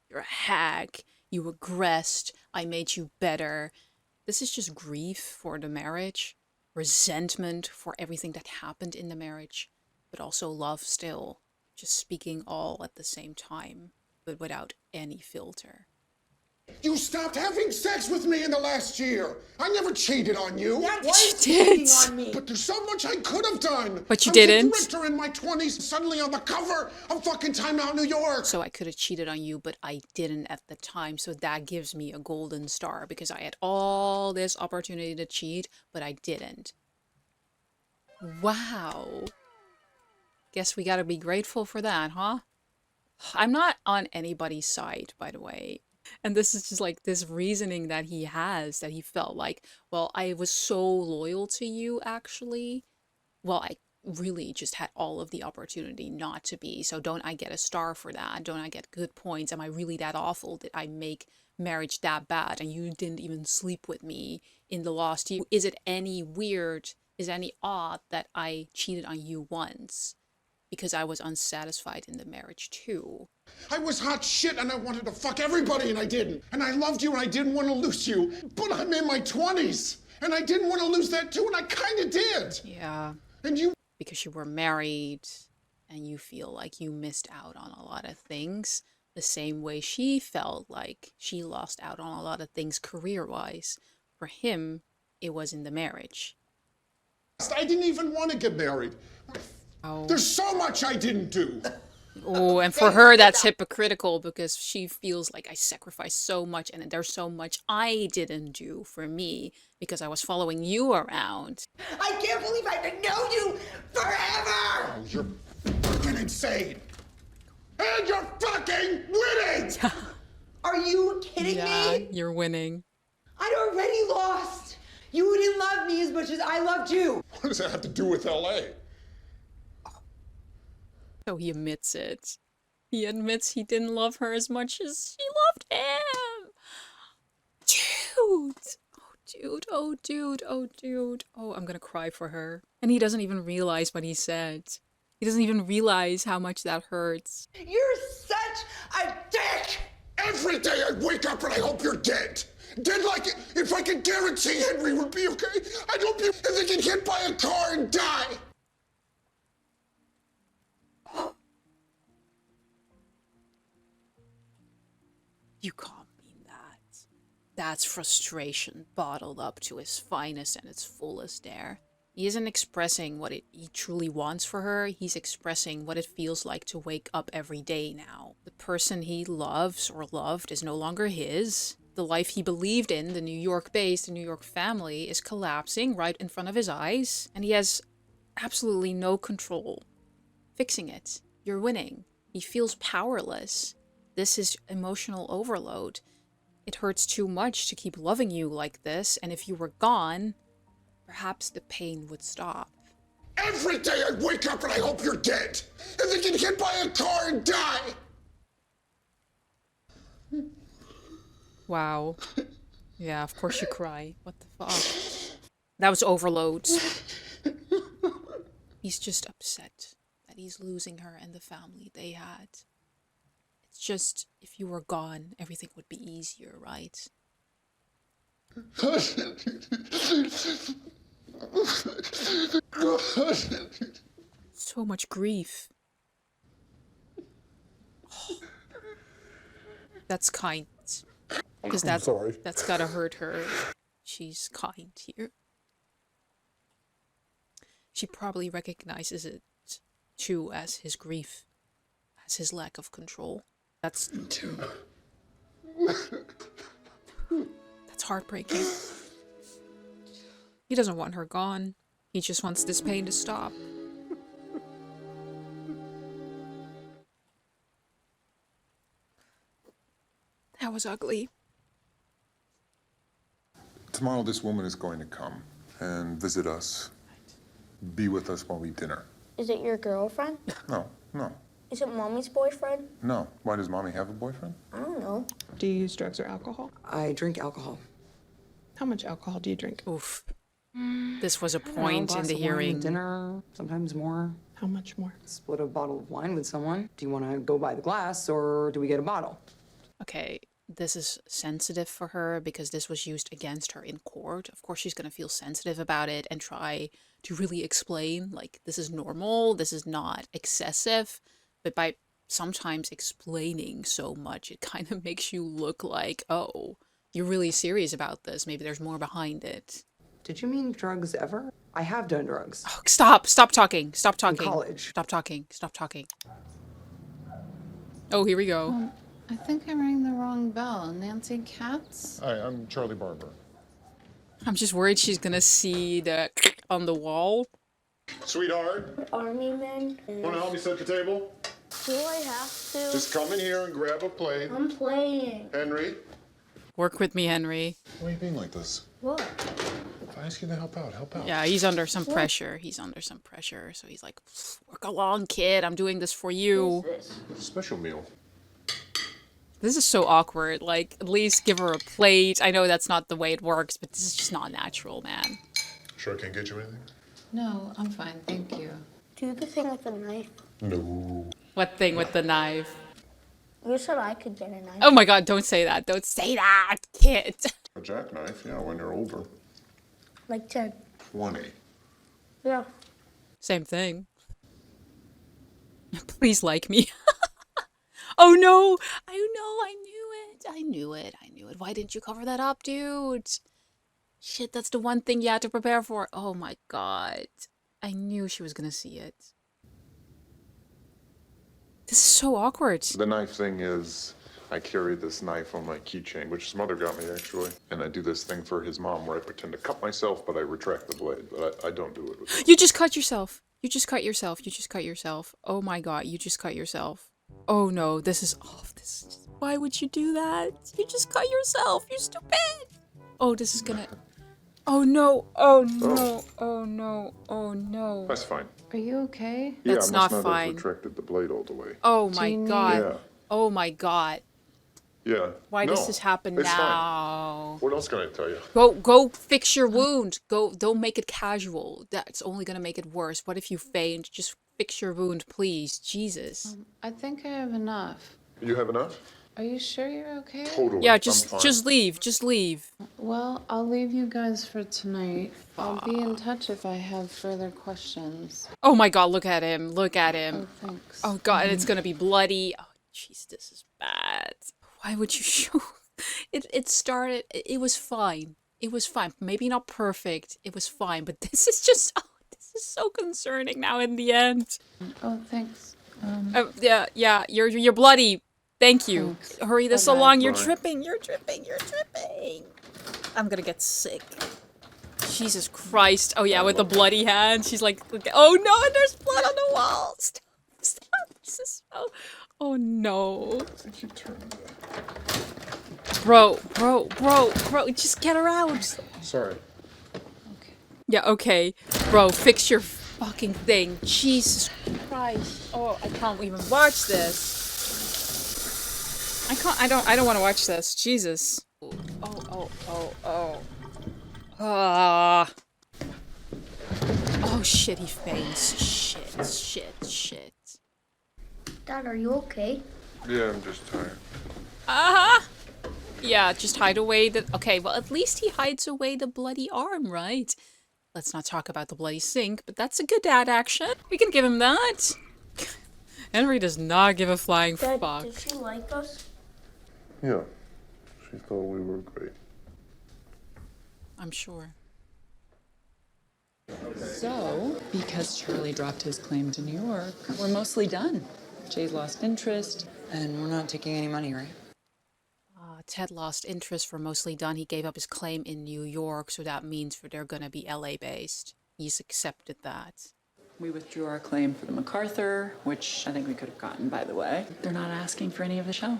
you're a hack. You regressed. I made you better. This is just grief for the marriage, resentment for everything that happened in the marriage, but also love still. Just speaking all at the same time, but without any filter. You stopped having sex with me in the last year. I never cheated on you. That You was did. cheating on me. But there's so much I could have done. But you I didn't. was a director in my 20s, suddenly on the cover of fucking Time Out New York. So I could have cheated on you, but I didn't at the time. So that gives me a golden star because I had all this opportunity to cheat, but I didn't. Wow. Guess we gotta be grateful for that, huh? I'm not on anybody's side, by the way. And this is just like this reasoning that he has, that he felt like, well, I was so loyal to you, actually. Well, I really just had all of the opportunity not to be. So don't I get a star for that? Don't I get good points? Am I really that awful? Did I make marriage that bad? And you didn't even sleep with me in the last year. Is it any weird? Is it any odd that I cheated on you once? Because I was unsatisfied in the marriage too. I was hot shit and I wanted to fuck everybody and I didn't. And I loved you and I didn't want to lose you. But I'm in my 20s and I didn't want to lose that too and I kind of did. Yeah. And you... Because you were married and you feel like you missed out on a lot of things. The same way she felt like she lost out on a lot of things career-wise. For him, it was in the marriage. I didn't even want to get married. Oh. There's so much I didn't do. Oh, and for her, that's hypocritical because she feels like I sacrificed so much and there's so much I didn't do for me because I was following you around. I can't believe I've known you forever! Oh, you're fucking insane. And you're fucking winning! Are you kidding me? You're winning. I'd already lost. You didn't love me as much as I loved you. What does that have to do with L.A.? So he admits it. He admits he didn't love her as much as she loved him. Dude. Oh, dude. Oh, dude. Oh, dude. Oh, I'm gonna cry for her. And he doesn't even realize what he said. He doesn't even realize how much that hurts. You're such a dick! Every day I wake up and I hope you're dead. Dead like if I could guarantee Henry would be okay, I'd hope you if they get hit by a car and die. You can't mean that. That's frustration bottled up to its finest and its fullest there. He isn't expressing what he truly wants for her, he's expressing what it feels like to wake up every day now. The person he loves or loved is no longer his. The life he believed in, the New York base, the New York family, is collapsing right in front of his eyes, and he has absolutely no control. Fixing it. You're winning. He feels powerless. This is emotional overload. It hurts too much to keep loving you like this, and if you were gone, perhaps the pain would stop. Every day I wake up and I hope you're dead. And they get hit by a car and die. Wow. Yeah, of course you cry. What the fuck? That was overload. He's just upset that he's losing her and the family they had. It's just, if you were gone, everything would be easier, right? So much grief. That's kind. Because that's gotta hurt her. She's kind here. She probably recognizes it too as his grief, as his lack of control. That's heartbreaking. He doesn't want her gone. He just wants this pain to stop. That was ugly. Tomorrow this woman is going to come and visit us, be with us while we dinner. Is it your girlfriend? No. Is it mommy's boyfriend? No. Why, does mommy have a boyfriend? I don't know. Do you use drugs or alcohol? I drink alcohol. How much alcohol do you drink? Oof. This was a point in the hearing. Dinner, sometimes more. How much more? Split a bottle of wine with someone. Do you want to go buy the glass or do we get a bottle? Okay, this is sensitive for her because this was used against her in court. Of course, she's going to feel sensitive about it and try to really explain, like, this is normal, this is not excessive. But by sometimes explaining so much, it kind of makes you look like, oh, you're really serious about this. Maybe there's more behind it. Did you mean drugs ever? I have done drugs. Oh, stop talking. Stop talking. In college. Stop talking. Oh, here we go. I think I rang the wrong bell. Nancy Katz? Hi, I'm Charlie Barber. I'm just worried she's gonna see the on the wall. Sweetheart, Army men. want to help me set the table? Do I have to? Just come in here and grab a plate. I'm playing. Henry? Work with me, Henry. Why are you being like this? What? If I ask you to help out, help out. Yeah, he's under some pressure. So he's like, work along, kid. I'm doing this for you. Special meal. This is so awkward. Like, at least give her a plate. I know that's not the way it works, but this is just not natural, man. Sure I can't get you anything? No, I'm fine, thank you. Do the thing with the knife. No. What thing with the knife? You said I could get a knife. Oh my god, don't say that. Don't say that, kid. A jackknife, yeah, when you're older. Like 10. 20. Yeah. Same thing. Please like me. Oh no! I knew it. Why didn't you cover that up, dude? Shit, that's the one thing you had to prepare for. Oh my god. I knew she was gonna see it. This is so awkward. The knife thing is, I carry this knife on my keychain, which his mother got me actually. And I do this thing for his mom where I pretend to cut myself, but I retract the blade. But I don't do it with it. You just cut yourself. You just cut yourself. You just cut yourself. Oh my god, you just cut yourself. Oh no, this is... Oh, this is... Why would you do that? You just cut yourself. You stupid. Oh, this is gonna... Oh no. Oh no. Oh no. Oh no. That's fine. Are you okay? Yeah, That's I must not not fine. have retracted the blade all the way. Oh my god. Yeah. Oh my god. Yeah. Why no, does this happen it's now? Fine. What else can I tell you? Go fix your wound. Don't make it casual. That's only gonna make it worse. What if you faint? Just fix your wound, please. Jesus. I think I have enough. You have enough? Are you sure you're okay? Totally. Yeah, I'm just fine. leave. Just leave. Well, I'll leave you guys for tonight. I'll be in touch if I have further questions. Oh my god, look at him. Look at him. Oh, thanks. Oh god, and it's gonna be bloody. Oh jeez, this is bad. Why would you show it started it was fine. It was fine. Maybe not perfect. It was fine, but this is just this is so concerning now in the end. Oh, thanks. Yeah, you're bloody. Thank you. Thanks. Hurry this Bye-bye. along. You're Bye. dripping. You're dripping. You're dripping. I'm gonna get sick. Jesus Christ. Oh yeah, with the bloody hand. She's like, oh no, and there's blood on the wall. Stop. Stop. This is so... Oh no. Bro, just get her out. Sorry. Yeah, okay. Bro, fix your fucking thing. Jesus Christ. Oh, I can't even watch this. I don't want to watch this. Jesus. Oh. Ah. Oh shit, he faints. Shit. Dad, are you okay? Yeah, I'm just tired. Yeah, just hide away the... Okay, well, at least he hides away the bloody arm, right? Let's not talk about the bloody sink, but that's a good dad action. We can give him that. Henry does not give a flying Dad, fuck. did she like us? Yeah. She thought we were great. I'm sure. So, because Charlie dropped his claim to New York, we're mostly done. Jay's lost interest. And we're not taking any money, right? Ted lost interest for mostly done. He gave up his claim in New York, so that means they're gonna be LA-based. He's accepted that. We withdrew our claim for the MacArthur, which I think we could have gotten, by the way. They're not asking for any of the show.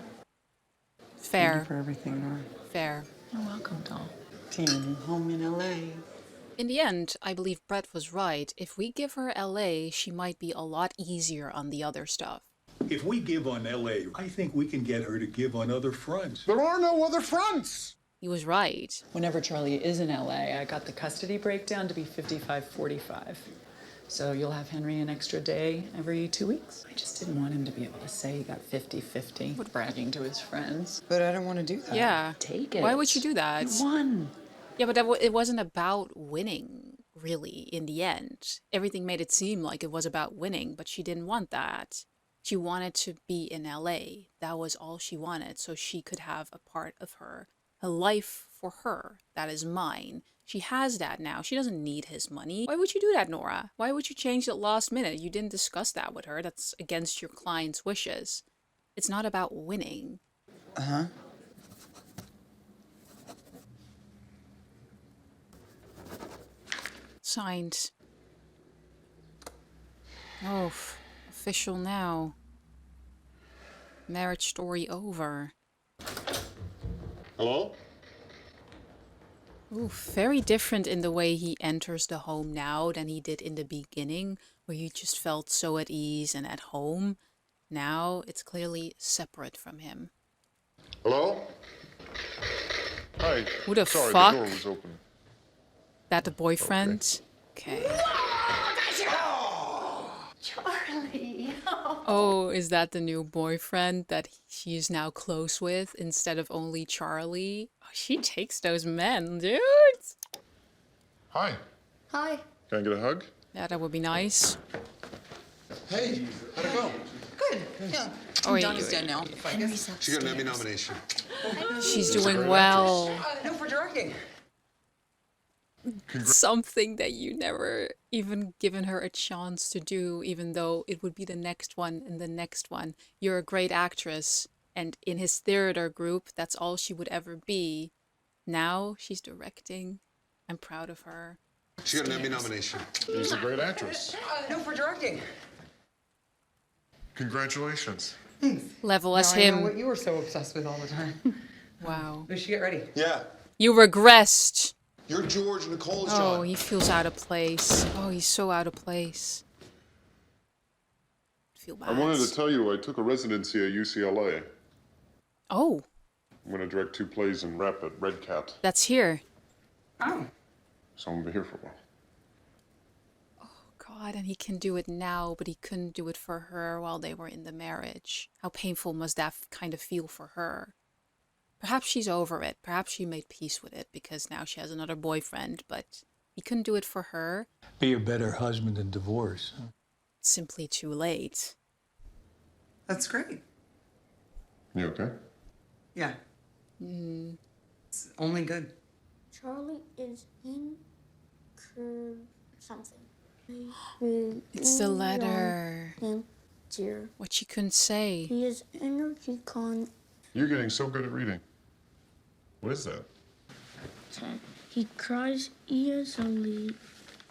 Fair. Thank you for everything, Nora. Fair. You're welcome, doll. Seeing you home in LA. In the end, I believe Brett was right. If we give her LA, she might be a lot easier on the other stuff. If we give on LA, I think we can get her to give on other fronts. There are no other fronts. He was right. Whenever Charlie is in LA, I got the custody breakdown to be 55-45. So you'll have Henry an extra day every 2 weeks. I just didn't want him to be able to say he got 50-50, bragging to his friends. But I don't want to do that. Yeah. Take it. Why would you do that? You won. Yeah, but it wasn't about winning, really, in the end. Everything made it seem like it was about winning, but she didn't want that. She wanted to be in LA. That was all she wanted, so she could have a part of her, a life for her. That is mine. She has that now. She doesn't need his money. Why would you do that, Nora? Why would you change it last minute? You didn't discuss that with her. That's against your client's wishes. It's not about winning. Uh-huh. Signed. Oh, official now. Marriage story over. Hello? Ooh, very different in the way he enters the home now than he did in the beginning, where you just felt so at ease and at home. Now it's clearly separate from him. Hello? Hi. Who the Sorry, fuck? the door was open. That the boyfriend? Okay. Charlie. Oh, is that the new boyfriend that she's now close with instead of only Charlie? Oh, she takes those men, dude. Hi. Hi. Can I get a hug? Yeah, that would be nice. Hey, how'd it go? Good. Yeah. Oh, yeah, Donna's yeah, dead now. She got an Emmy nomination. She's doing well. No, for directing. Something that you never even given her a chance to do, even though it would be the next one and the next one. You're a great actress, and in his theater group, that's all she would ever be. Now she's directing. I'm proud of her. She got an Emmy nomination. She's a great actress. No, for directing. Congratulations. Level as Now I know him. what you were so obsessed with all the time. Wow. We should get ready. Yeah. You regressed. You're George, Nicole's Oh, John. he feels out of place. Oh, he's so out of place. I feel bad. I wanted to tell you I took a residency at UCLA. Oh, I'm going to direct 2 plays in rep at Red Cat. that's here. Oh. So I'm going to be here for a while. God, and he can do it now, but he couldn't do it for her while they were in the marriage. How painful must that kind of feel for her? Perhaps she's over it. Perhaps she made peace with it because now she has another boyfriend, but he couldn't do it for her. Be a better husband in divorce. Huh? Simply too late. That's great. You okay? Yeah. It's only good. Charlie is in something. It's the letter. Dear. What she couldn't say. He is energy con. You're getting so good at reading. What is that? 10. He cries easily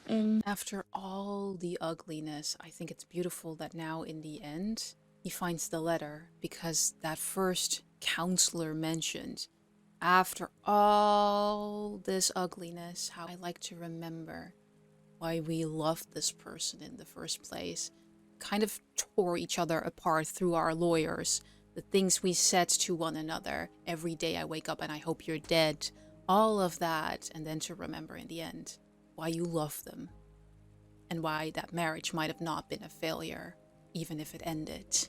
and After all the ugliness, I think it's beautiful that now in the end, he finds the letter because that first counselor mentioned, after all this ugliness, how I like to remember why we loved this person in the first place. Kind of tore each other apart through our lawyers. The things we said to one another. Every day I wake up and I hope you're dead. All of that. And then to remember in the end why you love them. And why that marriage might have not been a failure, even if it ended.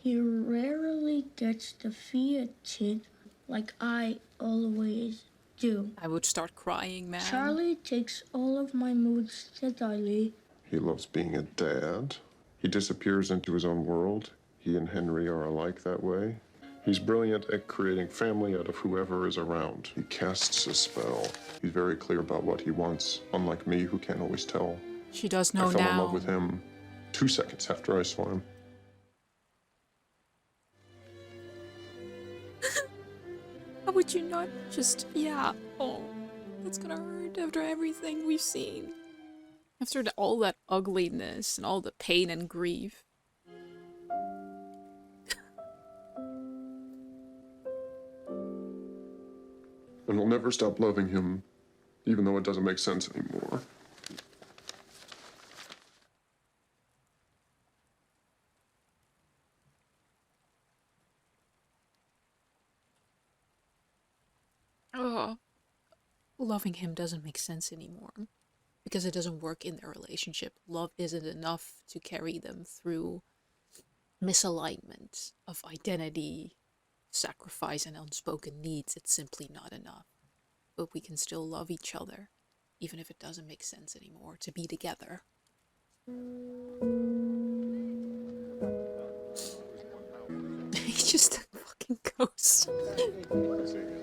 he rarely gets defeated like I always do. I would start crying, man. Charlie takes all of my moods steadily. He loves being a dad. He disappears into his own world. He and Henry are alike that way. He's brilliant at creating family out of whoever is around. He casts a spell. He's very clear about what he wants, unlike me, who can't always tell. She does know I fell now. in love with him 2 seconds after I saw him. How would you not just, oh, that's gonna hurt after everything we've seen. After all that ugliness and all the pain and grief. And I'll never stop loving him, even though it doesn't make sense anymore. Oh, loving him doesn't make sense anymore. Because it doesn't work in their relationship. Love isn't enough to carry them through misalignment of identity, sacrifice, and unspoken needs. It's simply not enough. But we can still love each other, even if it doesn't make sense anymore to be together. He's just a fucking ghost.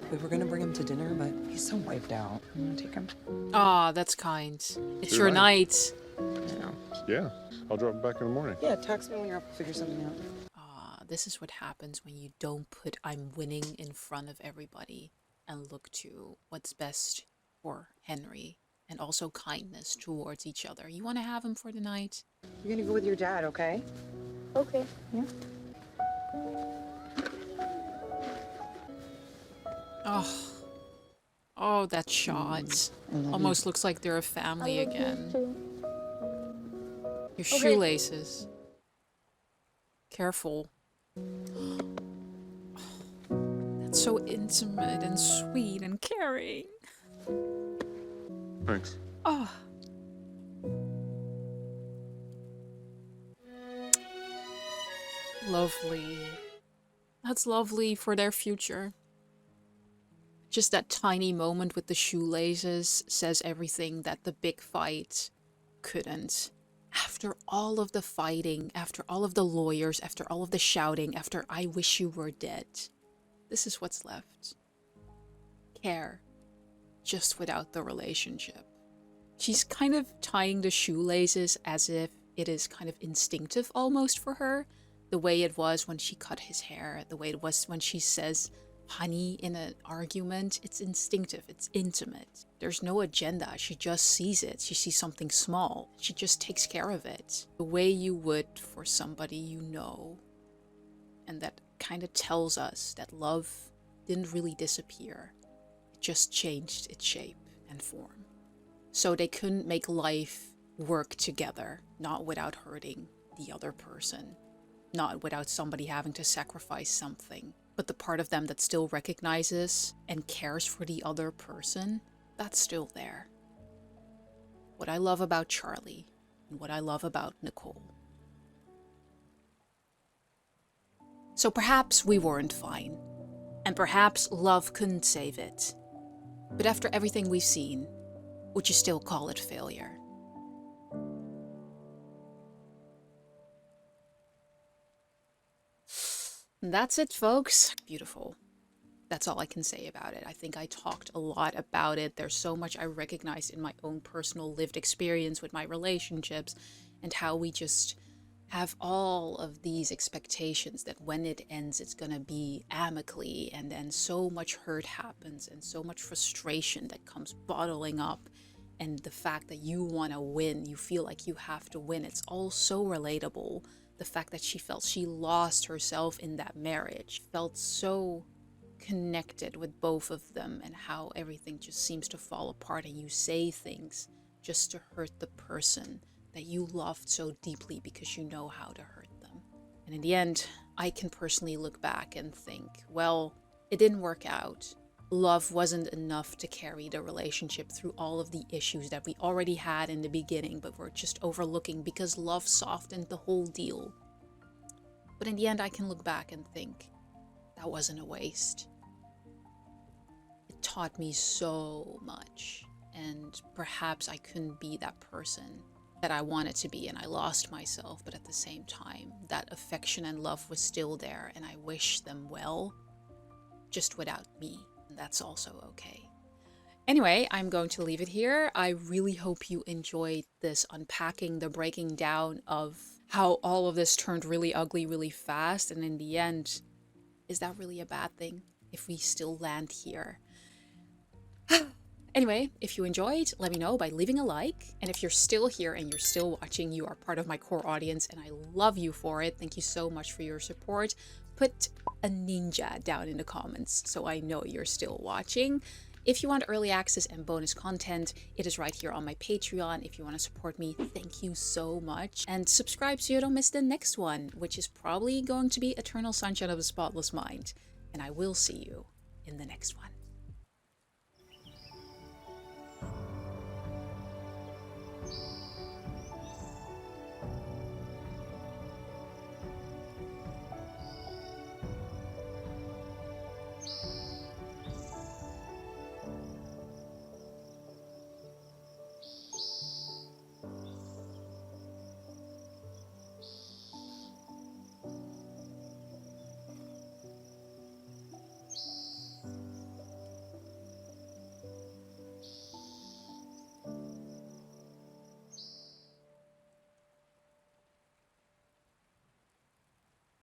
We were gonna bring him to dinner, but he's so wiped out. I'm gonna take him. Ah, that's kind. It's Your your night. Yeah, I'll drop back in the morning. Yeah, text me when you're up. Figure something out. This is what happens when you don't put "I'm winning" in front of everybody and look to what's best for Henry and also kindness towards each other. You want to have him for the night? You're gonna go with your dad, okay? Okay. Yeah. Oh, that shot. Almost looks like they're a family again. Your shoelaces. Careful. That's so intimate and sweet and caring. Thanks. Oh. Lovely. That's lovely for their future. Just that tiny moment with the shoelaces says everything that the big fight couldn't. After all of the fighting, after all of the lawyers, after all of the shouting, after "I wish you were dead," this is what's left. Care. Just without the relationship. She's kind of tying the shoelaces as if it is kind of instinctive almost for her. The way it was when she cut his hair, the way it was when she says honey in an argument. It's instinctive, it's intimate. There's no agenda, she just sees it. She sees something small, she just takes care of it. The way you would for somebody you know. And that kind of tells us that love didn't really disappear. It just changed its shape and form. So they couldn't make life work together, not without hurting the other person, not without somebody having to sacrifice something. But the part of them that still recognizes and cares for the other person, that's still there. What I love about Charlie and what I love about Nicole. So perhaps we weren't fine, and perhaps love couldn't save it. But after everything we've seen, would you still call it failure? And that's it, folks. Beautiful. That's all I can say about it. I think I talked a lot about it. There's so much I recognized in my own personal lived experience with my relationships and how we just have all of these expectations that when it ends, it's gonna be amicably, and then so much hurt happens and so much frustration that comes bottling up. And the fact that you want to win, you feel like you have to win. It's all so relatable. The fact that she felt she lost herself in that marriage, felt so connected with both of them, and how everything just seems to fall apart and you say things just to hurt the person that you loved so deeply because you know how to hurt them. And in the end, I can personally look back and think, well, it didn't work out. Love wasn't enough to carry the relationship through all of the issues that we already had in the beginning, but we're just overlooking because love softened the whole deal. But in the end, I can look back and think, that wasn't a waste. It taught me so much, and perhaps I couldn't be that person that I wanted to be, and I lost myself, but at the same time, that affection and love was still there, and I wish them well, just without me. That's also okay. Anyway, I'm going to leave it here. I really hope you enjoyed this unpacking, the breaking down of how all of this turned really ugly really fast. And in the end, is that really a bad thing if we still land here? Anyway, if you enjoyed, let me know by leaving a like. And if you're still here and you're still watching, you are part of my core audience and I love you for it. Thank you so much for your support. Put a ninja down in the comments so I know you're still watching. If you want early access and bonus content, it is right here on my Patreon. If you want to support me, thank you so much. And subscribe so you don't miss the next one, which is probably going to be Eternal Sunshine of a Spotless Mind. And I will see you in the next one.